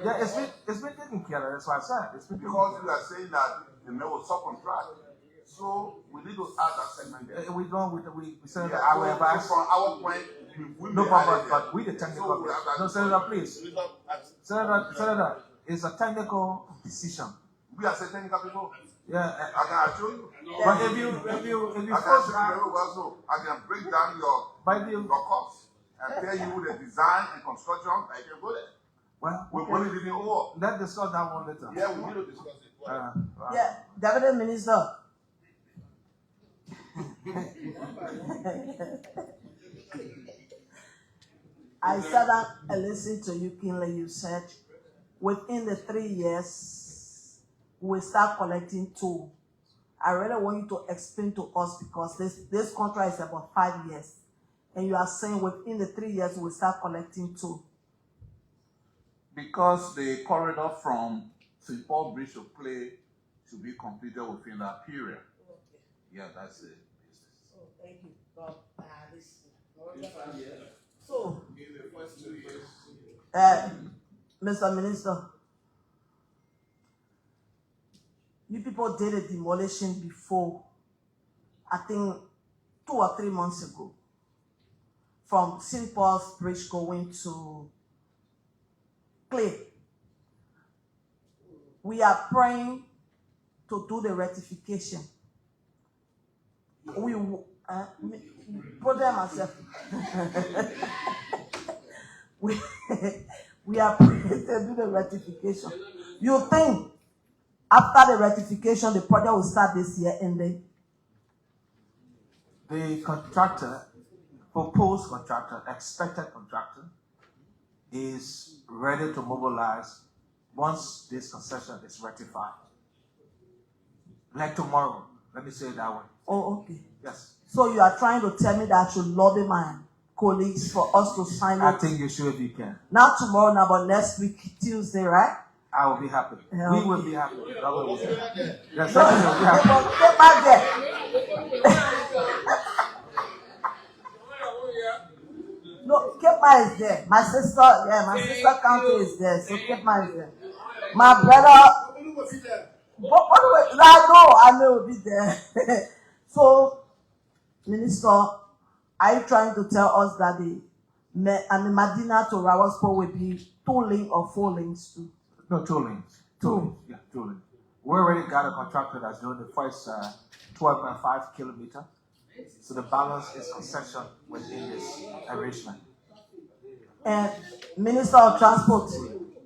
Yeah, it's been taken care of. That's why I said it's been Because you are saying that the mail was subcontract. So we need to add that segment there. We don't. We said Yeah, our so advice. from our point, we No may problem, add it but there. we the technical. So we have that- No, Senator, please. Senator, it's a technical decision. We are saying technical people. Yeah, I can assure you. but if you I can force assure you very well, so I can break down your costs and pay you the design and construction. I can go there. well, We're going to the over. let's discuss that one later. Yeah, we need to discuss it. Yeah, Deputy Minister. I sat down and listened to you, Kinley. You said within the 3 years, we'll start collecting toll. I really want you to explain to us because this contract is about 5 years. And you are saying within the 3 years, we'll start collecting toll. Because the corridor from St. Paul Bridge to Play should be completed within that period. Yeah, that's it. Oh, thank you. So, Mr. Minister, you people did a demolition before, I think 2 or 3 months ago, from St. Paul's Bridge going to Clay. We are praying to do the rectification. We put them myself. we are praying to do the rectification. You think after the rectification, the project will start this year and then? The contractor, proposed contractor, expected contractor, is ready to mobilize once this concession is rectified. Like tomorrow, let me say it that way. Oh, okay. Yes. So you are trying to tell me that I should lobby my colleagues for us to sign it? I think you should if you can. Not tomorrow, now, but next week, Tuesday, right? I will be happy. Yeah, We will okay. be happy. That will be happy. Yes, No, definitely will be happy. get back there. No, Kepma is there. My sister county is there, so Kepma is there. My brother, I know will be there. So, Minister, are you trying to tell us that the Medina to Rawaspo will be 2 lanes or 4 lanes too? No, 2 lanes. 2 lanes. Yeah, 2 lanes. We already got a contractor that's doing the first 12.5 kilometer. So the balance is concession within this arrangement. And Minister of Transport,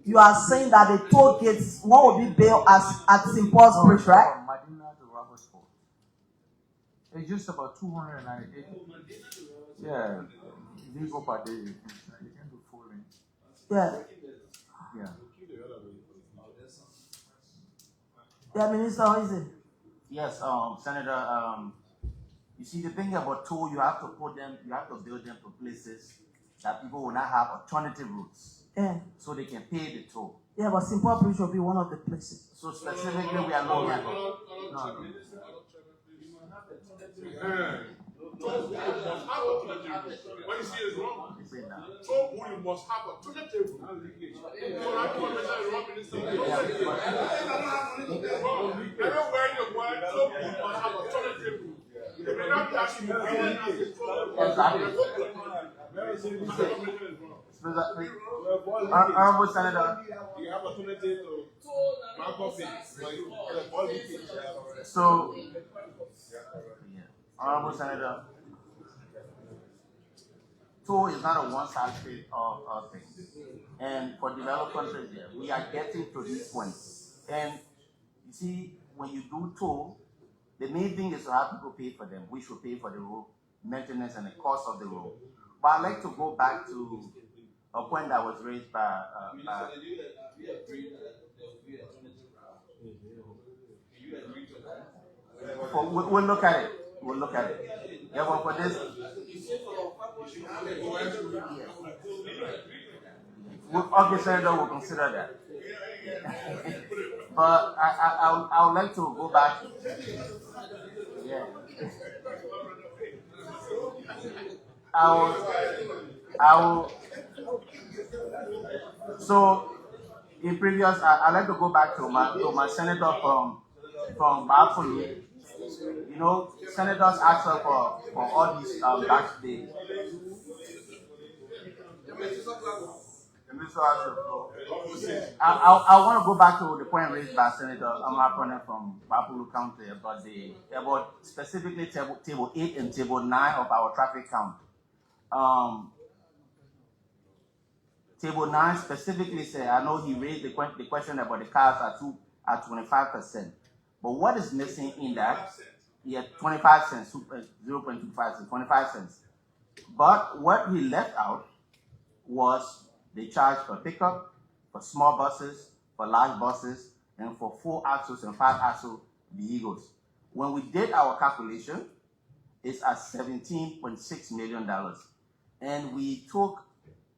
you are saying that the toll gates, one will be built at St. Paul's Bridge, right? From Medina to Rawaspo. It's just about 298. Yeah, these go per day. You can do 4 lanes. Yeah. Yeah. Yeah, Minister, how is it? Yes, Senator, you see the thing about toll, you have to build them to places that people will not have alternative routes. Yeah. So they can pay the toll. Yeah, but St. Paul Bridge will be one of the places. So specifically we are looking at What you see is wrong. So we must have alternative. So I don't Everywhere you go, so we must have alternative. You may not be asking Honorable Senator. You have alternative to mark off it. So, Honorable Senator, toll is not a one-size-fits-all thing. And for developed countries, we are getting to this point. And you see, when you do toll, the main thing is to have people pay for them. We should pay for the road maintenance and the cost of the road. But I'd like to go back to a point that was raised by we'll look at it. We'll look at it. Yeah, well, for this, okay, Senator, we'll consider that. But I would like to go back. Yeah. I will. So, in previous, I'd like to go back to my senator from Bafulu. You know, senators ask us for all these tax days. I want to go back to the point raised by Senator Amarakone from Bafulu County about specifically table 8 and table 9 of our traffic count. Table 9 specifically said, I know he raised the question about the cars at 25%. But what is missing in that? Yeah, 25 cents, 0.25 cents, 25 cents. But what he left out was the charge for pickup, for small buses, for large buses, and for 4-axles and 5-axle vehicles. When we did our calculation, it's at $17.6 million. And we took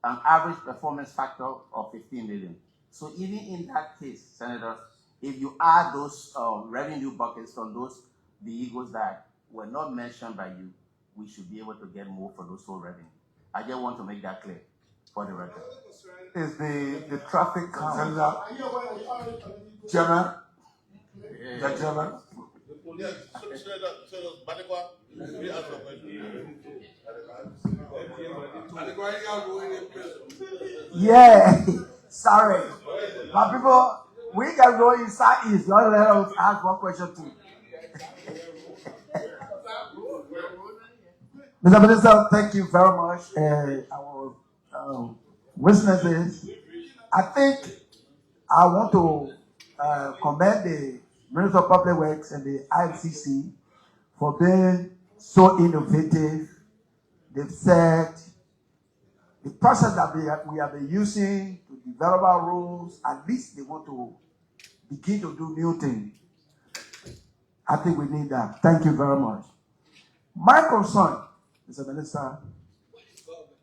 an average performance factor of 15 million. So even in that case, Senator, if you add those revenue buckets from those vehicles that were not mentioned by you, we should be able to get more for those whole revenue. I just want to make that clear for the record. Is the traffic count, Chairman? The Chairman? Yeah, sorry. But people, we can go inside East. Don't let us ask one question too. Mr. Minister, thank you very much. Our witnesses, I think I want to commend the Minister of Public Works and the IFCC for being so innovative. They've said the process that we have been using to develop our rules, at least they want to begin to do new things. I think we need that. Thank you very much. My concern, Mr. Minister,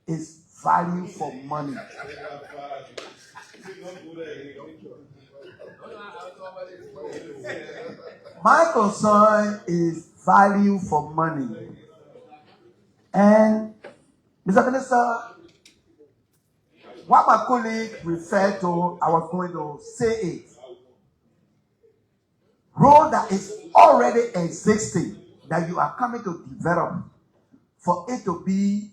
is value for money. My concern is value for money. And, Mr. Minister, what my colleague referred to, I was going to say it. Road that is already existing, that you are coming to develop, for it to be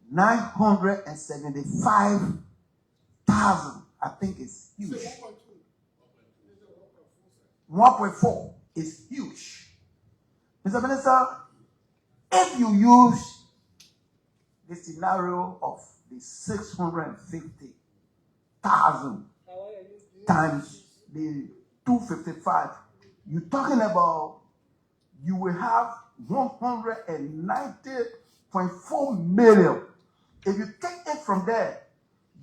975,000, I think it's huge. 1.4 is huge. Mr. Minister, if you use the scenario of the 650,000 times the 255, you're talking about you will have 190.4 million. If you take it from there,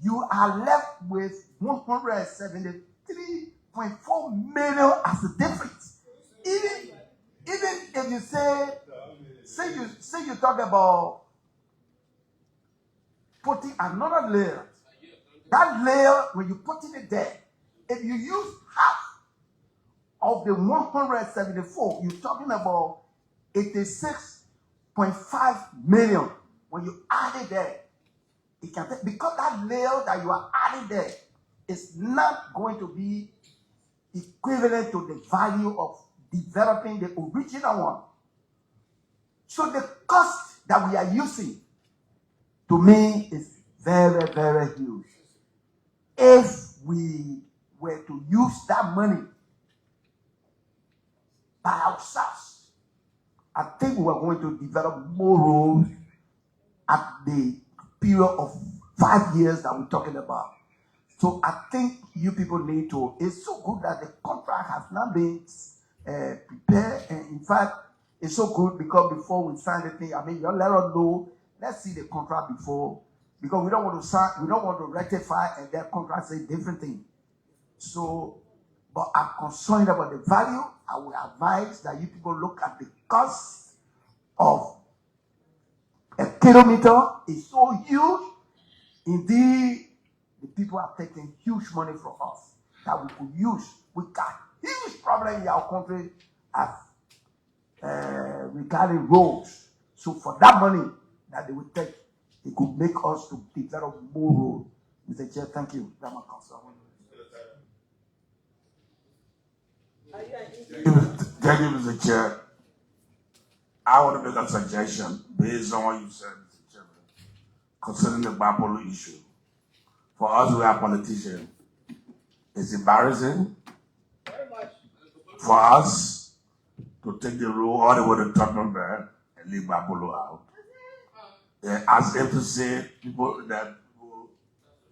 you are left with 173.4 million as a difference. Even if you say you talk about putting another layer, that layer, when you put it there, if you use half of the 174, you're talking about 86.5 million. When you add it there, it can take, because that layer that you are adding there is not going to be equivalent to the value of developing the original one. So the cost that we are using, to me, is very, very huge. If we were to use that money by ourselves, I think we are going to develop more roads at the period of 5 years that we're talking about. So I think you people need to, it's so good that the contract has not been prepared. And in fact, it's so good because before we sign the thing, I mean, you let us know, let's see the contract before, because we don't want to sign, we don't want to rectify and that contract say different thing. So, but I'm concerned about the value. I will advise that you people look at the cost of a kilometer. It's so huge. Indeed, the people are taking huge money from us that we could use. We got huge problem in our country as regarding roads. So for that money that they would take, it could make us to develop more road. Mr. Chair, thank you. That's my concern. Thank you, Mr. Chair. I want to make a suggestion based on what you said, Mr. Chairman, concerning the Bapolo issue. For us, we are politicians. It's embarrassing for us to take the road all the way to Tottenham Bay and leave Bapolo out. As if to say people that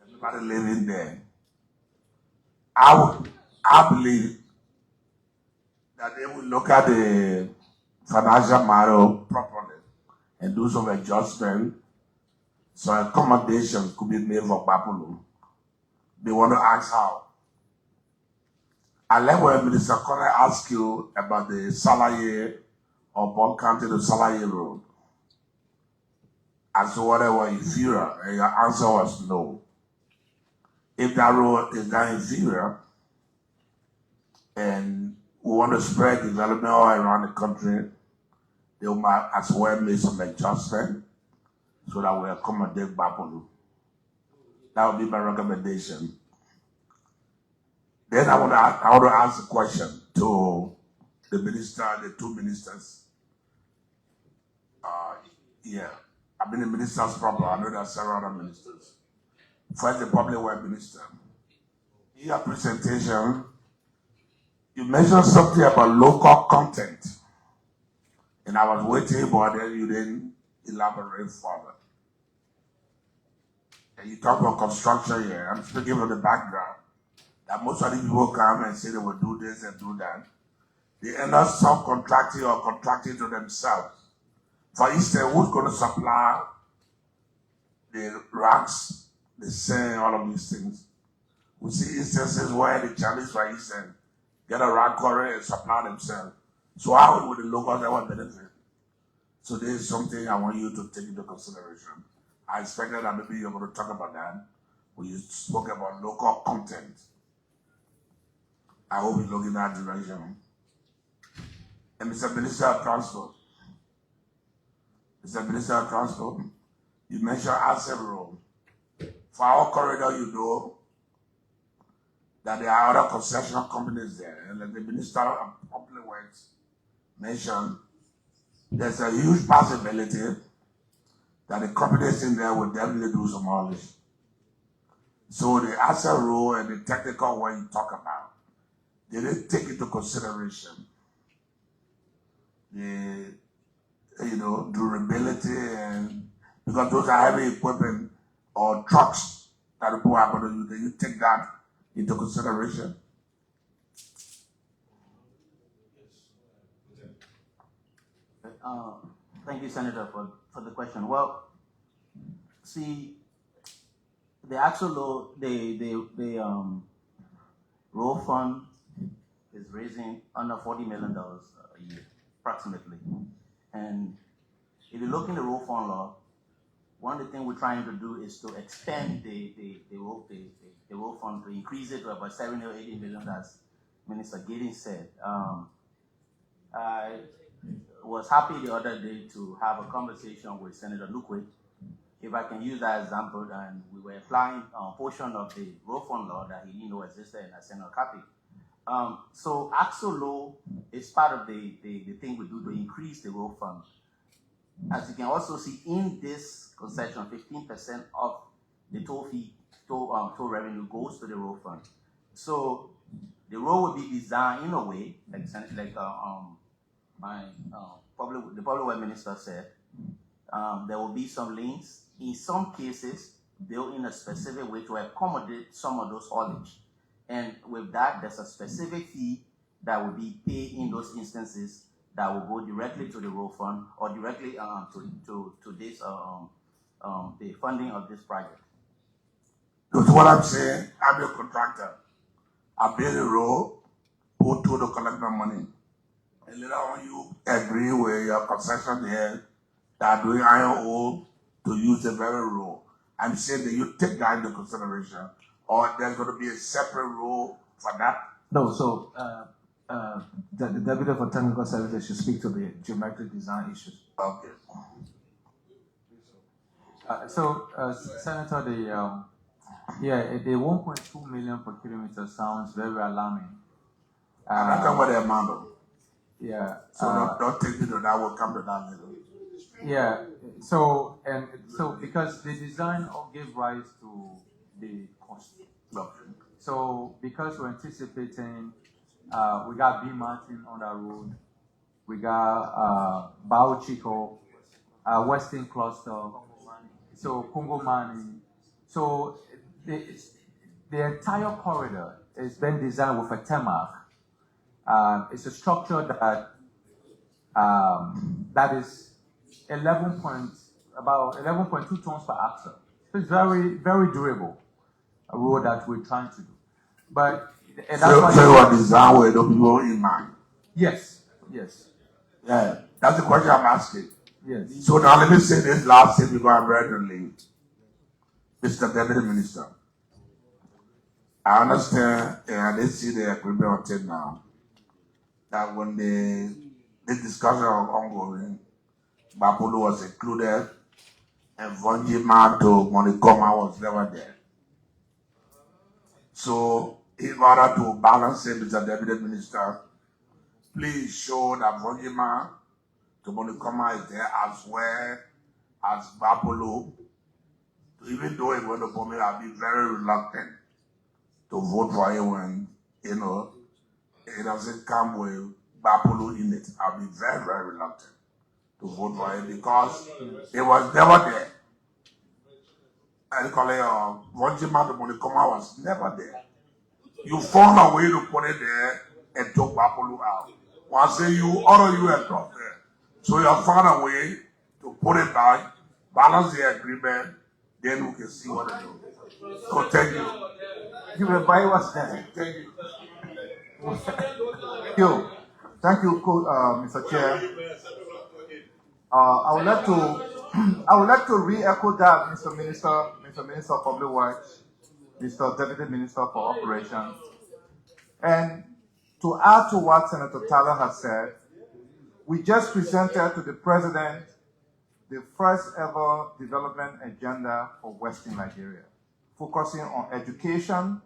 everybody living there. I believe that they will look at the financial model properly and do some adjustment so accommodations could be made for Bapolo. They want to ask how. I like when Minister Connor asked you about the Salaye or Bon County to Salaye Road. And so whatever inferior, and your answer was no. If that road is not inferior, and we want to spread development all around the country, they might as well make some adjustment so that we accommodate Bapolo. That would be my recommendation. Then I want to ask a question to the minister, the two ministers. I've been the ministers proper. I know there are several other ministers. First, the public works minister. In your presentation, you mentioned something about local content. And I was waiting, but then you didn't elaborate further. And you talk about construction here. I'm speaking from the background. That most of the people come and say they will do this and do that. They end up subcontracting or contracting to themselves. For instance, who's going to supply the racks, the sand, all of these things? We see instances where the Chinese, for instance, get a rack quarry and supply themselves. So how would the locals ever benefit? So this is something I want you to take into consideration. I expected that maybe you're going to talk about that when you spoke about local content. I hope you look in that direction. And Mr. Minister of Transport, you mentioned Asset Road. For our corridor, you know that there are other concession companies there. And like the Minister of Public Works mentioned, there's a huge possibility that the companies in there will definitely do some haulage. So the Asset Road and the technical work you talk about, they didn't take into consideration the durability, and because those are heavy equipment or trucks that people are going to use. Do you take that into consideration? Thank you, Senator, for the question. Well, see, the actual the road fund is raising under $40 million a year, approximately. And if you look in the road fund law, one of the things we're trying to do is to expand the road fund, to increase it to about $70 or $80 million, as Minister Giddens said. I was happy the other day to have a conversation with Senator Lukwe, if I can use that example, and we were applying a portion of the road fund law that he didn't know existed, and I sent a copy. So AXO law is part of the thing we do to increase the road fund. As you can also see in this concession, 15% of the toll revenue goes to the road fund. So the road will be designed in a way, like the public works minister said, There will be some lanes, in some cases, built in a specific way to accommodate some of those haulage. And with that, there's a specific fee that will be paid in those instances that will go directly to the road fund or directly to this the funding of this project. That's what I'm saying. I'm a contractor. I build a road, put to the collect my money. And later on you agree with your concession here that are doing iron ore to use the very road. I'm saying that you take that into consideration, or there's going to be a separate road for that. No, so the Deputy for Technical Services should speak to the geometric design issues. Okay. Senator, the 1.2 million per kilometer sounds very alarming. I'm not talking about the amount of. Yeah. So don't take me to that. We'll come to that later. Yeah. So because the design all gave rise to the cost. So because we're anticipating, we got B Martin on that road, we got Bao Chico, Western Cluster, so Congo Mani. So the entire corridor is been designed with a TEMAC. It's a structure that is about 11.2 tons per axle. So it's very, very durable, a road that we're trying to do. But that's why you are designed with those people in mind. Yes. Yeah, that's the question I'm asking. Yes. So now let me say this last thing because I'm ready to leave. Mr. Deputy Minister, I understand and I didn't see the agreement until now that when the discussion was ongoing, Bapulu was included and Vonjima to Monicoma was never there. So in order to balance it, Mr. Deputy Minister, please show that Vonjima to Monicoma is there as well as Bapulu. Even though it's going to bomb it, I'll be very reluctant to vote for it when, it doesn't come with Bapulu in it. I'll be very, very reluctant to vote for it because it was never there. I call it Vonjima to Monicoma was never there. You found a way to put it there and took Bapulu out. Once all of you have dropped there. So you have found a way to put it back, balance the agreement, then we can see what to do. So thank you. You will buy what's there. Thank you. Thank you, Mr. Chair. I would like to re-echo that, Mr. Minister of Public Works, Mr. Deputy Minister for Operations, and to add to what Senator Tyler has said, we just presented to the President the first ever development agenda for Western Liberia, focusing on education,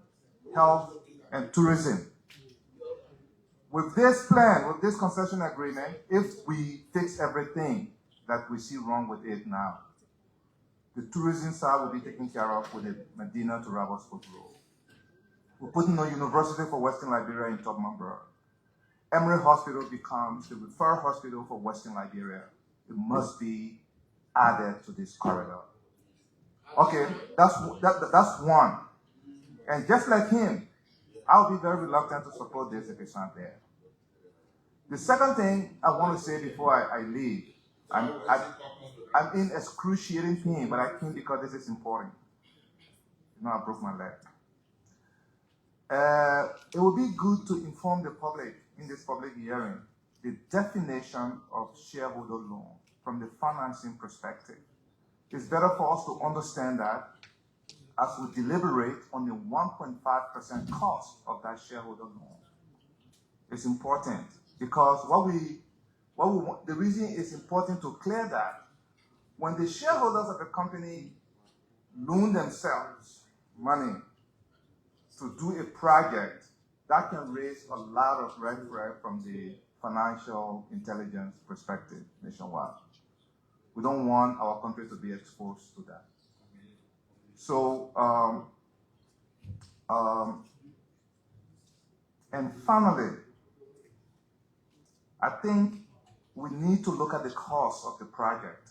health, and tourism. With this plan, with this concession agreement, if we fix everything that we see wrong with it now, the tourism side will be taken care of with the Medina to Rabascourt Road. We're putting a university for Western Liberia in Tubman-Borough. Emory Hospital becomes the referral hospital for Western Liberia. It must be added to this corridor. Okay, that's one. And just like him, I'll be very reluctant to support this if it's not there. The second thing I want to say before I leave, I'm in excruciating pain, but I came because this is important. I broke my leg. It would be good to inform the public in this public hearing the definition of shareholder loan from the financing perspective. It's better for us to understand that as we deliberate on the 1.5% cost of that shareholder loan. It's important because the reason it's important to clear that when the shareholders of a company loan themselves money to do a project, that can raise a lot of red flag from the financial intelligence perspective nationwide. We don't want our country to be exposed to that. So, and finally, I think we need to look at the cost of the project.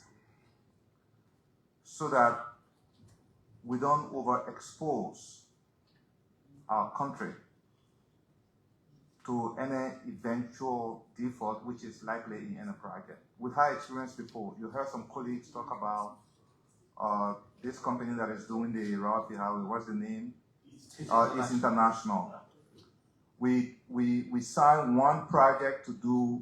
so that we don't overexpose our country to any eventual default which is likely in any project. We've had experience before. You heard some colleagues talk about this company that is doing the route highway. What's the name? It's International. We signed one project to do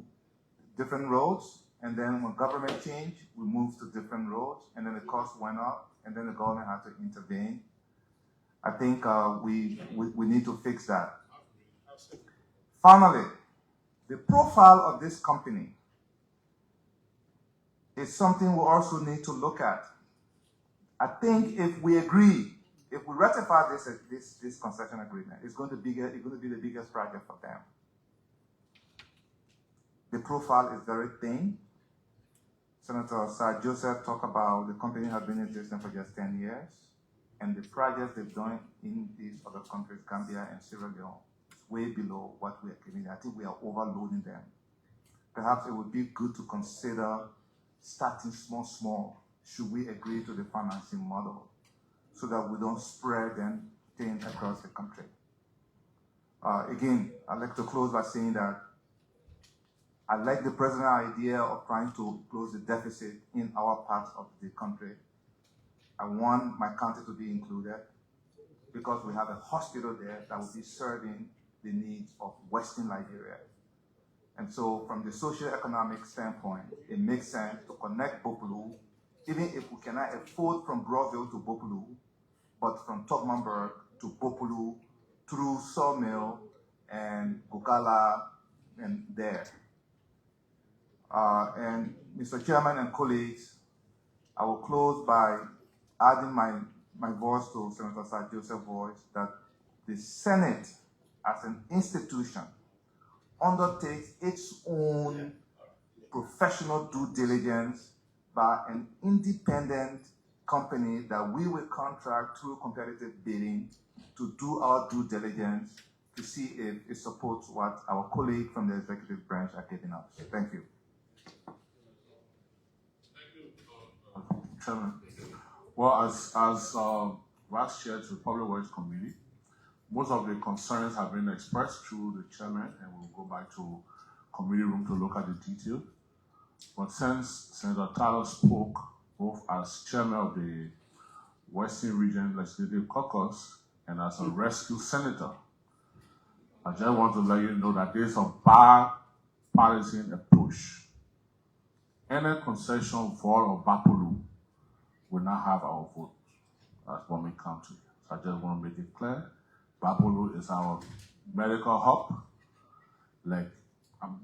different roads, and then when government changed, we moved to different roads, and then the cost went up, and then the government had to intervene. I think we need to fix that. Finally, the profile of this company is something we also need to look at. I think if we agree, if we ratify this concession agreement, it's going to be the biggest project for them. The profile is very thin. Senator Sir Joseph talked about the company has been in existence for just 10 years, and the projects they've done in these other countries, Gambia and Sierra Leone, is way below what we are giving. I think we are overloading them. Perhaps it would be good to consider starting small. Should we agree to the financing model so that we don't spread them thin across the country? Again, I'd like to close by saying that I like the president's idea of trying to close the deficit in our part of the country. I want my county to be included because we have a hospital there that will be serving the needs of Western Liberia. And so from the socio-economic standpoint, it makes sense to connect Bopulu, even if we cannot afford from Broadville to Bopulu, but from Togmanburg to Bopulu through Sawmill and Bukala and there. And Mr. Chairman and colleagues, I will close by adding my voice to Senator Sir Joseph's voice that the Senate as an institution undertakes its own professional due diligence by an independent company that we will contract through competitive bidding to do our due diligence to see if it supports what our colleagues from the executive branch are giving us. Thank you. Chairman. Well, as Vice Chair to the Public Works Committee, most of the concerns have been expressed through the chairman, and we'll go back to committee room to look at the detail. But since Senator Tyler spoke both as chairman of the Western Region Legislative Caucus and as a rescue senator, I just want to let you know that there's a bipartisan approach. Any concession for Bapulu will not have our vote as Bomi County. So I just want to make it clear. Bapulu is our medical hub. Like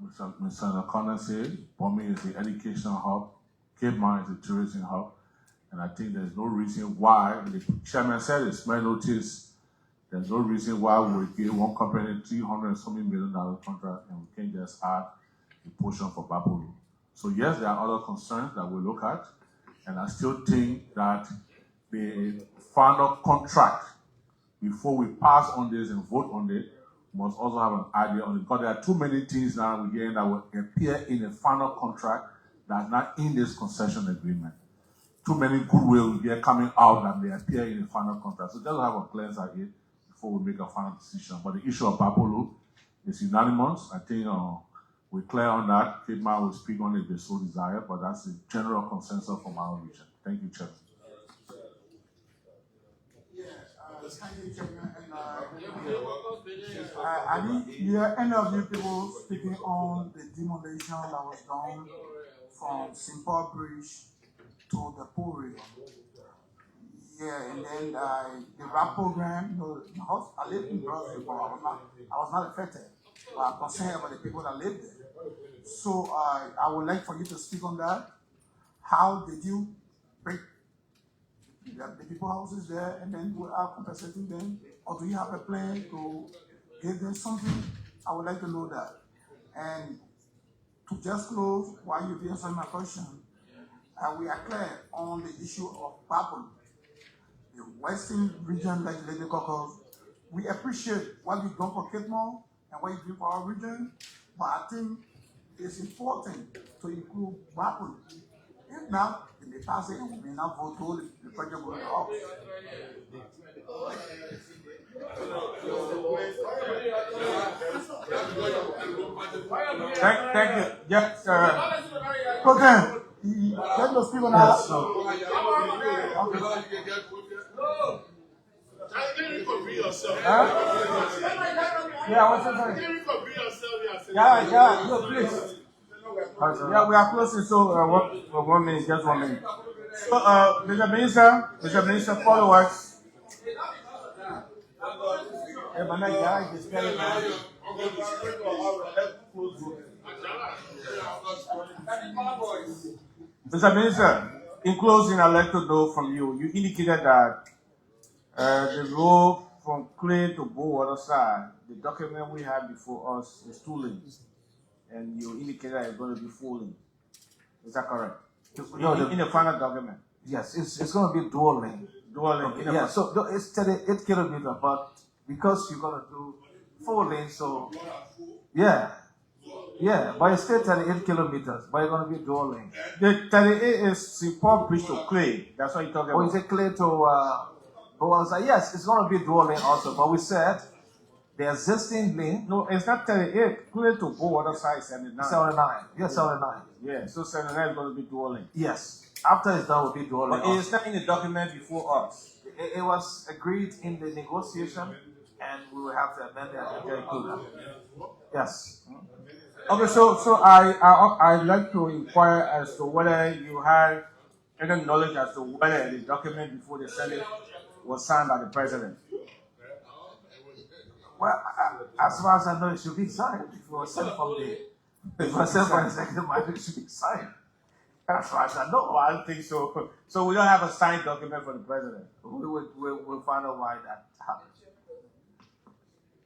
Mr. Connor said, Bomi is the educational hub. Cape Mount is the tourism hub. And I think there's no reason why, the chairman said it's my notice, there's no reason why we would give one company $300 million contract and we can't just add a portion for Bapulu. So yes, there are other concerns that we look at, and I still think that the final contract, before we pass on this and vote on it, must also have an idea on it, because there are too many things now we're hearing that will appear in the final contract that's not in this concession agreement. Too many goodwill will be coming out that may appear in the final contract. So just have a glance at it before we make a final decision. But the issue of Bapulu is unanimous. I think we're clear on that. Cape Mount will speak on it if they so desire, but that's the general consensus from our region. Thank you, Chair. Thank you, Chairman. I didn't hear any of you people speaking on the demolition that was done from St. Paul Bridge to the Pori. Yeah, and then the RAP program, you know, my house, I lived in Brazil, but I was not affected. But I'm concerned about the people that live there. So I would like for you to speak on that. How did you break the people houses there and then we are compensating them? Or do you have a plan to give them something? I would like to know that. And to just close, while you're answering my question, we are clear on the issue of Babel. The Western Region Legislative Caucus, we appreciate what you've done for Cape Mount and what you do for our region, but I think it's important to include Babel If not, in the past, we may not vote to the project will off. Thank you. Yes, Okay. Can you speak on that? Yes, so. Huh? Yeah, what's your name? Yeah, no, please. Yeah, we are closing, so 1 minute, just 1 minute. So, Mr. Minister, follow us. Mr. Minister, in closing, I'd like to know from you. You indicated that the road from Clay to Bowater side, the document we have before us is 2 lanes, and you indicated that it's going to be 4 lanes. Is that correct? No, in the final document. Yes, it's going to be dual lane. Dual lane. Okay, yeah, so it's 38 kilometers, but because you're going to do 4 lanes, so yeah, but it's still 38 kilometers, but it's going to be dual lane. The 38 is St. Paul Bridge to Clay. That's what you're talking about. Or is it Clay to Bowater? Yes, it's going to be dual lane also, but we said the existing lane. No, it's not 38. Clay to Bowater side 79. 79. Yes, 79. Yeah, so 79 is going to be dual lane. Yes. After it's done, will be dual lane. But it's not in the document before us. It was agreed in the negotiation, and we will have to amend it and include that. Yes. Okay, so I'd like to inquire as to whether you have any knowledge as to whether the document before the Senate was signed by the president. Well, as far as I know, it should be signed. If it was sent from the executive matter, it should be signed. As far as I know. Oh, I don't think so. So we don't have a signed document for the president. We'll find out why that happened.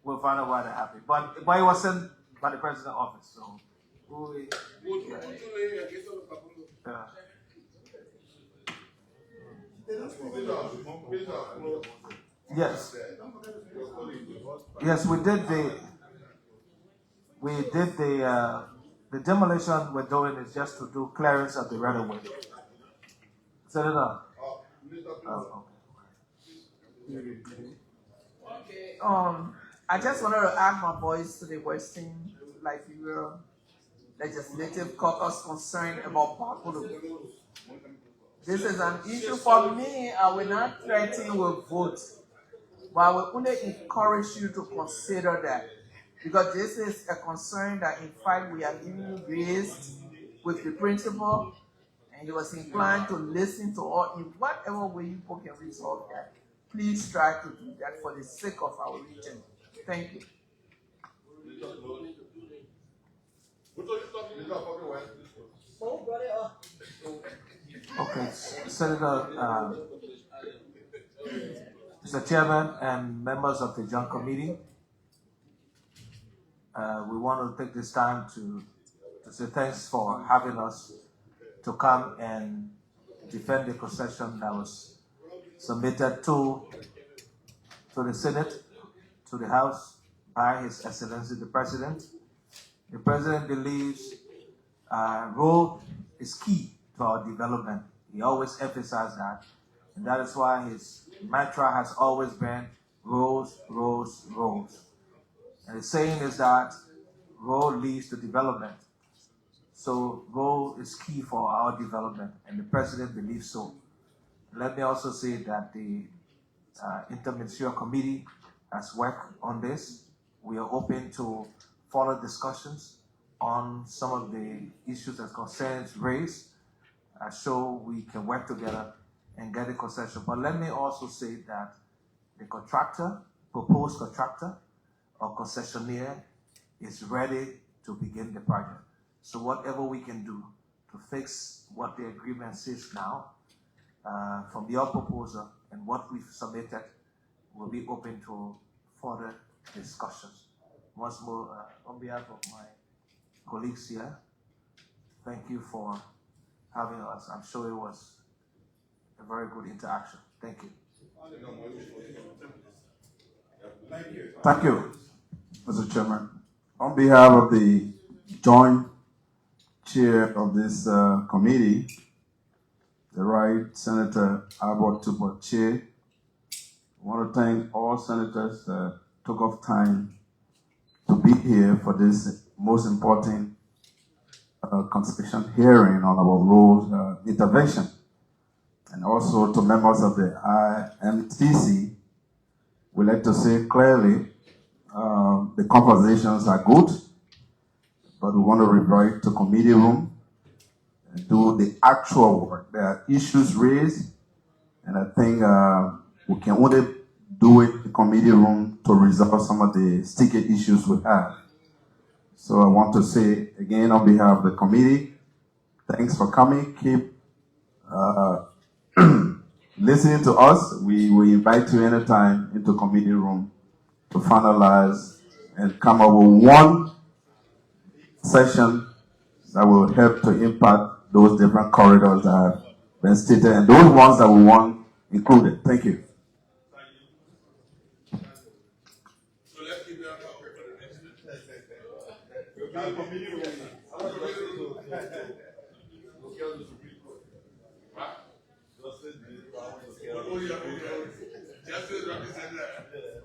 We'll find out why that happened. But it was sent by the president's office. So yes. Yes, we did the demolition we're doing is just to do clearance of the right of way. Set it up. I just wanted to add my voice to the Western Liberia Legislative Caucus concerned about Papulu. This is an issue for me. I will not threaten with vote, but I will only encourage you to consider that, because this is a concern that in fact we are being raised with the principal, and he was inclined to listen to all in whatever way you can resolve that. Please try to do that for the sake of our region. Thank you. Okay, Senator, Mr. Chairman and members of the Joint Committee, we want to take this time to say thanks for having us to come and defend the concession that was submitted to the Senate, to the House by His Excellency the President. The President believes road is key to our development. He always emphasized that, and that is why his mantra has always been roads, roads, roads. And the saying is that road leads to development. So road is key for our development, and the President believes so. Let me also say that the Interministerial Committee has worked on this. We are open to further discussions on some of the issues and concerns raised, so we can work together and get a concession. But let me also say that the proposed contractor or concessionaire is ready to begin the project. So whatever we can do to fix what the agreement says now, from your proposal and what we've submitted, we'll be open to further discussions. Once more, on behalf of my colleagues here, thank you for having us. I'm sure it was a very good interaction. Thank you. Thank you, Mr. Chairman. On behalf of the joint chair of this committee, the right Senator Albert Tupoche. I want to thank all senators that took off time to be here for this most important constitution hearing on our road intervention. And also to members of the IMTC, we like to say clearly the conversations are good, but we want to revert to committee room and do the actual work. There are issues raised, and I think we can only do it in the committee room to resolve some of the sticky issues we have. So I want to say again on behalf of the committee, thanks for coming. Keep listening to us. We invite you anytime into committee room to finalize and come up with one session that will help to impact those different corridors that have been stated and those ones that we want included. Thank you. So let's keep that up for the next meeting. Justice representative.